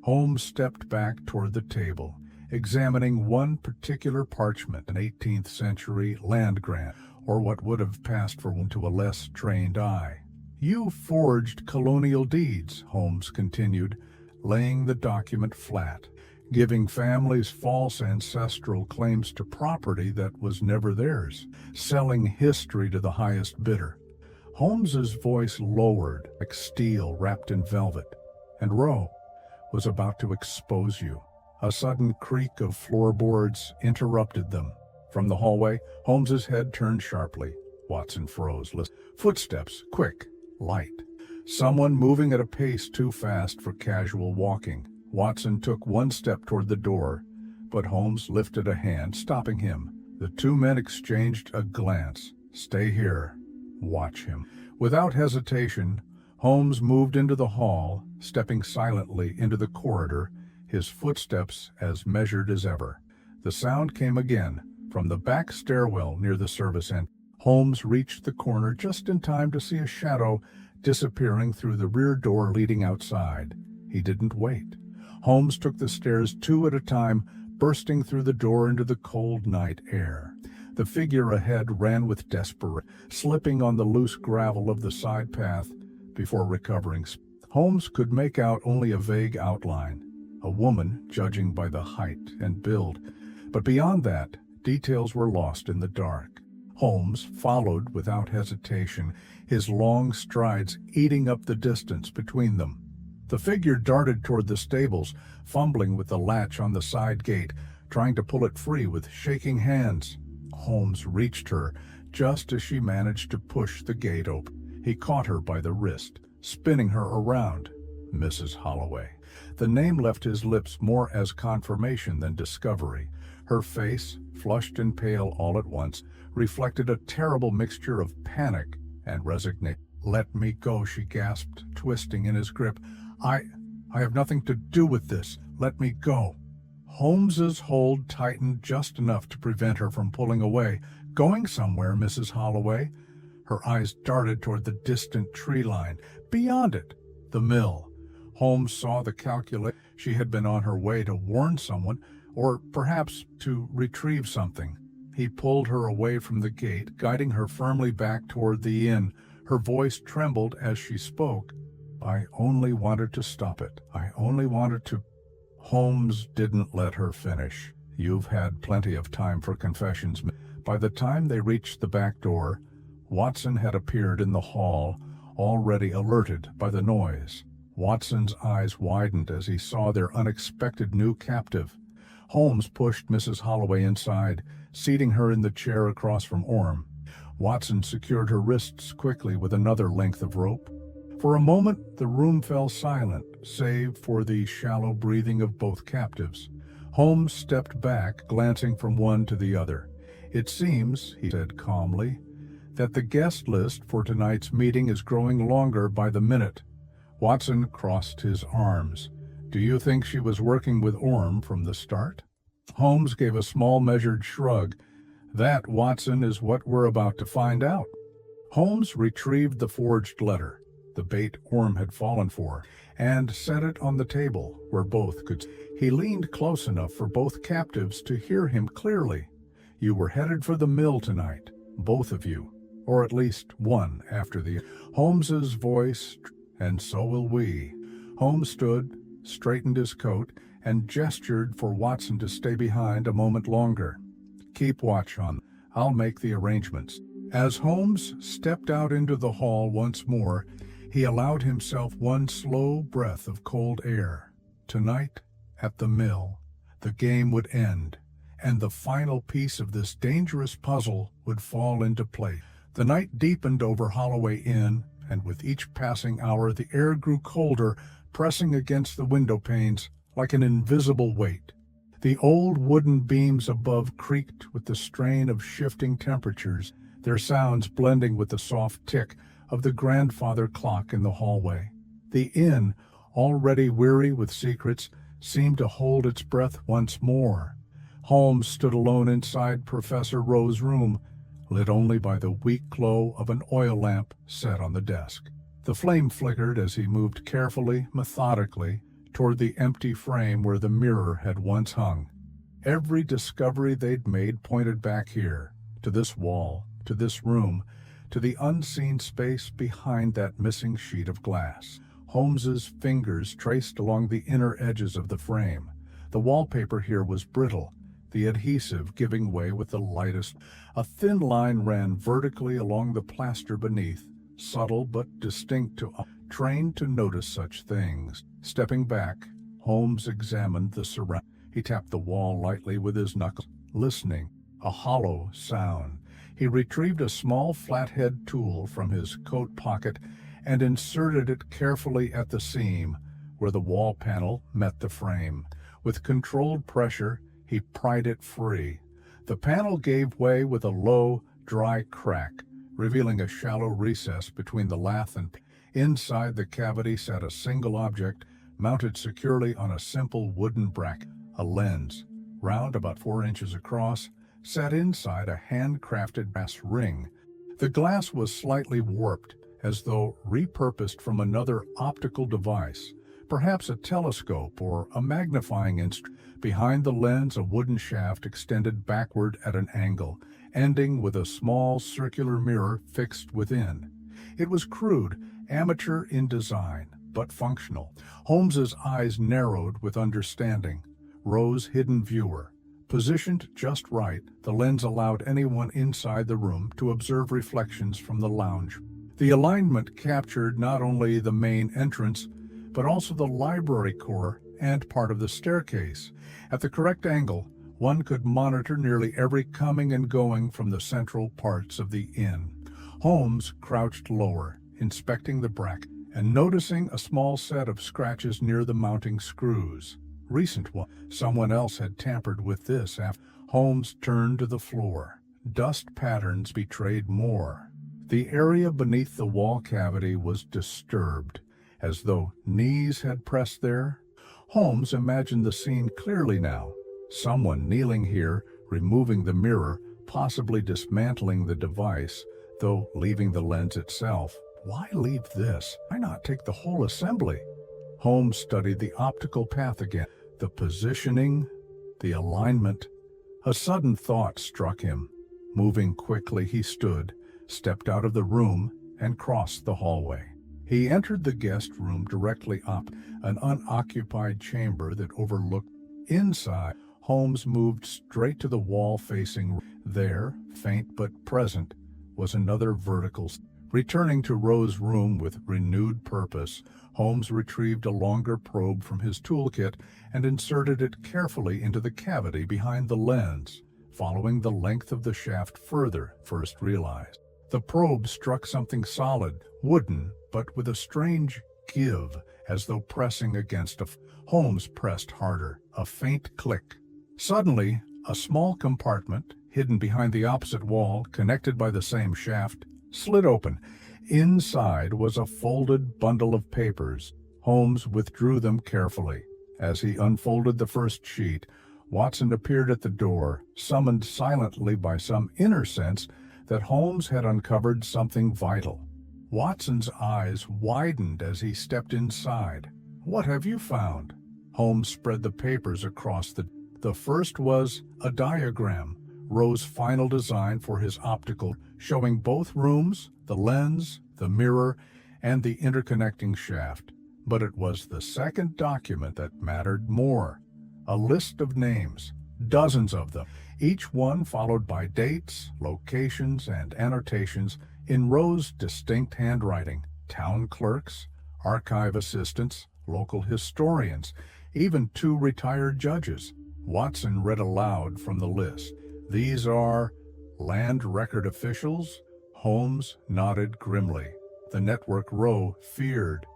Holmes stepped back toward the table, examining one particular parchment, an 18th century land grant, or what would have passed for one to a less trained eye. "You forged colonial deeds," Holmes continued, laying the document flat, giving families false ancestral claims to property that was never theirs, selling history to the highest bidder. Holmes's voice lowered like steel wrapped in velvet, and Rowe was about to expose you. A sudden creak of floorboards interrupted them. From the hallway, Holmes's head turned sharply. Watson froze. Footsteps, quick, light. Someone moving at a pace too fast for casual walking. Watson took one step toward the door, but Holmes lifted a hand, stopping him. The two men exchanged a glance. "Stay here. Watch him." Without hesitation, Holmes moved into the hall, stepping silently into the corridor, his footsteps as measured as ever. The sound came again from the back stairwell near the service end. Holmes reached the corner just in time to see a shadow disappearing through the rear door leading outside. He didn't wait. Holmes took the stairs two at a time, bursting through the door into the cold night air. The figure ahead ran with desperation, slipping on the loose gravel of the side path before recovering. Holmes could make out only a vague outline, a woman, judging by the height and build, but beyond that, details were lost in the dark. Holmes followed without hesitation, his long strides eating up the distance between them. The figure darted toward the stables, fumbling with the latch on the side gate, trying to pull it free with shaking hands. Holmes reached her just as she managed to push the gate open. He caught her by the wrist, spinning her around. Mrs. Holloway. The name left his lips more as confirmation than discovery. Her face, flushed and pale all at once, reflected a terrible mixture of panic and resignation. "Let me go," she gasped, twisting in his grip. I have nothing to do with this. Let me go." Holmes's hold tightened just enough to prevent her from pulling away. "Going somewhere, Mrs. Holloway?" Her eyes darted toward the distant tree line. Beyond it, the mill. Holmes saw the calculation. She had been on her way to warn someone, or perhaps to retrieve something. He pulled her away from the gate, guiding her firmly back toward the inn. Her voice trembled as she spoke. "I only wanted to stop it. I only wanted to—" Holmes didn't let her finish. "You've had plenty of time for confessions." By the time they reached the back door, Watson had appeared in the hall, already alerted by the noise. Watson's eyes widened as he saw their unexpected new captive. Holmes pushed Mrs. Holloway inside, seating her in the chair across from Orm. Watson secured her wrists quickly with another length of rope. For a moment, the room fell silent, save for the shallow breathing of both captives. Holmes stepped back, glancing from one to the other. "It seems," he said calmly, "that the guest list for tonight's meeting is growing longer by the minute." Watson crossed his arms. "Do you think she was working with Orm from the start?" Holmes gave a small measured shrug. "That, Watson, is what we're about to find out." Holmes retrieved the forged letter, the bait Orm had fallen for, and set it on the table where both could. He leaned close enough for both captives to hear him clearly. "You were headed for the mill tonight, both of you, or at least one after the." Holmes's voice, "And so will we." Holmes stood, straightened his coat, and gestured for Watson to stay behind a moment longer. "Keep watch on. I'll make the arrangements." As Holmes stepped out into the hall once more, he allowed himself one slow breath of cold air. Tonight, at the mill, the game would end, and the final piece of this dangerous puzzle would fall into place. The night deepened over Holloway Inn, and with each passing hour the air grew colder, pressing against the window panes like an invisible weight. The old wooden beams above creaked with the strain of shifting temperatures, their sounds blending with the soft tick of the grandfather clock in the hallway. The inn, already weary with secrets, seemed to hold its breath once more. Holmes stood alone inside Professor Rowe's room, lit only by the weak glow of an oil lamp set on the desk. The flame flickered as he moved carefully, methodically, toward the empty frame where the mirror had once hung. Every discovery they'd made pointed back here, to this wall, to this room, to the unseen space behind that missing sheet of glass. Holmes's fingers traced along the inner edges of the frame. The wallpaper here was brittle, the adhesive giving way with the lightest. A thin line ran vertically along the plaster beneath, subtle but distinct to trained to notice such things. Stepping back, Holmes examined the surroundings. He tapped the wall lightly with his knuckles, listening. A hollow sound. He retrieved a small flathead tool from his coat pocket and inserted it carefully at the seam where the wall panel met the frame. With controlled pressure, he pried it free. The panel gave way with a low, dry crack, revealing a shallow recess between the lath and inside the cavity sat a single object mounted securely on a simple wooden bracket. A lens, round about 4 inches across, sat inside a handcrafted brass ring. The glass was slightly warped, as though repurposed from another optical device, perhaps a telescope or a magnifying instrument. Behind the lens, a wooden shaft extended backward at an angle, ending with a small circular mirror fixed within. It was crude, amateur in design, but functional. Holmes's eyes narrowed with understanding. Rowe's hidden viewer. Positioned just right, the lens allowed anyone inside the room to observe reflections from the lounge. The alignment captured not only the main entrance, but also the library core and part of the staircase. At the correct angle, one could monitor nearly every coming and going from the central parts of the inn. Holmes crouched lower, inspecting the bracket, and noticing a small set of scratches near the mounting screws. Recent one. Someone else had tampered with this after. Holmes turned to the floor. Dust patterns betrayed more. The area beneath the wall cavity was disturbed, as though knees had pressed there. Holmes imagined the scene clearly now. Someone kneeling here, removing the mirror, possibly dismantling the device, though leaving the lens itself. Why leave this? Why not take the whole assembly? Holmes studied the optical path again. The positioning, the alignment. A sudden thought struck him. Moving quickly, he stood, stepped out of the room, and crossed the hallway. He entered the guest room directly up, an unoccupied chamber that overlooked. Inside, Holmes moved straight to the wall facing. There, faint but present, was another vertical. Returning to Rowe's room with renewed purpose, Holmes retrieved a longer probe from his toolkit and inserted it carefully into the cavity behind the lens, following the length of the shaft further, first realized. The probe struck something solid, wooden, but with a strange give, as though pressing against a. Holmes pressed harder. A faint click, Suddenly, a small compartment, hidden behind the opposite wall, connected by the same shaft, slid open. Inside was a folded bundle of papers. Holmes withdrew them carefully. As he unfolded the first sheet, Watson appeared at the door, summoned silently by some inner sense that Holmes had uncovered something vital. Watson's eyes widened as he stepped inside. "What have you found?" Holmes spread the papers across the first was a diagram, Rowe's final design for his optical, showing both rooms, the lens, the mirror, and the interconnecting shaft. But it was the second document that mattered more. A list of names, dozens of them, each one followed by dates, locations, and annotations in Rowe's distinct handwriting. Town clerks, archive assistants, local historians, even 2 retired judges. Watson read aloud from the list. "These are land record officials." Holmes nodded grimly. The network Rowe feared.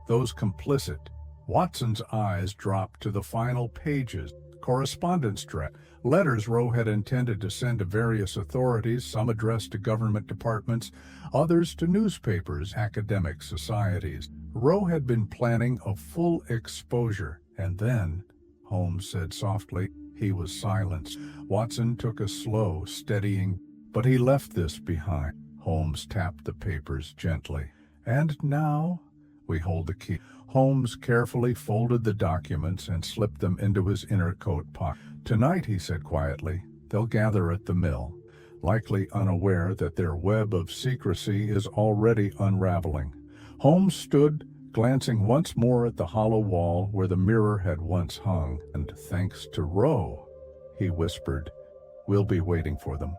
Those complicit. Watson's eyes dropped to the final pages. Correspondence track. Letters Rowe had intended to send to various authorities, some addressed to government departments, others to newspapers, academic societies. Rowe had been planning a full exposure, and then, Holmes said softly, he was silenced. Watson took a slow, steadying, but he left this behind. Holmes tapped the papers gently. "And now we hold the key." Holmes carefully folded the documents and slipped them into his inner coat pocket. "Tonight," he said quietly, "they'll gather at the mill, likely unaware that their web of secrecy is already unraveling." Holmes stood, glancing once more at the hollow wall where the mirror had once hung. "And thanks to Rowe," he whispered, "we'll be waiting for them."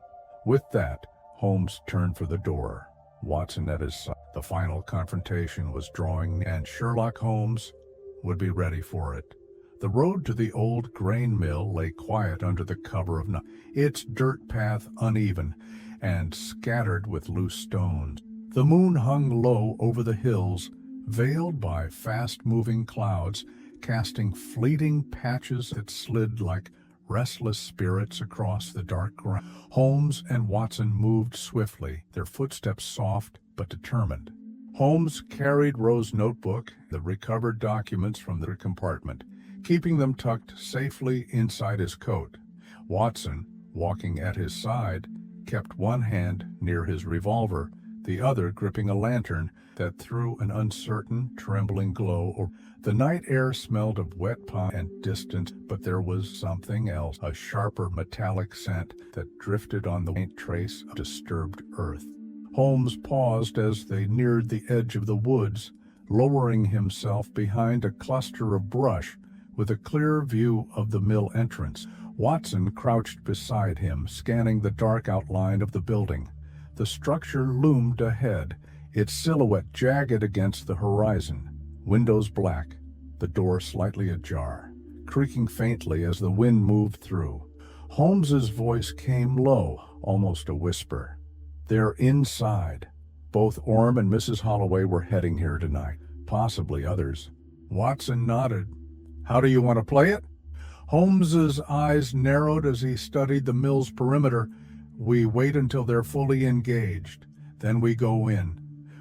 With that, Holmes turned for the door, Watson at his side. The final confrontation was drawing near, and Sherlock Holmes would be ready for it. The road to the old grain mill lay quiet under the cover of night, its dirt path uneven and scattered with loose stones. The moon hung low over the hills, veiled by fast-moving clouds, casting fleeting patches that slid like restless spirits across the dark ground. Holmes and Watson moved swiftly, their footsteps soft but determined. Holmes carried Rowe's notebook, the recovered documents from the compartment, keeping them tucked safely inside his coat. Watson, walking at his side, kept one hand near his revolver, the other gripping a lantern that threw an uncertain, trembling glow. The night air smelled of wet pine and distance, but there was something else, a sharper metallic scent that drifted on the faint trace of disturbed earth. Holmes paused as they neared the edge of the woods, lowering himself behind a cluster of brush with a clear view of the mill entrance. Watson crouched beside him, scanning the dark outline of the building. The structure loomed ahead, its silhouette jagged against the horizon, windows black, the door slightly ajar, creaking faintly as the wind moved through. Holmes's voice came low, almost a whisper. "They're inside. Both Orme and Mrs. Holloway were heading here tonight, possibly others." Watson nodded. "How do you want to play it?" Holmes's eyes narrowed as he studied the mill's perimeter. "We wait until they're fully engaged. Then we go in.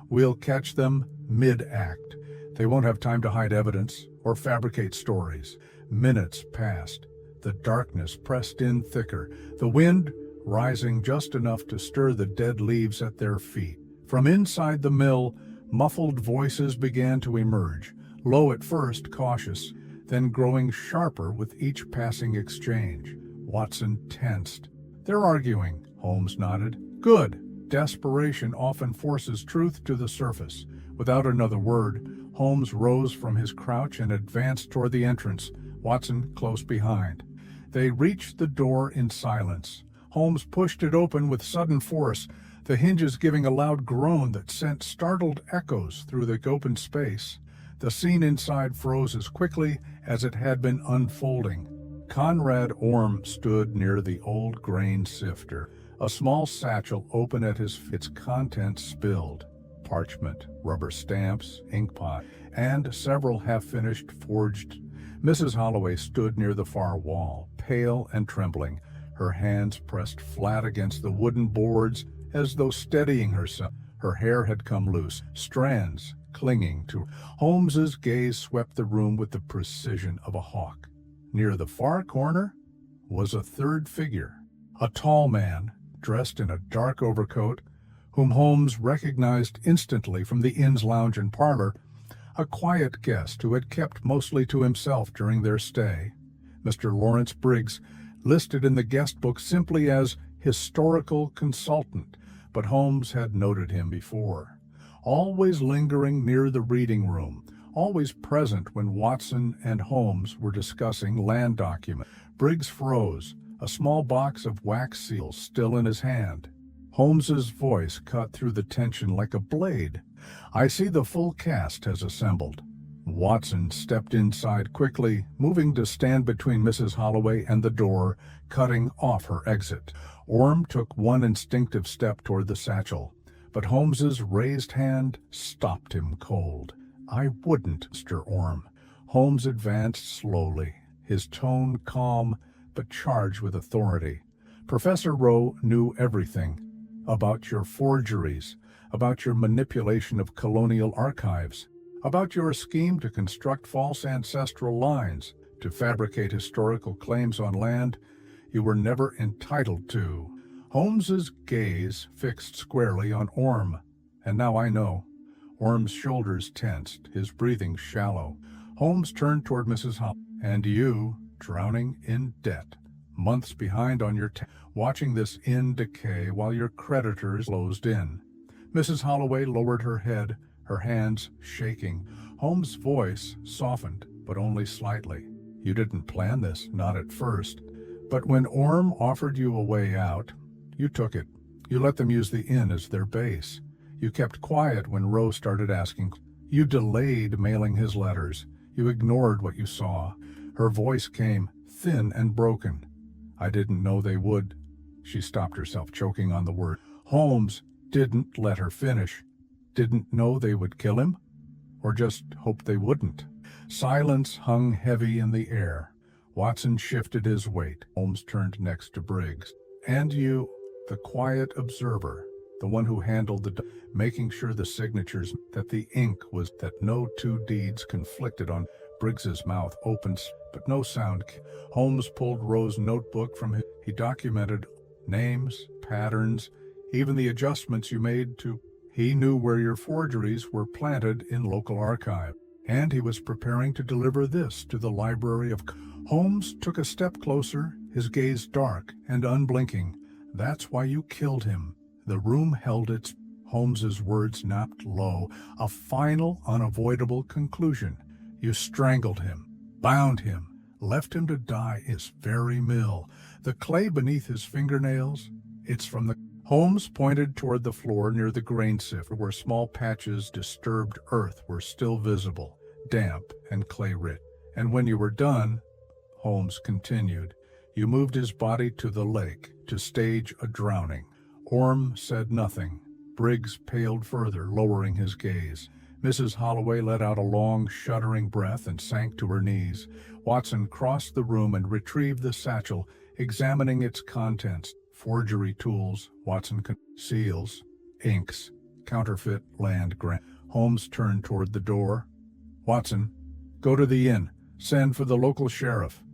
We'll catch them mid-act. They won't have time to hide evidence or fabricate stories." Minutes passed. The darkness pressed in thicker, the wind rising just enough to stir the dead leaves at their feet. From inside the mill, muffled voices began to emerge, low at first, cautious, then growing sharper with each passing exchange. Watson tensed. "They're arguing," Holmes nodded. "Good. Desperation often forces truth to the surface." Without another word, Holmes rose from his crouch and advanced toward the entrance, Watson close behind. They reached the door in silence. Holmes pushed it open with sudden force, the hinges giving a loud groan that sent startled echoes through the open space. The scene inside froze as quickly as it had been unfolding. Conrad Orme stood near the old grain sifter, a small satchel open at his feet, its contents spilled. Parchment, rubber stamps, inkpot, and several half-finished forged Mrs. Holloway stood near the far wall, pale and trembling, her hands pressed flat against the wooden boards as though steadying herself. Her hair had come loose, strands clinging to her. Holmes's gaze swept the room with the precision of a hawk. Near the far corner was a third figure, a tall man dressed in a dark overcoat, whom Holmes recognized instantly from the inn's lounge and parlor, a quiet guest who had kept mostly to himself during their stay. Mr. Lawrence Briggs, listed in the guest book simply as historical consultant, but Holmes had noted him before. Always lingering near the reading room, always present when Watson and Holmes were discussing land documents. Briggs froze, a small box of wax seals still in his hand. Holmes's voice cut through the tension like a blade. "I see the full cast has assembled." Watson stepped inside quickly, moving to stand between Mrs. Holloway and the door, cutting off her exit. Orme took one instinctive step toward the satchel, but Holmes's raised hand stopped him cold. "I wouldn't, Mr. Orme." Holmes advanced slowly, his tone calm but charged with authority. "Professor Rowe knew everything about your forgeries, about your manipulation of colonial archives, about your scheme to construct false ancestral lines, to fabricate historical claims on land you were never entitled to." Holmes's gaze fixed squarely on Orme. "And now I know." Orme's shoulders tensed, his breathing shallow. Holmes turned toward Mrs. Holloway. "And you, drowning in debt, months behind on your watching this inn decay while your creditors closed in." Mrs. Holloway lowered her head, her hands shaking. Holmes' voice softened, but only slightly. "You didn't plan this, not at first. But when Orme offered you a way out, you took it. You let them use the inn as their base. You kept quiet when Rowe started asking. You delayed mailing his letters. You ignored what you saw." Her voice came thin and broken. "I didn't know they would." She stopped herself, choking on the word. Holmes didn't let her finish. Didn't know they would kill him? Or just hoped they wouldn't? Silence hung heavy in the air. Watson shifted his weight. Holmes turned next to Briggs. "And you, the quiet observer, the one who handled making sure the signatures, that the ink was, that no two deeds conflicted on." Briggs's mouth opened, but no sound. Holmes pulled Rowe's notebook from his. "He documented names, patterns, even the adjustments you made to. He knew where your forgeries were planted in local archive, and he was preparing to deliver this to the Library of." Holmes took a step closer, his gaze dark and unblinking. "That's why you killed him." The room held its. Holmes's words napped low, a final, unavoidable conclusion. "You strangled him, bound him, left him to die in his very mill. The clay beneath his fingernails, it's from the." Holmes pointed toward the floor near the grain sieve, where small patches of disturbed earth were still visible, damp and clay-rich. "And when you were done," Holmes continued, "you moved his body to the lake to stage a drowning." Orme said nothing. Briggs paled further, lowering his gaze. Mrs. Holloway let out a long, shuddering breath and sank to her knees. Watson crossed the room and retrieved the satchel, examining its contents. Forgery tools, seals, inks, counterfeit land grant. Holmes turned toward the door. "Watson, go to the inn. Send for the local sheriff.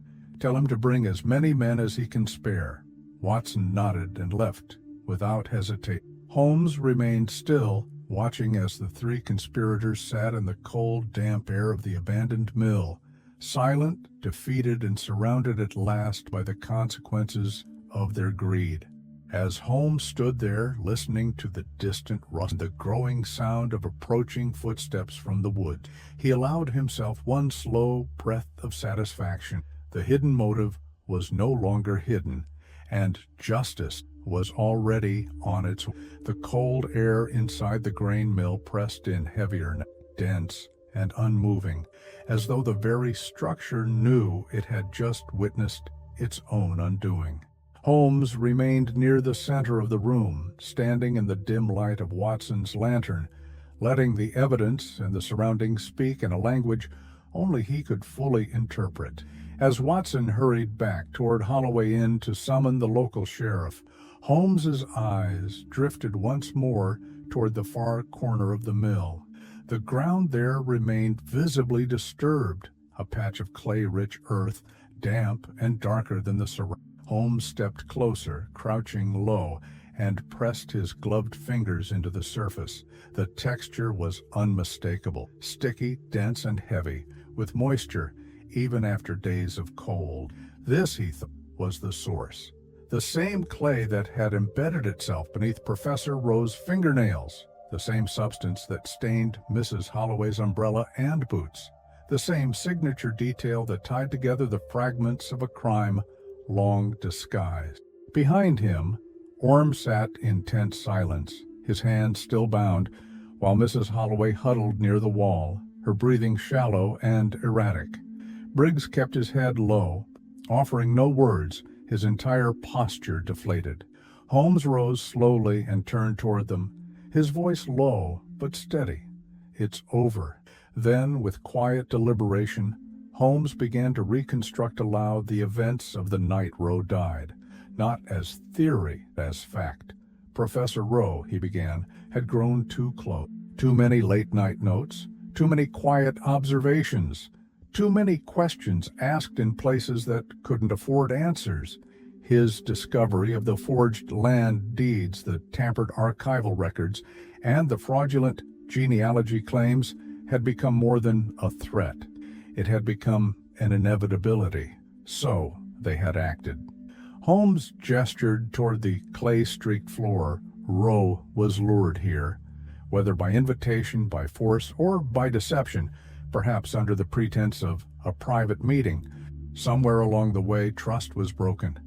Tell him to bring as many men as he can spare." Watson nodded and left without hesitation. Holmes remained still, watching as the three conspirators sat in the cold, damp air of the abandoned mill, silent, defeated, and surrounded at last by the consequences of their greed. As Holmes stood there, listening to the distant rust and the growing sound of approaching footsteps from the woods, he allowed himself one slow breath of satisfaction. The hidden motive was no longer hidden, and justice was already on its way. The cold air inside the grain mill pressed in heavier, dense, and unmoving, as though the very structure knew it had just witnessed its own undoing. Holmes remained near the center of the room, standing in the dim light of Watson's lantern, letting the evidence and the surroundings speak in a language only he could fully interpret. As Watson hurried back toward Holloway Inn to summon the local sheriff, Holmes's eyes drifted once more toward the far corner of the mill. The ground there remained visibly disturbed, a patch of clay-rich earth, damp and darker than the surroundings. Holmes stepped closer, crouching low, and pressed his gloved fingers into the surface. The texture was unmistakable, sticky, dense, and heavy, with moisture even after days of cold. This, he thought, was the source. The same clay that had embedded itself beneath Professor Rowe's fingernails, the same substance that stained Mrs. Holloway's umbrella and boots, the same signature detail that tied together the fragments of a crime long disguised. Behind him, Orm sat in tense silence, his hands still bound, while Mrs. Holloway huddled near the wall, her breathing shallow and erratic. Briggs kept his head low, offering no words, his entire posture deflated. Holmes rose slowly and turned toward them, his voice low but steady. "It's over." Then, with quiet deliberation, Holmes began to reconstruct aloud the events of the night Rowe died, not as theory, as fact. Professor Rowe, he began, had grown too close. Too many late-night notes, too many quiet observations, too many questions asked in places that couldn't afford answers. His discovery of the forged land deeds, the tampered archival records, and the fraudulent genealogy claims had become more than a threat. It had become an inevitability. So they had acted. Holmes gestured toward the clay-streaked floor. Rowe was lured here, whether by invitation, by force, or by deception, perhaps under the pretense of a private meeting. Somewhere along the way, trust was broken,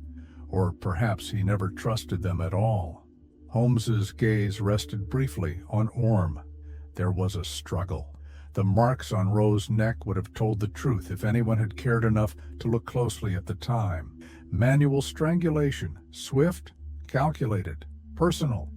or perhaps he never trusted them at all. Holmes's gaze rested briefly on Orm. There was a struggle. The marks on Rowe's neck would have told the truth if anyone had cared enough to look closely at the time. Manual strangulation, swift, calculated, personal.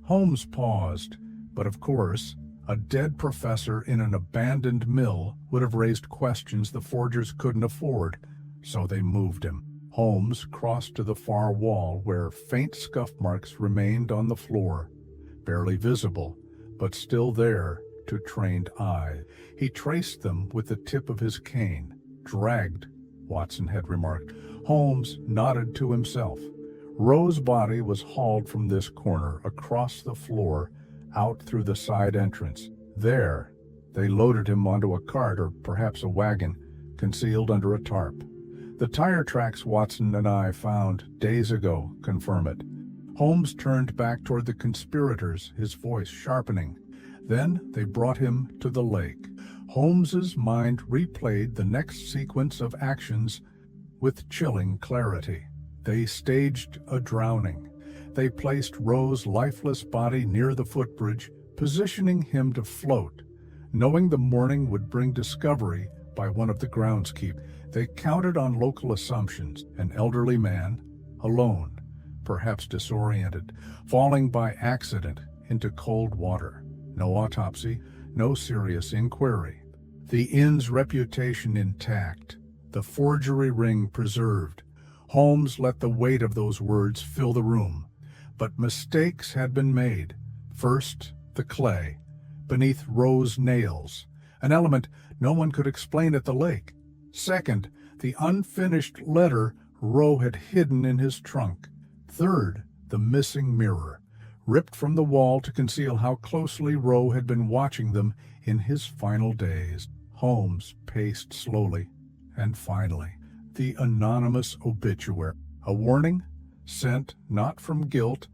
Holmes paused, but of course, a dead professor in an abandoned mill would have raised questions the forgers couldn't afford, so they moved him. Holmes crossed to the far wall where faint scuff marks remained on the floor, barely visible, but still there to trained eyes. He traced them with the tip of his cane. "Dragged," Watson had remarked. Holmes nodded to himself. Rowe's body was hauled from this corner, across the floor, out through the side entrance. There, they loaded him onto a cart or perhaps a wagon, concealed under a tarp. The tire tracks Watson and I found days ago confirm it. Holmes turned back toward the conspirators, his voice sharpening. Then they brought him to the lake. Holmes's mind replayed the next sequence of actions with chilling clarity. They staged a drowning. They placed Rowe's lifeless body near the footbridge, positioning him to float. Knowing the morning would bring discovery by one of the groundskeepers, they counted on local assumptions. An elderly man, alone, perhaps disoriented, falling by accident into cold water. No autopsy, no serious inquiry. The inn's reputation intact, the forgery ring preserved. Holmes let the weight of those words fill the room. But mistakes had been made. First, the clay, beneath Rowe's nails, an element no one could explain at the lake. Second, the unfinished letter Rowe had hidden in his trunk. Third, the missing mirror, ripped from the wall to conceal how closely Rowe had been watching them in his final days. Holmes paced slowly, and finally, the anonymous obituary, a warning sent not from guilt,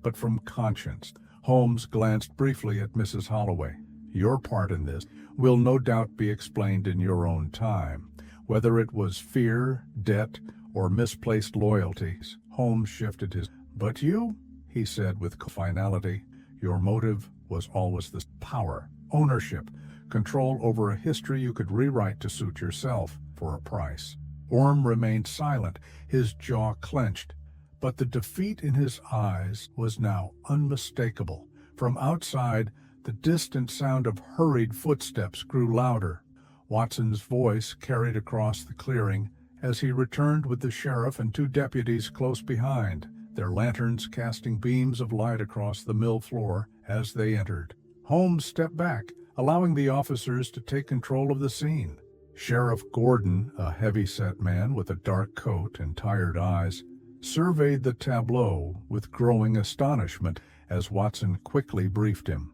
but from conscience. Holmes glanced briefly at Mrs. Holloway. "Your part in this will no doubt be explained in your own time. Whether it was fear, debt, or misplaced loyalties." Holmes shifted his. "But you," he said with finality, "your motive was always the power, ownership, control over a history you could rewrite to suit yourself for a price." Orm remained silent, his jaw clenched, but the defeat in his eyes was now unmistakable. From outside, the distant sound of hurried footsteps grew louder. Watson's voice carried across the clearing as he returned with the sheriff and two deputies close behind, their lanterns casting beams of light across the mill floor as they entered. Holmes stepped back, allowing the officers to take control of the scene. Sheriff Gordon, a heavy-set man with a dark coat and tired eyes, surveyed the tableau with growing astonishment as Watson quickly briefed him.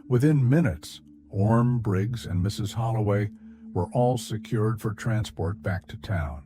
Within minutes, Orm, Briggs, and Mrs. Holloway were all secured for transport back to town.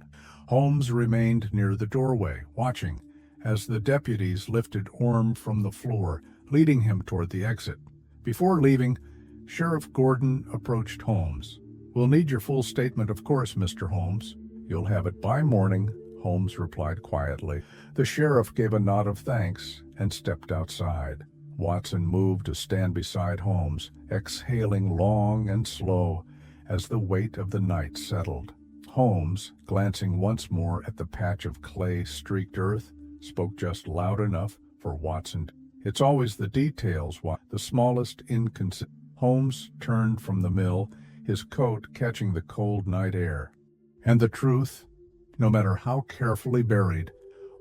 Holmes remained near the doorway, watching as the deputies lifted Orm from the floor, leading him toward the exit. Before leaving, Sheriff Gordon approached Holmes. "We'll need your full statement, of course, Mr. Holmes." "You'll have it by morning," Holmes replied quietly. The sheriff gave a nod of thanks and stepped outside. Watson moved to stand beside Holmes, exhaling long and slow as the weight of the night settled. Holmes, glancing once more at the patch of clay-streaked earth, spoke just loud enough for Watson. "It's always the details, the smallest inconsistency." Holmes turned from the mill, his coat catching the cold night air. "And the truth, no matter how carefully buried,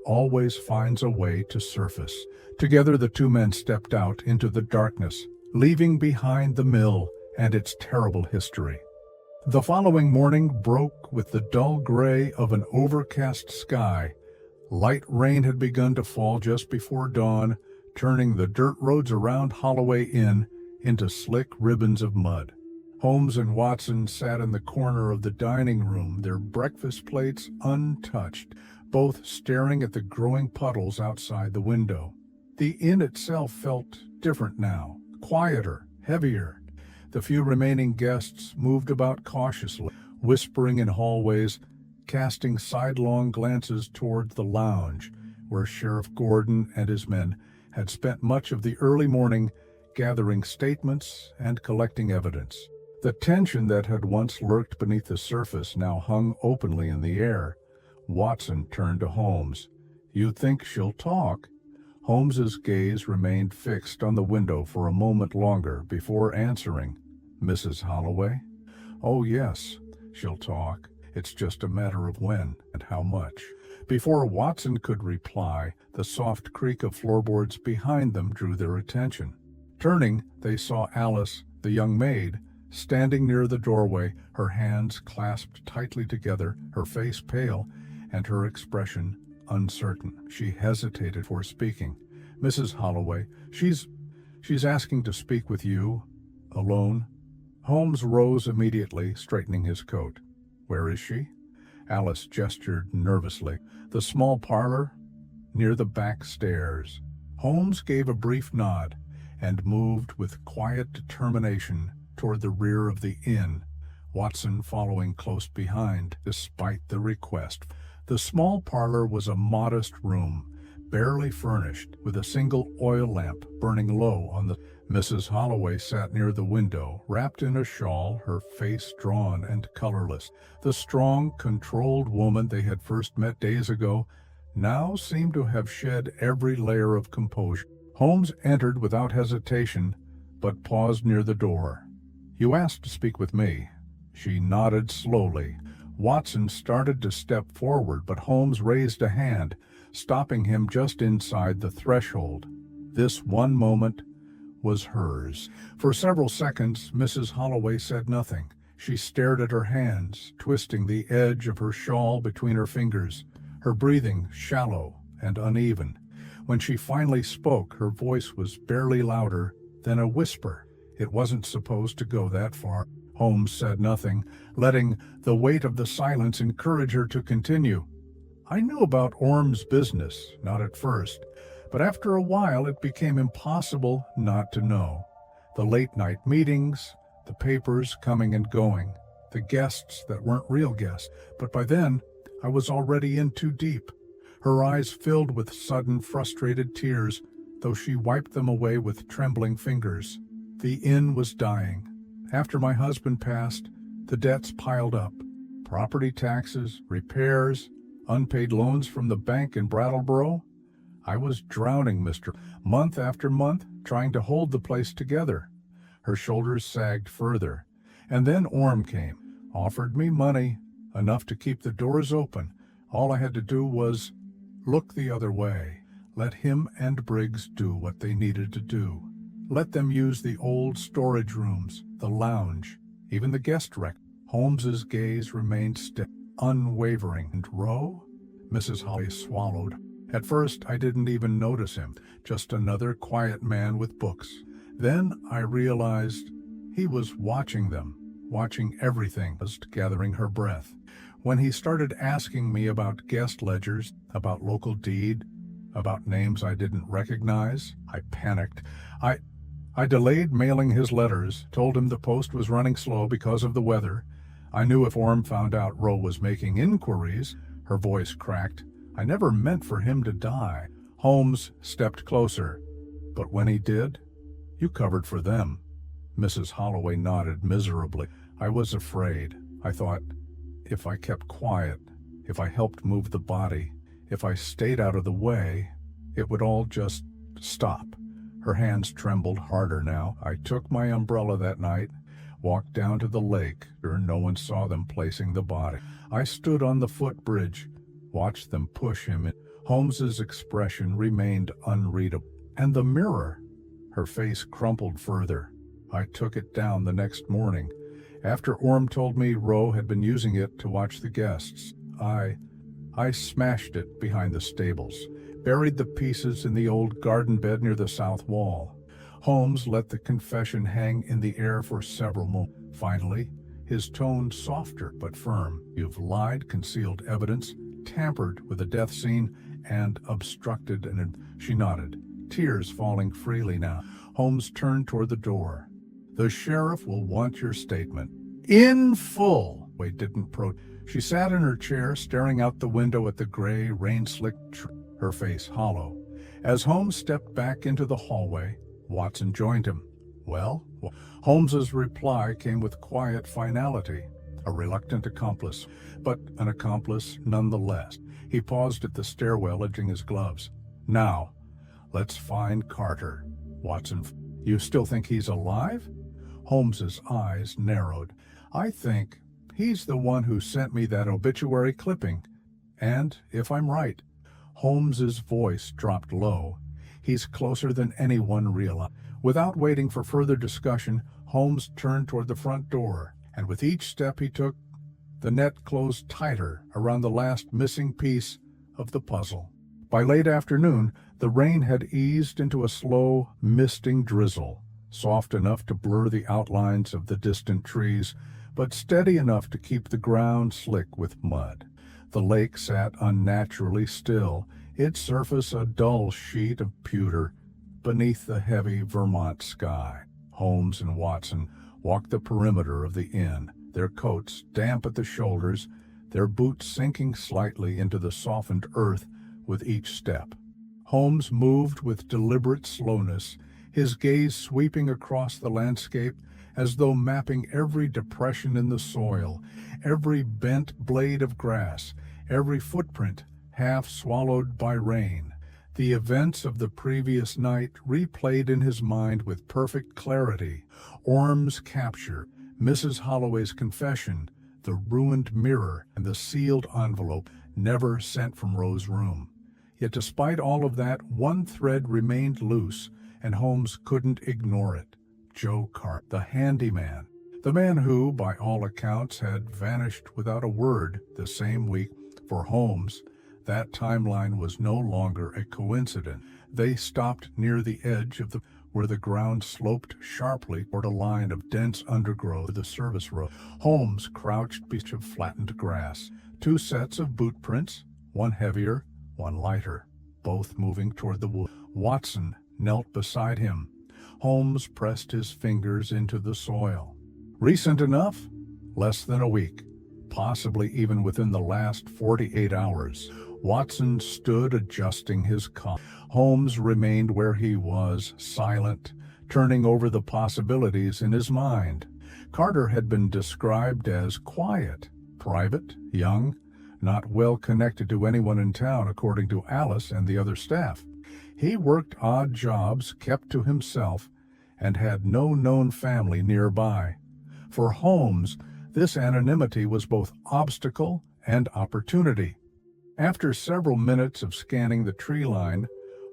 always finds a way to surface." Together the two men stepped out into the darkness, leaving behind the mill and its terrible history. The following morning broke with the dull gray of an overcast sky. Light rain had begun to fall just before dawn, turning the dirt roads around Holloway Inn into slick ribbons of mud. Holmes and Watson sat in the corner of the dining room, their breakfast plates untouched, both staring at the growing puddles outside the window. The inn itself felt different now, quieter, heavier. The few remaining guests moved about cautiously, whispering in hallways, casting sidelong glances toward the lounge, where Sheriff Gordon and his men had spent much of the early morning gathering statements and collecting evidence. The tension that had once lurked beneath the surface now hung openly in the air. Watson turned to Holmes. "You think she'll talk?" Holmes's gaze remained fixed on the window for a moment longer before answering. "Mrs. Holloway?" "Oh, yes, she'll talk. It's just a matter of when and how much." Before Watson could reply, the soft creak of floorboards behind them drew their attention. Turning, they saw Alice, the young maid, standing near the doorway, her hands clasped tightly together, her face pale, and her expression uncertain. She hesitated before speaking. "Mrs. Holloway, she's asking to speak with you, alone." Holmes rose immediately, straightening his coat. "Where is she?" Alice gestured nervously. "The small parlor, near the back stairs." Holmes gave a brief nod and moved with quiet determination toward the rear of the inn, Watson following close behind, despite the request. The small parlor was a modest room, barely furnished, with a single oil lamp burning low on the. Mrs. Holloway sat near the window, wrapped in a shawl, her face drawn and colorless. The strong, controlled woman they had first met days ago now seemed to have shed every layer of composure. Holmes entered without hesitation, but paused near the door. "You asked to speak with me." She nodded slowly. Watson started to step forward, but Holmes raised a hand, stopping him just inside the threshold. This one moment was hers. For several seconds, Mrs. Holloway said nothing. She stared at her hands, twisting the edge of her shawl between her fingers, her breathing shallow and uneven. When she finally spoke, her voice was barely louder than a whisper. It wasn't supposed to go that far. Holmes said nothing, letting the weight of the silence encourage her to continue. "I knew about Orm's business, not at first, but after a while it became impossible not to know. The late-night meetings, the papers coming and going, the guests that weren't real guests, but by then I was already in too deep." Her eyes filled with sudden, frustrated tears, though she wiped them away with trembling fingers. The inn was dying. After my husband passed, the debts piled up. Property taxes, repairs, unpaid loans from the bank in Brattleboro. I was drowning, month after month, trying to hold the place together. Her shoulders sagged further. And then Orm came. offered me money, enough to keep the doors open. All I had to do was look the other way. Let him and Briggs do what they needed to do. Let them use the old storage rooms, the lounge, even the guest rec. Holmes's gaze remained steady, unwavering. And Roe? Mrs. Holly swallowed. At first, I didn't even notice him, just another quiet man with books. Then I realized he was watching them, watching everything, just gathering her breath. When he started asking me about guest ledgers, about local deed, about names I didn't recognize, I panicked. I delayed mailing his letters, told him the post was running slow because of the weather. I knew if Orm found out Roe was making inquiries, her voice cracked. I never meant for him to die. Holmes stepped closer. But when he did, you covered for them. Mrs. Holloway nodded miserably. I was afraid. I thought, if I kept quiet, if I helped move the body, if I stayed out of the way, it would all just stop. Her hands trembled harder now. I took my umbrella that night, walked down to the lake, where no one saw them placing the body. I stood on the footbridge, watched them push him in. Holmes's expression remained unreadable. And the mirror, her face crumpled further. I took it down the next morning. After Orm told me Roe had been using it to watch the guests, I smashed it behind the stables, buried the pieces in the old garden bed near the south wall. Holmes let the confession hang in the air for several moments. Finally, his tone softer but firm. You've lied, concealed evidence, tampered with a death scene, and obstructed an... She nodded, tears falling freely now. Holmes turned toward the door. The sheriff will want your statement. In full. Wade didn't protest. She sat in her chair, staring out the window at the gray, rain-slicked tree, her face hollow. As Holmes stepped back into the hallway, Watson joined him. Well? Holmes's reply came with quiet finality. A reluctant accomplice, but an accomplice nonetheless. He paused at the stairwell, edging his gloves. Now, let's find Carter. Watson, you still think he's alive? Holmes's eyes narrowed. I think he's the one who sent me that obituary clipping. And, if I'm right, Holmes's voice dropped low. He's closer than anyone realized. Without waiting for further discussion, Holmes turned toward the front door, and with each step he took, the net closed tighter around the last missing piece of the puzzle. By late afternoon, the rain had eased into a slow, misting drizzle, soft enough to blur the outlines of the distant trees, but steady enough to keep the ground slick with mud. The lake sat unnaturally still, its surface a dull sheet of pewter beneath the heavy Vermont sky. Holmes and Watson walked the perimeter of the inn, their coats damp at the shoulders, their boots sinking slightly into the softened earth with each step. Holmes moved with deliberate slowness, his gaze sweeping across the landscape as though mapping every depression in the soil, every bent blade of grass, every footprint half swallowed by rain. The events of the previous night replayed in his mind with perfect clarity. Orm's capture, Mrs. Holloway's confession, the ruined mirror, and the sealed envelope never sent from Roe's room. Yet despite all of that, one thread remained loose, and Holmes couldn't ignore it. Joe Carter, the handyman, the man who, by all accounts, had vanished without a word the same week. For Holmes, that timeline was no longer a coincidence. They stopped near the edge of where the ground sloped sharply toward a line of dense undergrowth to the service road. Holmes crouched beside of flattened grass. Two sets of boot prints, one heavier, one lighter, both moving toward the wood. Watson knelt beside him. Holmes pressed his fingers into the soil. Recent enough? Less than a week, possibly even within the last 48 hours. Watson stood adjusting his collar. Holmes remained where he was, silent, turning over the possibilities in his mind. Carter had been described as quiet, private, young, not well connected to anyone in town, according to Alice and the other staff. He worked odd jobs, kept to himself, and had no known family nearby. For Holmes, This anonymity was both obstacle and opportunity. After several minutes of scanning the tree line,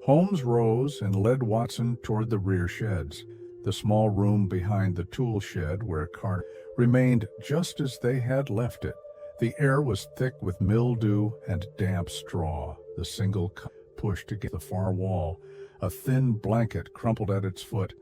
Holmes rose and led Watson toward the rear sheds, the small room behind the tool shed where Carter remained just as they had left it. The air was thick with mildew and damp straw. The single cot pushed against the far wall, a thin blanket crumpled at its foot.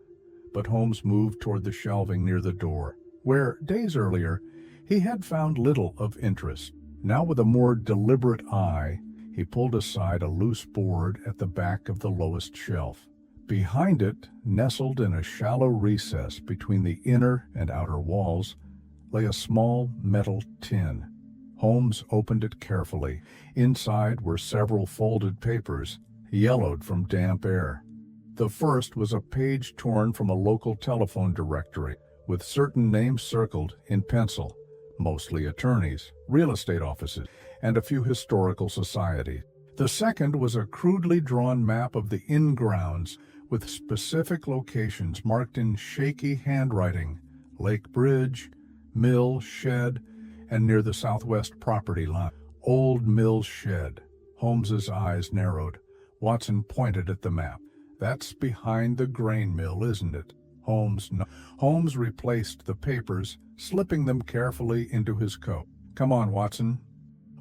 But Holmes moved toward the shelving near the door, where, days earlier, he had found little of interest. Now, with a more deliberate eye, he pulled aside a loose board at the back of the lowest shelf. Behind it, nestled in a shallow recess between the inner and outer walls, lay a small metal tin. Holmes opened it carefully. Inside were several folded papers, yellowed from damp air. The first was a page torn from a local telephone directory, with certain names circled in pencil, mostly attorneys, real estate offices, and a few historical societies. The second was a crudely drawn map of the inn grounds, with specific locations marked in shaky handwriting: Lake Bridge, Mill Shed, and near the southwest property line. Old Mill Shed. Holmes's eyes narrowed. Watson pointed at the map. That's behind the grain mill, isn't it? Holmes replaced the papers, slipping them carefully into his coat. Come on, Watson.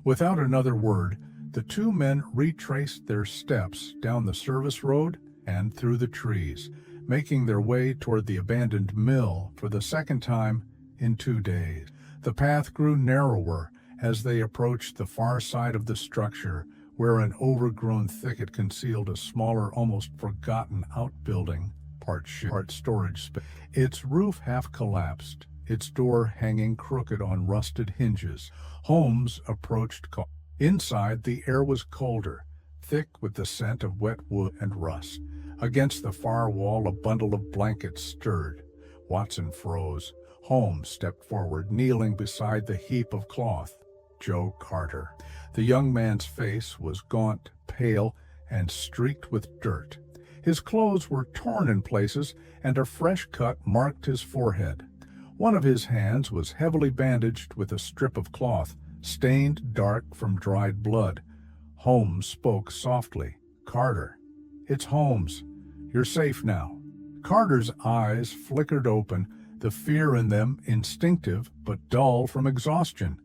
Without another word, the two men retraced their steps down the service road and through the trees, making their way toward the abandoned mill for the second time in 2 days. The path grew narrower as they approached the far side of the structure, where an overgrown thicket concealed a smaller, almost forgotten outbuilding, part shed, part storage space. Its roof half collapsed, its door hanging crooked on rusted hinges. Holmes approached. Inside, the air was colder, thick with the scent of wet wood and rust. Against the far wall, a bundle of blankets stirred. Watson froze. Holmes stepped forward, kneeling beside the heap of cloth. Joe Carter. The young man's face was gaunt, pale, and streaked with dirt. His clothes were torn in places, and a fresh cut marked his forehead. One of his hands was heavily bandaged with a strip of cloth, stained dark from dried blood. Holmes spoke softly. Carter. It's Holmes. You're safe now. Carter's eyes flickered open, the fear in them instinctive but dull from exhaustion.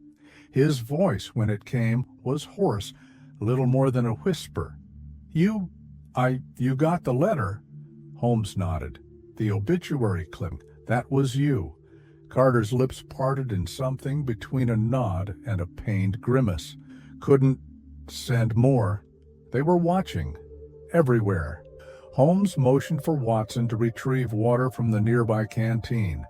His voice, when it came, was hoarse, little more than a whisper. You got the letter? Holmes nodded. The obituary clip, that was you. Carter's lips parted in something between a nod and a pained grimace. Couldn't send more. They were watching. Everywhere. Holmes motioned for Watson to retrieve water from the nearby canteen.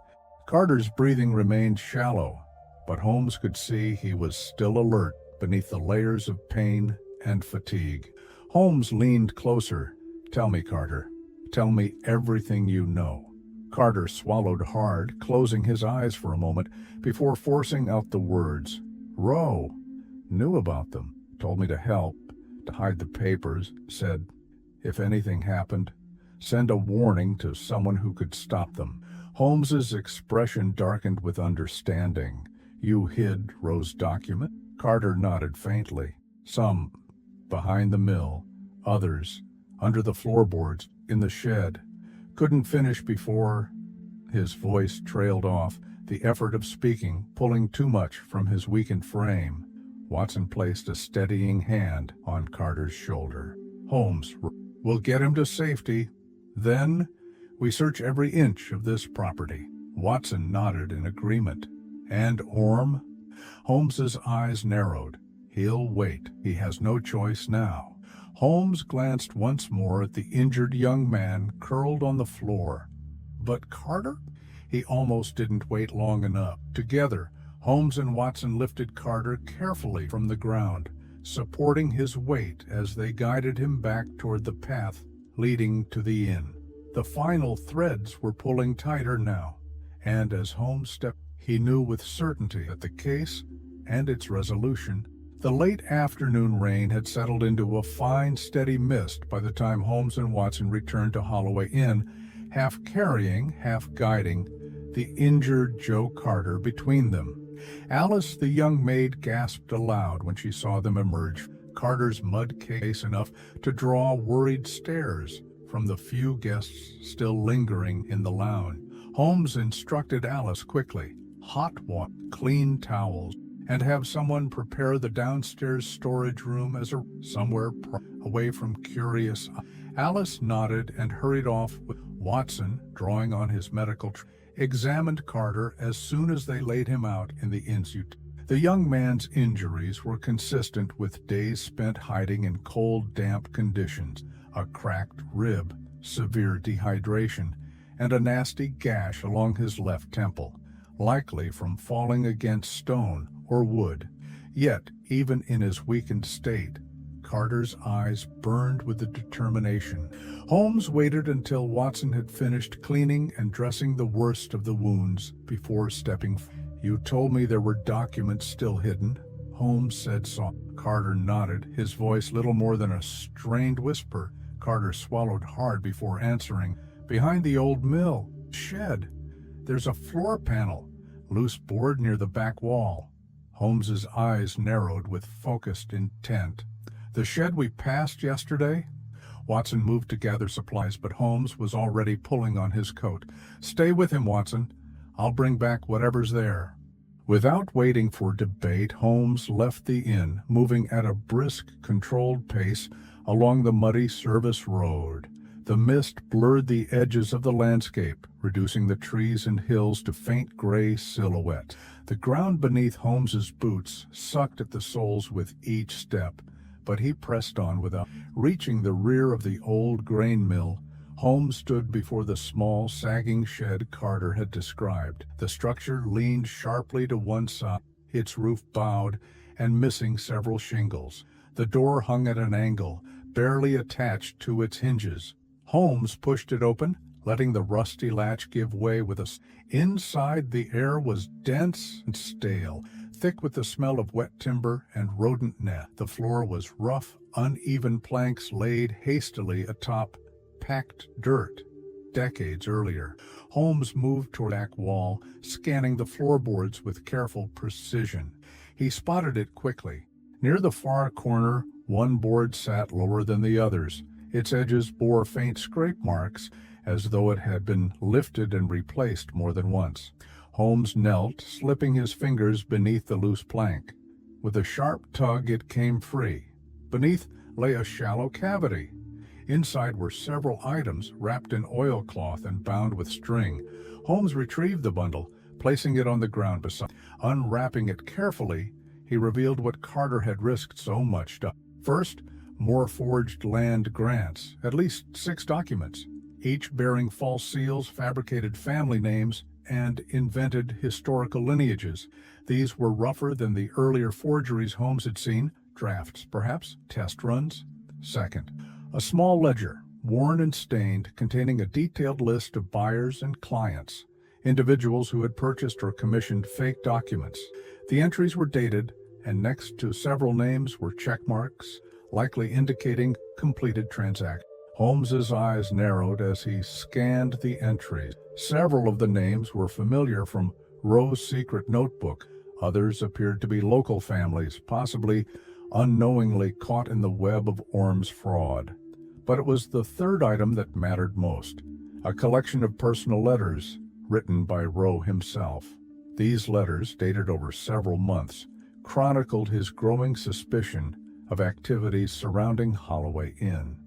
Carter's breathing remained shallow, but Holmes could see he was still alert beneath the layers of pain and fatigue. Holmes leaned closer. Tell me, Carter. Tell me everything you know. Carter swallowed hard, closing his eyes for a moment before forcing out the words. Rowe. Knew about them. Told me to help, to hide the papers. Said, if anything happened, send a warning to someone who could stop them. Holmes's expression darkened with understanding. You hid Rowe's document? Carter nodded faintly. Some behind the mill, others under the floorboards in the shed. Couldn't finish before... His voice trailed off, the effort of speaking pulling too much from his weakened frame. Watson placed a steadying hand on Carter's shoulder. Holmes, we'll get him to safety. Then we search every inch of this property. Watson nodded in agreement. And Orme? Holmes's eyes narrowed. He'll wait. He has no choice now. Holmes glanced once more at the injured young man curled on the floor. But Carter? He almost didn't wait long enough. Together, Holmes and Watson lifted Carter carefully from the ground, supporting his weight as they guided him back toward the path leading to the inn. The final threads were pulling tighter now, and as Holmes stepped, he knew with certainty that the case and its resolution. The late afternoon rain had settled into a fine, steady mist by the time Holmes and Watson returned to Holloway Inn, half carrying, half guiding the injured Joe Carter between them. Alice, the young maid, gasped aloud when she saw them emerge, Carter's mud case enough to draw worried stares from the few guests still lingering in the lounge. Holmes instructed Alice quickly, hot water, clean towels, and have someone prepare the downstairs storage room as somewhere away from curious. Alice nodded and hurried off with Watson, drawing on his medical examined Carter as soon as they laid him out in the institute. The young man's injuries were consistent with days spent hiding in cold, damp conditions, a cracked rib, severe dehydration, and a nasty gash along his left temple, likely from falling against stone or wood. Yet, even in his weakened state, Carter's eyes burned with the determination. Holmes waited until Watson had finished cleaning and dressing the worst of the wounds before stepping. "You told me there were documents still hidden," Holmes said softly. Carter nodded, his voice little more than a strained whisper. Carter swallowed hard before answering. "Behind the old mill shed. There's a floor panel, loose board near the back wall." Holmes's eyes narrowed with focused intent. "The shed we passed yesterday?" Watson moved to gather supplies, but Holmes was already pulling on his coat. "Stay with him, Watson. I'll bring back whatever's there." Without waiting for debate, Holmes left the inn, moving at a brisk, controlled pace along the muddy service road. The mist blurred the edges of the landscape, reducing the trees and hills to faint gray silhouettes. The ground beneath Holmes's boots sucked at the soles with each step, but he pressed on without. Reaching the rear of the old grain mill, Holmes stood before the small, sagging shed Carter had described. The structure leaned sharply to one side, its roof bowed and missing several shingles. The door hung at an angle, barely attached to its hinges. Holmes pushed it open, letting the rusty latch give way with a. Inside, the air was dense and stale, thick with the smell of wet timber and rodent net. The floor was rough, uneven planks laid hastily atop packed dirt decades earlier. Holmes moved toward the back wall, scanning the floorboards with careful precision. He spotted it quickly. Near the far corner, one board sat lower than the others. Its edges bore faint scrape marks, as though it had been lifted and replaced more than once. Holmes knelt, slipping his fingers beneath the loose plank. With a sharp tug, it came free. Beneath lay a shallow cavity. Inside were several items wrapped in oilcloth and bound with string. Holmes retrieved the bundle, placing it on the ground beside. Unwrapping it carefully, he revealed what Carter had risked so much to. First, more forged land grants, at least 6 documents, each bearing false seals, fabricated family names, and invented historical lineages. These were rougher than the earlier forgeries Holmes had seen, drafts, perhaps, test runs. Second, a small ledger, worn and stained, containing a detailed list of buyers and clients, individuals who had purchased or commissioned fake documents. The entries were dated, and next to several names were check marks, likely indicating completed transactions. Holmes's eyes narrowed as he scanned the entries. Several of the names were familiar from Rowe's secret notebook. Others appeared to be local families, possibly unknowingly caught in the web of Orm's fraud. But it was the third item that mattered most, a collection of personal letters written by Rowe himself. These letters, dated over several months, chronicled his growing suspicion of activities surrounding Holloway Inn.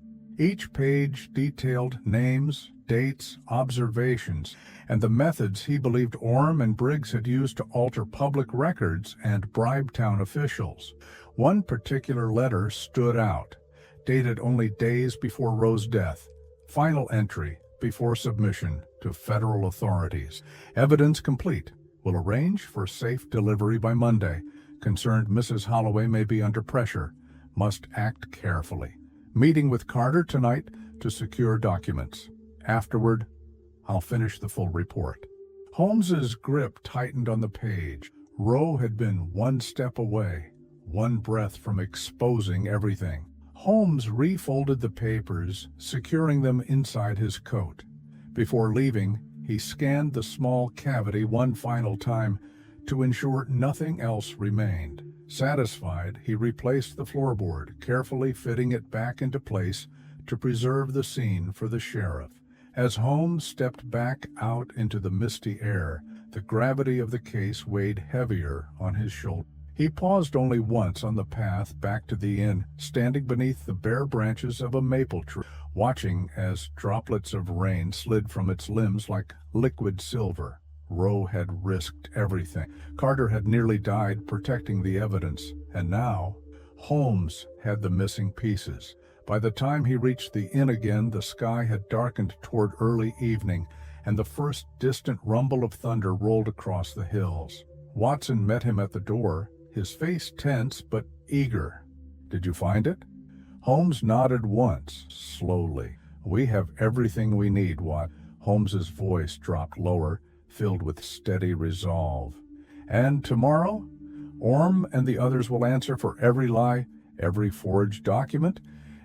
Each page detailed names, dates, observations, and the methods he believed Orm and Briggs had used to alter public records and bribe town officials. One particular letter stood out, dated only days before Rowe's death. Final entry before submission to federal authorities. Evidence complete. Will arrange for safe delivery by Monday. Concerned Mrs. Holloway may be under pressure. Must act carefully. Meeting with Carter tonight to secure documents. Afterward, I'll finish the full report. Holmes's grip tightened on the page. Rowe had been one step away, one breath from exposing everything. Holmes refolded the papers, securing them inside his coat. Before leaving, he scanned the small cavity one final time, to ensure nothing else remained. Satisfied, he replaced the floorboard, carefully fitting it back into place to preserve the scene for the sheriff. As Holmes stepped back out into the misty air, the gravity of the case weighed heavier on his shoulder. He paused only once on the path back to the inn, standing beneath the bare branches of a maple tree, watching as droplets of rain slid from its limbs like liquid silver. Rowe had risked everything. Carter had nearly died protecting the evidence, and now Holmes had the missing pieces. By the time he reached the inn again, the sky had darkened toward early evening, and the first distant rumble of thunder rolled across the hills. Watson met him at the door, his face tense but eager. "Did you find it?" Holmes nodded once, slowly. "We have everything we need, Watt." Holmes's voice dropped lower, filled with steady resolve. "And tomorrow, Orme and the others will answer for every lie, every forged document,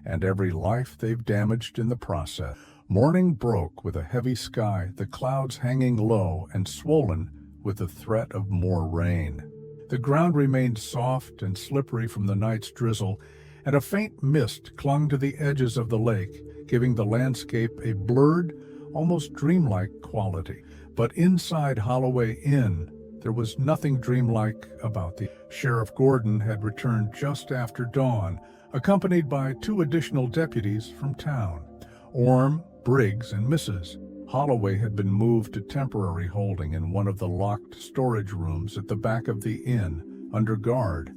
and every life they've damaged in the process." Morning broke with a heavy sky, the clouds hanging low and swollen with the threat of more rain. The ground remained soft and slippery from the night's drizzle, and a faint mist clung to the edges of the lake, giving the landscape a blurred, almost dreamlike quality. But inside Holloway Inn, there was nothing dreamlike about the Sheriff Gordon had returned just after dawn, accompanied by 2 additional deputies from town. Orme, Briggs, and Mrs. Holloway had been moved to temporary holding in one of the locked storage rooms at the back of the inn, under guard,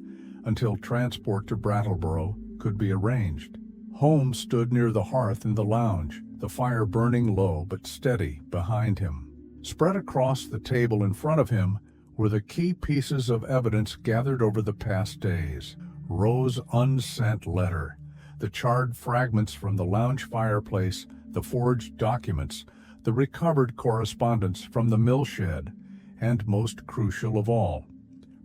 until transport to Brattleboro could be arranged. Holmes stood near the hearth in the lounge, the fire burning low but steady behind him. Spread across the table in front of him were the key pieces of evidence gathered over the past days. Rowe's unsent letter, the charred fragments from the lounge fireplace, the forged documents, the recovered correspondence from the mill shed, and most crucial of all,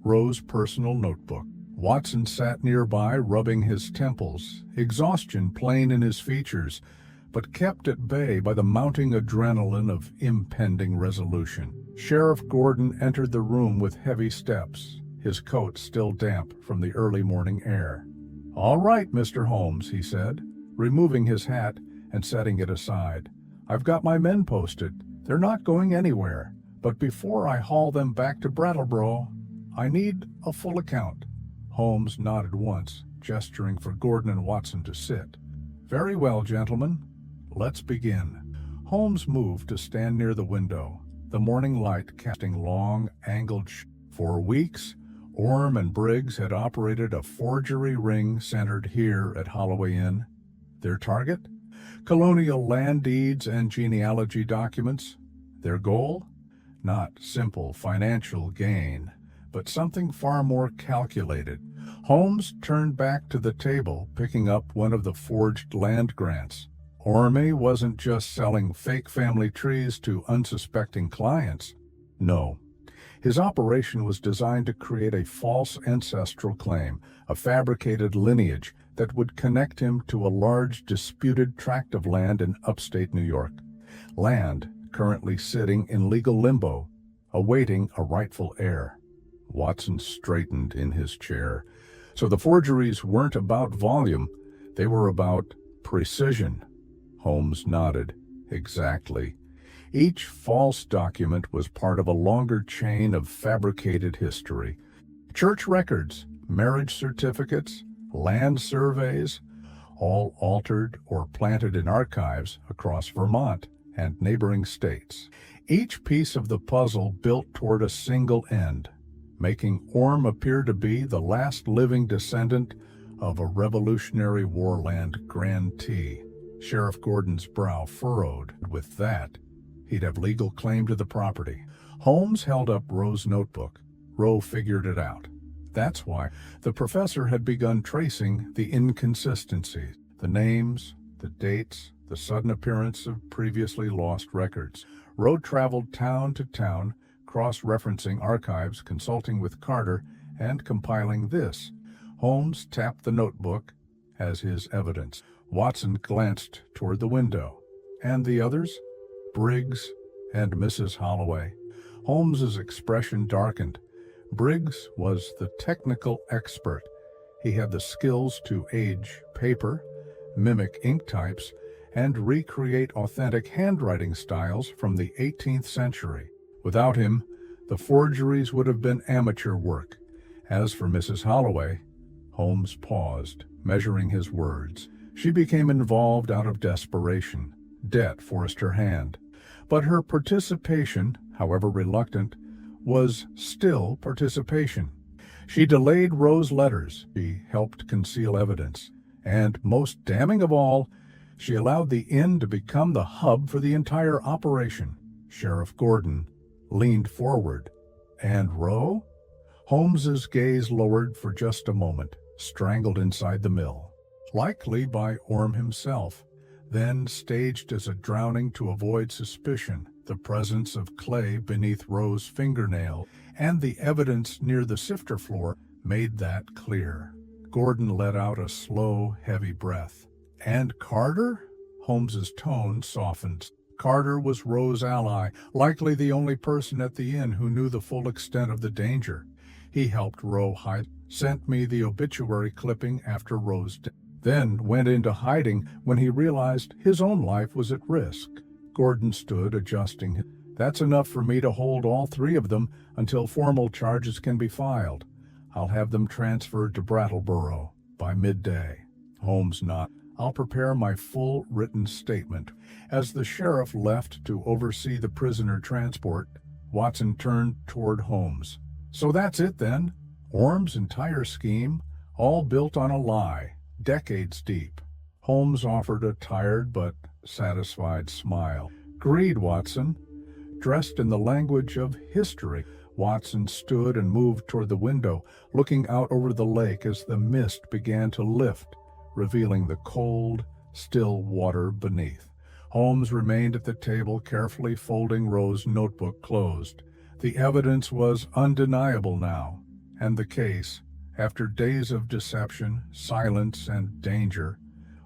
Rowe's personal notebook. Watson sat nearby, rubbing his temples, exhaustion plain in his features, but kept at bay by the mounting adrenaline of impending resolution. Sheriff Gordon entered the room with heavy steps, his coat still damp from the early morning air. "All right, Mr. Holmes," he said, removing his hat and setting it aside. "I've got my men posted. They're not going anywhere. But before I haul them back to Brattleboro, I need a full account." Holmes nodded once, gesturing for Gordon and Watson to sit. "Very well, gentlemen. Let's begin." Holmes moved to stand near the window, the morning light casting long, angled For weeks, Orme and Briggs had operated a forgery ring centered here at Holloway Inn. Their target? Colonial land deeds and genealogy documents. Their goal? Not simple financial gain, but something far more calculated. Holmes turned back to the table, picking up one of the forged land grants. Orme wasn't just selling fake family trees to unsuspecting clients. No. His operation was designed to create a false ancestral claim, a fabricated lineage that would connect him to a large disputed tract of land in upstate New York. Land currently sitting in legal limbo, awaiting a rightful heir. Watson straightened in his chair. So the forgeries weren't about volume, they were about precision. Holmes nodded. Exactly. Each false document was part of a longer chain of fabricated history. Church records, marriage certificates, land surveys, all altered or planted in archives across Vermont and neighboring states. Each piece of the puzzle built toward a single end, making Orme appear to be the last living descendant of a Revolutionary War land grantee. Sheriff Gordon's brow furrowed. With that, he'd have legal claim to the property. Holmes held up Rowe's notebook. Rowe figured it out. That's why the professor had begun tracing the inconsistencies, the names, the dates, the sudden appearance of previously lost records. Rowe traveled town to town, cross-referencing archives, consulting with Carter, and compiling this. Holmes tapped the notebook as his evidence. Watson glanced toward the window. And the others? Briggs and Mrs. Holloway. Holmes's expression darkened. Briggs was the technical expert. He had the skills to age paper, mimic ink types, and recreate authentic handwriting styles from the 18th century. Without him, the forgeries would have been amateur work. As for Mrs. Holloway, Holmes paused, measuring his words. She became involved out of desperation. Debt forced her hand. But her participation, however reluctant, was still participation. She delayed Roe's letters. She helped conceal evidence. And, most damning of all, she allowed the inn to become the hub for the entire operation. Sheriff Gordon leaned forward. And Roe? Holmes's gaze lowered for just a moment, strangled inside the mill. Likely by Orme himself, then staged as a drowning to avoid suspicion. The presence of clay beneath Roe's fingernail and the evidence near the sifter floor made that clear. Gordon let out a slow, heavy breath. And Carter? Holmes's tone softened. Carter was Roe's ally, likely the only person at the inn who knew the full extent of the danger. He helped Roe hide, sent me the obituary clipping after Roe's death, then went into hiding when he realized his own life was at risk. Gordon stood, adjusting. That's enough for me to hold all three of them until formal charges can be filed. I'll have them transferred to Brattleboro by midday. Holmes nodded. I'll prepare my full written statement. As the sheriff left to oversee the prisoner transport, Watson turned toward Holmes. So that's it then? Orme's entire scheme, all built on a lie, decades deep. Holmes offered a tired but satisfied smile. Agreed, Watson. Dressed in the language of history, Watson stood and moved toward the window, looking out over the lake as the mist began to lift, revealing the cold, still water beneath. Holmes remained at the table, carefully folding Roe's notebook closed. The evidence was undeniable now, and the case, after days of deception, silence, and danger,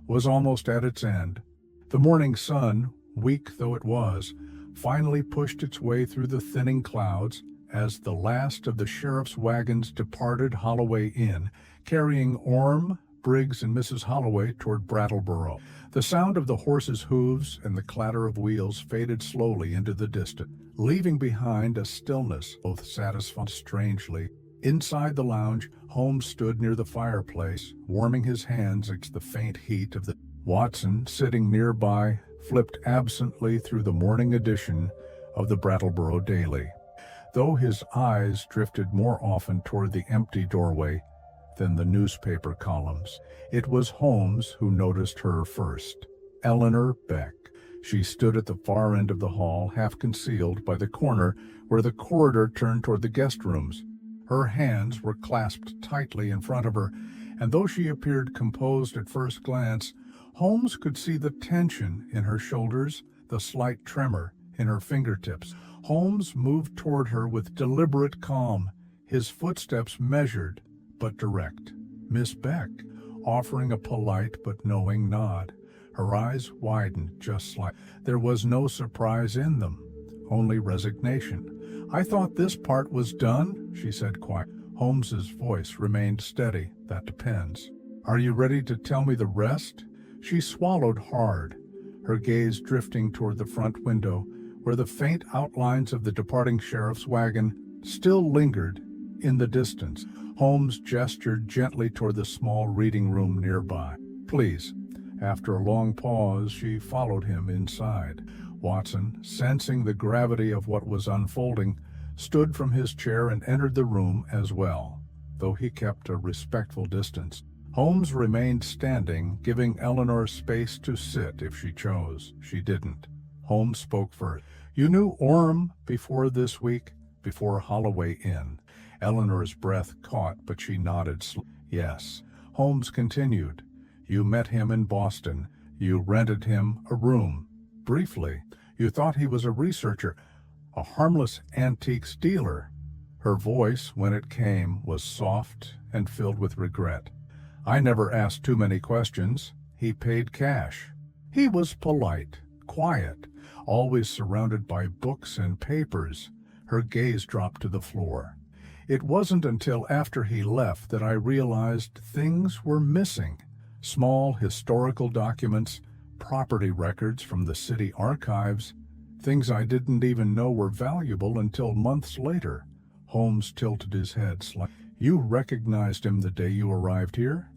was almost at its end. The morning sun, weak though it was, finally pushed its way through the thinning clouds as the last of the sheriff's wagons departed Holloway Inn, carrying Orme, Briggs, and Mrs. Holloway toward Brattleboro. The sound of the horses' hooves and the clatter of wheels faded slowly into the distance, leaving behind a stillness both satisfying and strangely. Inside the lounge, Holmes stood near the fireplace, warming his hands against the faint heat of the... Watson, sitting nearby, flipped absently through the morning edition of the Brattleboro Daily, though his eyes drifted more often toward the empty doorway than the newspaper columns. It was Holmes who noticed her first. Eleanor Beck. She stood at the far end of the hall, half concealed by the corner where the corridor turned toward the guest rooms. Her hands were clasped tightly in front of her, and though she appeared composed at first glance, Holmes could see the tension in her shoulders, the slight tremor in her fingertips. Holmes moved toward her with deliberate calm, his footsteps measured but direct. Miss Beck, offering a polite but knowing nod. Her eyes widened just slightly. There was no surprise in them, only resignation. I thought this part was done, she said quietly. Holmes's voice remained steady. That depends. Are you ready to tell me the rest? She swallowed hard, her gaze drifting toward the front window, where the faint outlines of the departing sheriff's wagon still lingered in the distance. Holmes gestured gently toward the small reading room nearby. Please. After a long pause, she followed him inside. Watson, sensing the gravity of what was unfolding, stood from his chair and entered the room as well, though he kept a respectful distance. Holmes remained standing, giving Eleanor space to sit if she chose. She didn't. Holmes spoke first. You knew Orme before this week, before Holloway Inn. Eleanor's breath caught, but she nodded. Yes. Holmes continued. You met him in Boston. You rented him a room. Briefly. You thought he was a researcher, a harmless antiques dealer. Her voice, when it came, was soft and filled with regret. I never asked too many questions. He paid cash. He was polite, quiet, always surrounded by books and papers. Her gaze dropped to the floor. It wasn't until after he left that I realized things were missing. Small historical documents, property records from the city archives, things I didn't even know were valuable until months later. Holmes tilted his head slightly. You recognized him the day you arrived here?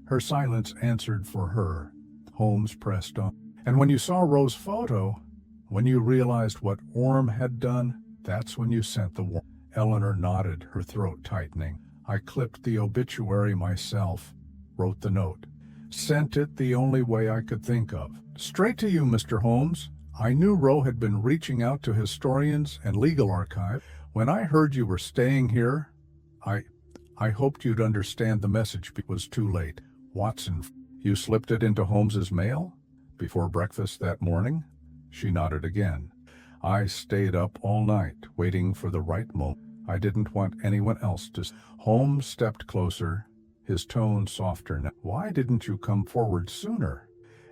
Her silence answered for her. Holmes pressed on. And when you saw Roe's photo, when you realized what Orm had done, that's when you sent the warrant. Eleanor nodded, her throat tightening. I clipped the obituary myself, wrote the note. Sent it the only way I could think of. Straight to you, Mr. Holmes. I knew Roe had been reaching out to historians and legal archive. When I heard you were staying here, I hoped you'd understand the message. It was too late. Watson, you slipped it into Holmes's mail? Before breakfast that morning? She nodded again. I stayed up all night, waiting for the right moment. I didn't want anyone else to... Holmes stepped closer, his tone softer now. Why didn't you come forward sooner?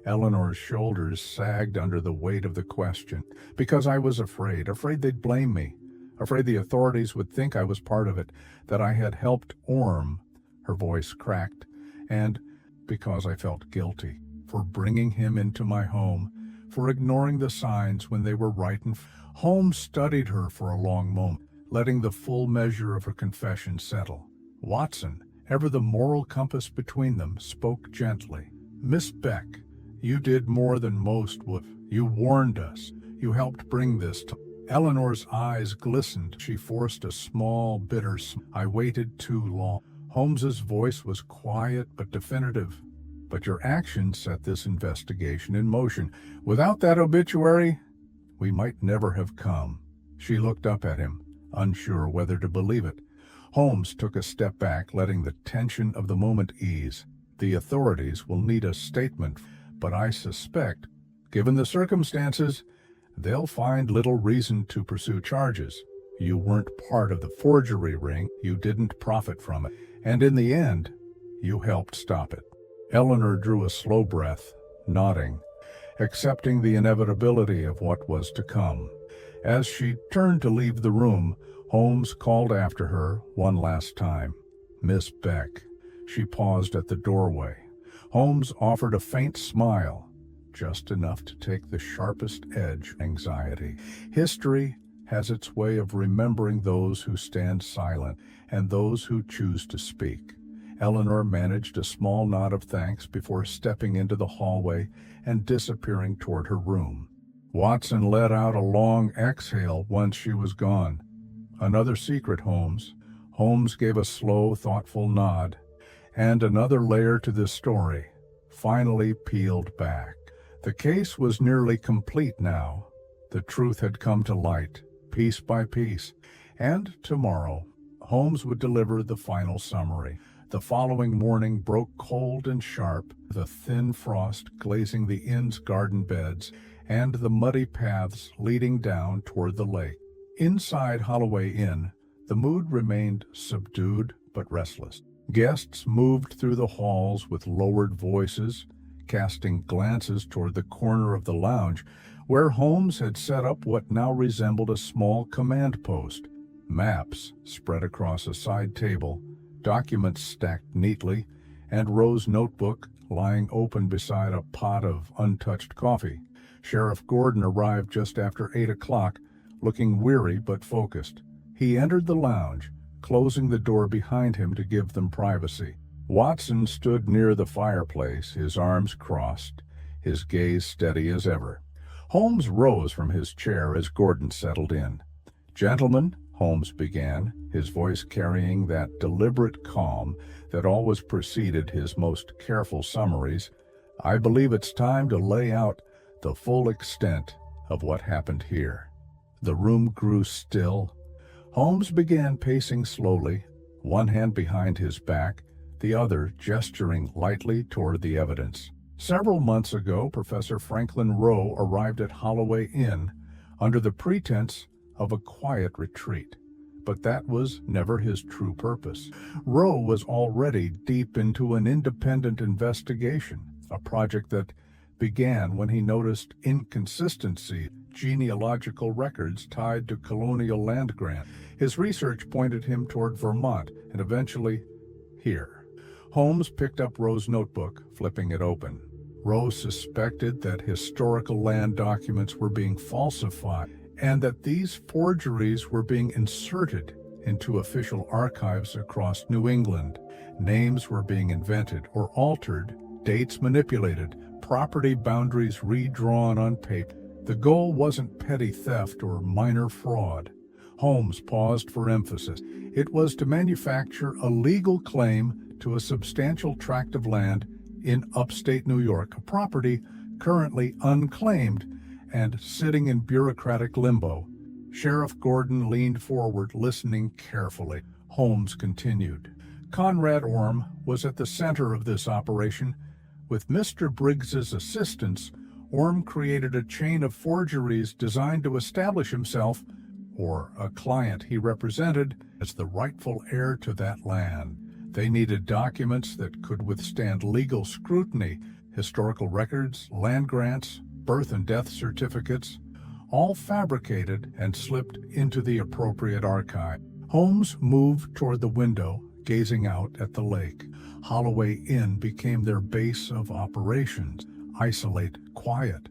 Eleanor's shoulders sagged under the weight of the question. Because I was afraid they'd blame me. Afraid the authorities would think I was part of it, that I had helped Orm. Her voice cracked. And because I felt guilty for bringing him into my home, for ignoring the signs when they were right. Holmes studied her for a long moment, letting the full measure of her confession settle. Watson, ever the moral compass between them, spoke gently. Miss Beck, you did more than most would. You warned us. You helped bring this to... Eleanor's eyes glistened. She forced a small, bitter smile. I waited too long. Holmes's voice was quiet but definitive. But your actions set this investigation in motion. Without that obituary, we might never have come. She looked up at him, unsure whether to believe it. Holmes took a step back, letting the tension of the moment ease. The authorities will need a statement, but I suspect, given the circumstances, they'll find little reason to pursue charges. You weren't part of the forgery ring, you didn't profit from it, and in the end, you helped stop it. Eleanor drew a slow breath, nodding, accepting the inevitability of what was to come. As she turned to leave the room, Holmes called after her one last time. Miss Beck. She paused at the doorway. Holmes offered a faint smile, just enough to take the sharpest edge. Anxiety. History has its way of remembering those who stand silent and those who choose to speak. Eleanor managed a small nod of thanks before stepping into the hallway and disappearing toward her room. Watson let out a long exhale once she was gone. Another secret, Holmes. Holmes gave a slow, thoughtful nod, and another layer to this story finally peeled back. The case was nearly complete now. The truth had come to light, piece by piece, and tomorrow, Holmes would deliver the final summary. The following morning broke cold and sharp, the thin frost glazing the inn's garden beds and the muddy paths leading down toward the lake. Inside Holloway Inn, the mood remained subdued but restless. Guests moved through the halls with lowered voices, casting glances toward the corner of the lounge, where Holmes had set up what now resembled a small command post. Maps spread across a side table, documents stacked neatly, and Roe's notebook lying open beside a pot of untouched coffee. Sheriff Gordon arrived just after 8 o'clock, looking weary but focused. He entered the lounge, closing the door behind him to give them privacy. Watson stood near the fireplace, his arms crossed, his gaze steady as ever. Holmes rose from his chair as Gordon settled in. "Gentlemen," Holmes began, his voice carrying that deliberate calm that always preceded his most careful summaries, "I believe it's time to lay out the full extent of what happened here." The room grew still. Holmes began pacing slowly, one hand behind his back, the other gesturing lightly toward the evidence. Several months ago, Professor Franklin Roe arrived at Holloway Inn under the pretense of a quiet retreat. But that was never his true purpose. Roe was already deep into an independent investigation, a project that began when he noticed inconsistency genealogical records tied to colonial land grant. His research pointed him toward Vermont and eventually here. Holmes picked up Rowe's notebook, flipping it open. Rowe suspected that historical land documents were being falsified and that these forgeries were being inserted into official archives across New England. Names were being invented or altered, dates manipulated, property boundaries redrawn on paper. The goal wasn't petty theft or minor fraud. Holmes paused for emphasis. It was to manufacture a legal claim to a substantial tract of land in upstate New York, a property currently unclaimed and sitting in bureaucratic limbo. Sheriff Gordon leaned forward, listening carefully. Holmes continued. Conrad Orme was at the center of this operation. With Mr. Briggs's assistance, Orme created a chain of forgeries designed to establish himself, or a client he represented, as the rightful heir to that land. They needed documents that could withstand legal scrutiny, historical records, land grants, birth and death certificates, all fabricated and slipped into the appropriate archive. Holmes moved toward the window, gazing out at the lake. Holloway Inn became their base of operations, isolate, quiet,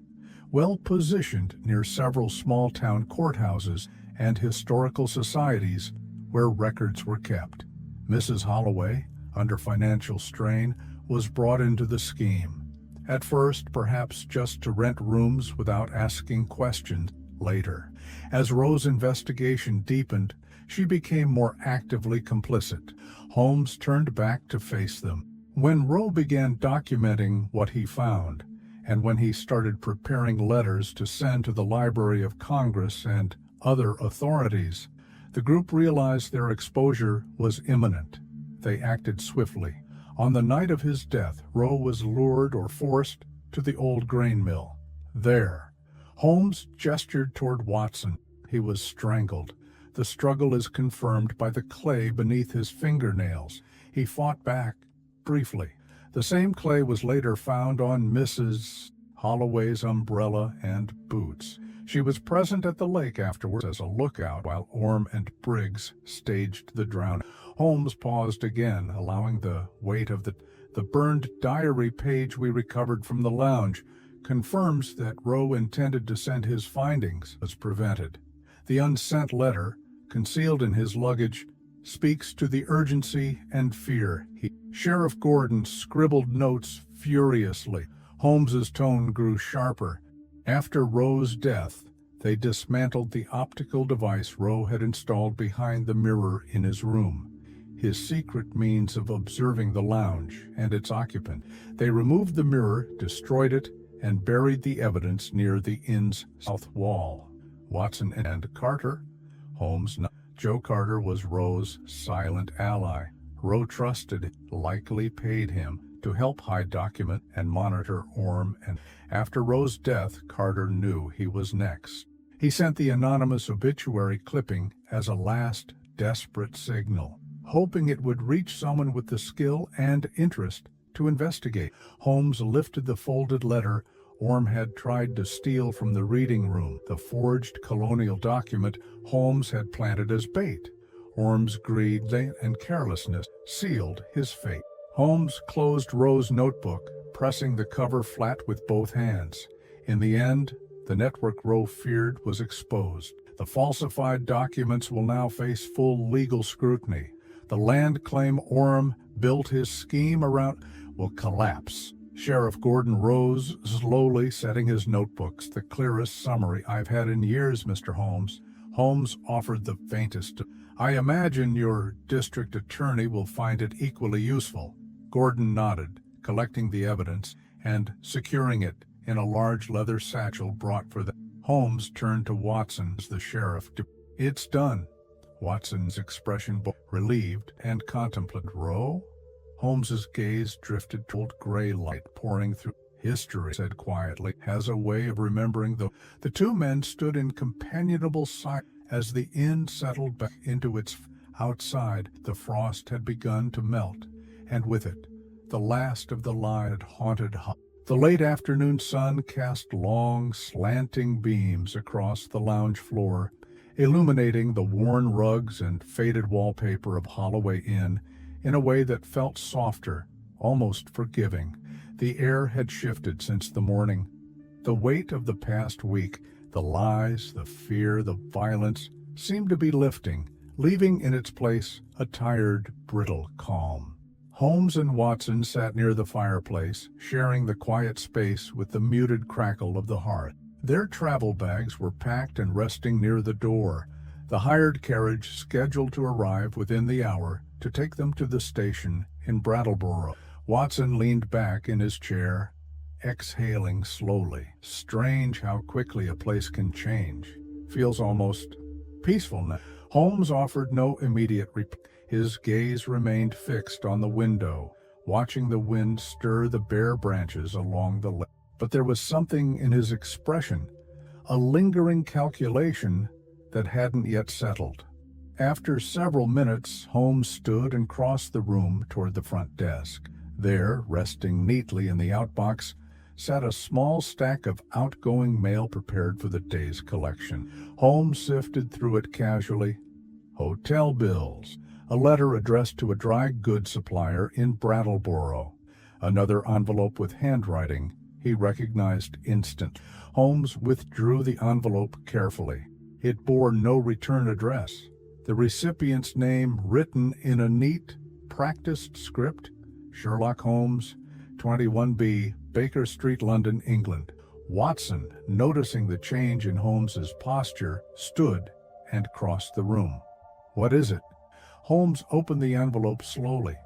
well-positioned near several small-town courthouses and historical societies where records were kept. Mrs. Holloway, under financial strain, was brought into the scheme. At first, perhaps just to rent rooms without asking questions. Later, as Rowe's investigation deepened, she became more actively complicit. Holmes turned back to face them. When Rowe began documenting what he found, and when he started preparing letters to send to the Library of Congress and other authorities, the group realized their exposure was imminent. They acted swiftly. On the night of his death, Rowe was lured or forced to the old grain mill. There, Holmes gestured toward Watson. He was strangled. The struggle is confirmed by the clay beneath his fingernails. He fought back, briefly. The same clay was later found on Mrs. Holloway's umbrella and boots. She was present at the lake afterwards as a lookout while Orme and Briggs staged the drowning. Holmes paused again, allowing the weight of the burned diary page we recovered from the lounge confirms that Rowe intended to send his findings was prevented. The unsent letter, concealed in his luggage, speaks to the urgency and fear. Sheriff Gordon scribbled notes furiously. Holmes's tone grew sharper. After Rowe's death, they dismantled the optical device Rowe had installed behind the mirror in his room, his secret means of observing the lounge and its occupant. They removed the mirror, destroyed it, and buried the evidence near the inn's south wall. Watson and Carter, Holmes. Joe Carter was Rowe's silent ally. Rowe trusted, likely paid him to help hide document and monitor Orme, and after Rowe's death, Carter knew he was next. He sent the anonymous obituary clipping as a last, desperate signal, hoping it would reach someone with the skill and interest to investigate. Holmes lifted the folded letter Orme had tried to steal from the reading room, the forged colonial document Holmes had planted as bait. Orme's greed and carelessness sealed his fate. Holmes closed Rowe's notebook, pressing the cover flat with both hands. In the end, the network Rowe feared was exposed. The falsified documents will now face full legal scrutiny. The land claim Orme built his scheme around will collapse. Sheriff Gordon rose slowly, setting his notebooks. The clearest summary I've had in years, Mr. Holmes. Holmes offered the faintest. I imagine your district attorney will find it equally useful. Gordon nodded, collecting the evidence and securing it in a large leather satchel brought for them. Holmes turned to Watson as the sheriff. It's done. Watson's expression relieved and contemplative. Rowe? Holmes's gaze drifted toward gray light pouring through. History, said quietly, has a way of remembering the two men stood in companionable silence as the inn settled back into its outside. The frost had begun to melt, and with it, the last of the lie had haunted. The late afternoon sun cast long, slanting beams across the lounge floor, illuminating the worn rugs and faded wallpaper of Holloway Inn in a way that felt softer, almost forgiving. The air had shifted since the morning. The weight of the past week, the lies, the fear, the violence, seemed to be lifting, leaving in its place a tired, brittle calm. Holmes and Watson sat near the fireplace, sharing the quiet space with the muted crackle of the hearth. Their travel bags were packed and resting near the door, the hired carriage scheduled to arrive within the hour to take them to the station in Brattleboro. Watson leaned back in his chair, exhaling slowly. Strange how quickly a place can change. Feels almost peaceful now. Holmes offered no immediate reply. His gaze remained fixed on the window, watching the wind stir the bare branches along the lane. But there was something in his expression, a lingering calculation that hadn't yet settled. After several minutes, Holmes stood and crossed the room toward the front desk. There, resting neatly in the outbox, sat a small stack of outgoing mail prepared for the day's collection. Holmes sifted through it casually. Hotel bills, a letter addressed to a dry goods supplier in Brattleboro, another envelope with handwriting he recognized instantly. Holmes withdrew the envelope carefully. It bore no return address. The recipient's name written in a neat, practiced script, Sherlock Holmes, 21B, Baker Street, London, England. Watson, noticing the change in Holmes's posture, stood and crossed the room. "What is it?" Holmes opened the envelope slowly.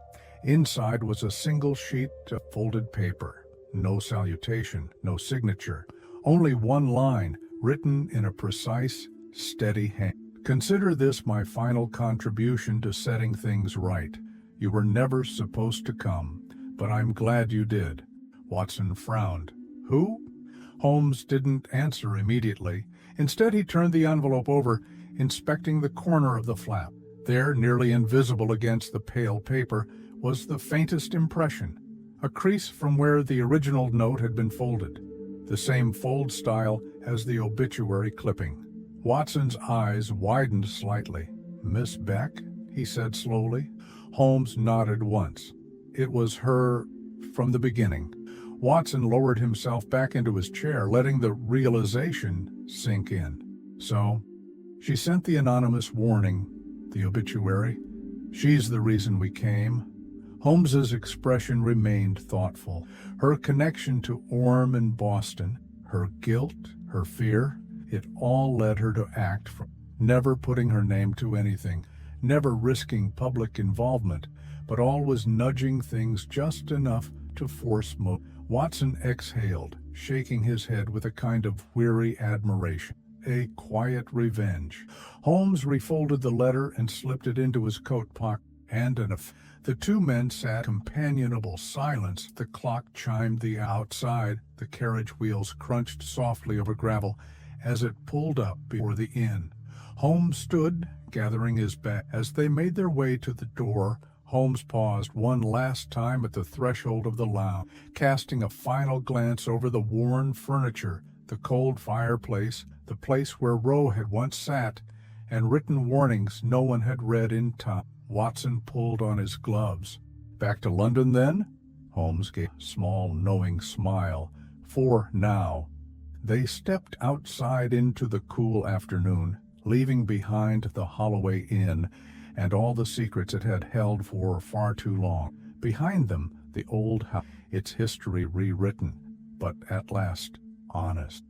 Inside was a single sheet of folded paper. No salutation, no signature. Only one line, written in a precise, steady hand. "Consider this my final contribution to setting things right. You were never supposed to come, but I'm glad you did." Watson frowned. "Who?" Holmes didn't answer immediately. Instead, he turned the envelope over, inspecting the corner of the flap. There, nearly invisible against the pale paper, was the faintest impression, a crease from where the original note had been folded, the same fold style as the obituary clipping. Watson's eyes widened slightly. "Miss Beck?" he said slowly. Holmes nodded once. It was her from the beginning. Watson lowered himself back into his chair, letting the realization sink in. "So, she sent the anonymous warning, the obituary. She's the reason we came." Holmes's expression remained thoughtful. Her connection to Orme in Boston, her guilt, her fear, it all led her to act, never putting her name to anything, never risking public involvement, but always nudging things just enough to force motion. Watson exhaled, shaking his head with a kind of weary admiration. A quiet revenge. Holmes refolded the letter and slipped it into his coat pocket, and the two men sat in companionable silence. The clock chimed the outside. The carriage wheels crunched softly over gravel as it pulled up before the inn. Holmes stood, gathering his bag. As they made their way to the door, Holmes paused one last time at the threshold of the lounge, casting a final glance over the worn furniture, the cold fireplace, the place where Roe had once sat, and written warnings no one had read in time. Watson pulled on his gloves. "Back to London, then?" Holmes gave a small, knowing smile. "For now." They stepped outside into the cool afternoon, leaving behind the Holloway Inn and all the secrets it had held for far too long. Behind them, the old house, its history rewritten, but at last honest.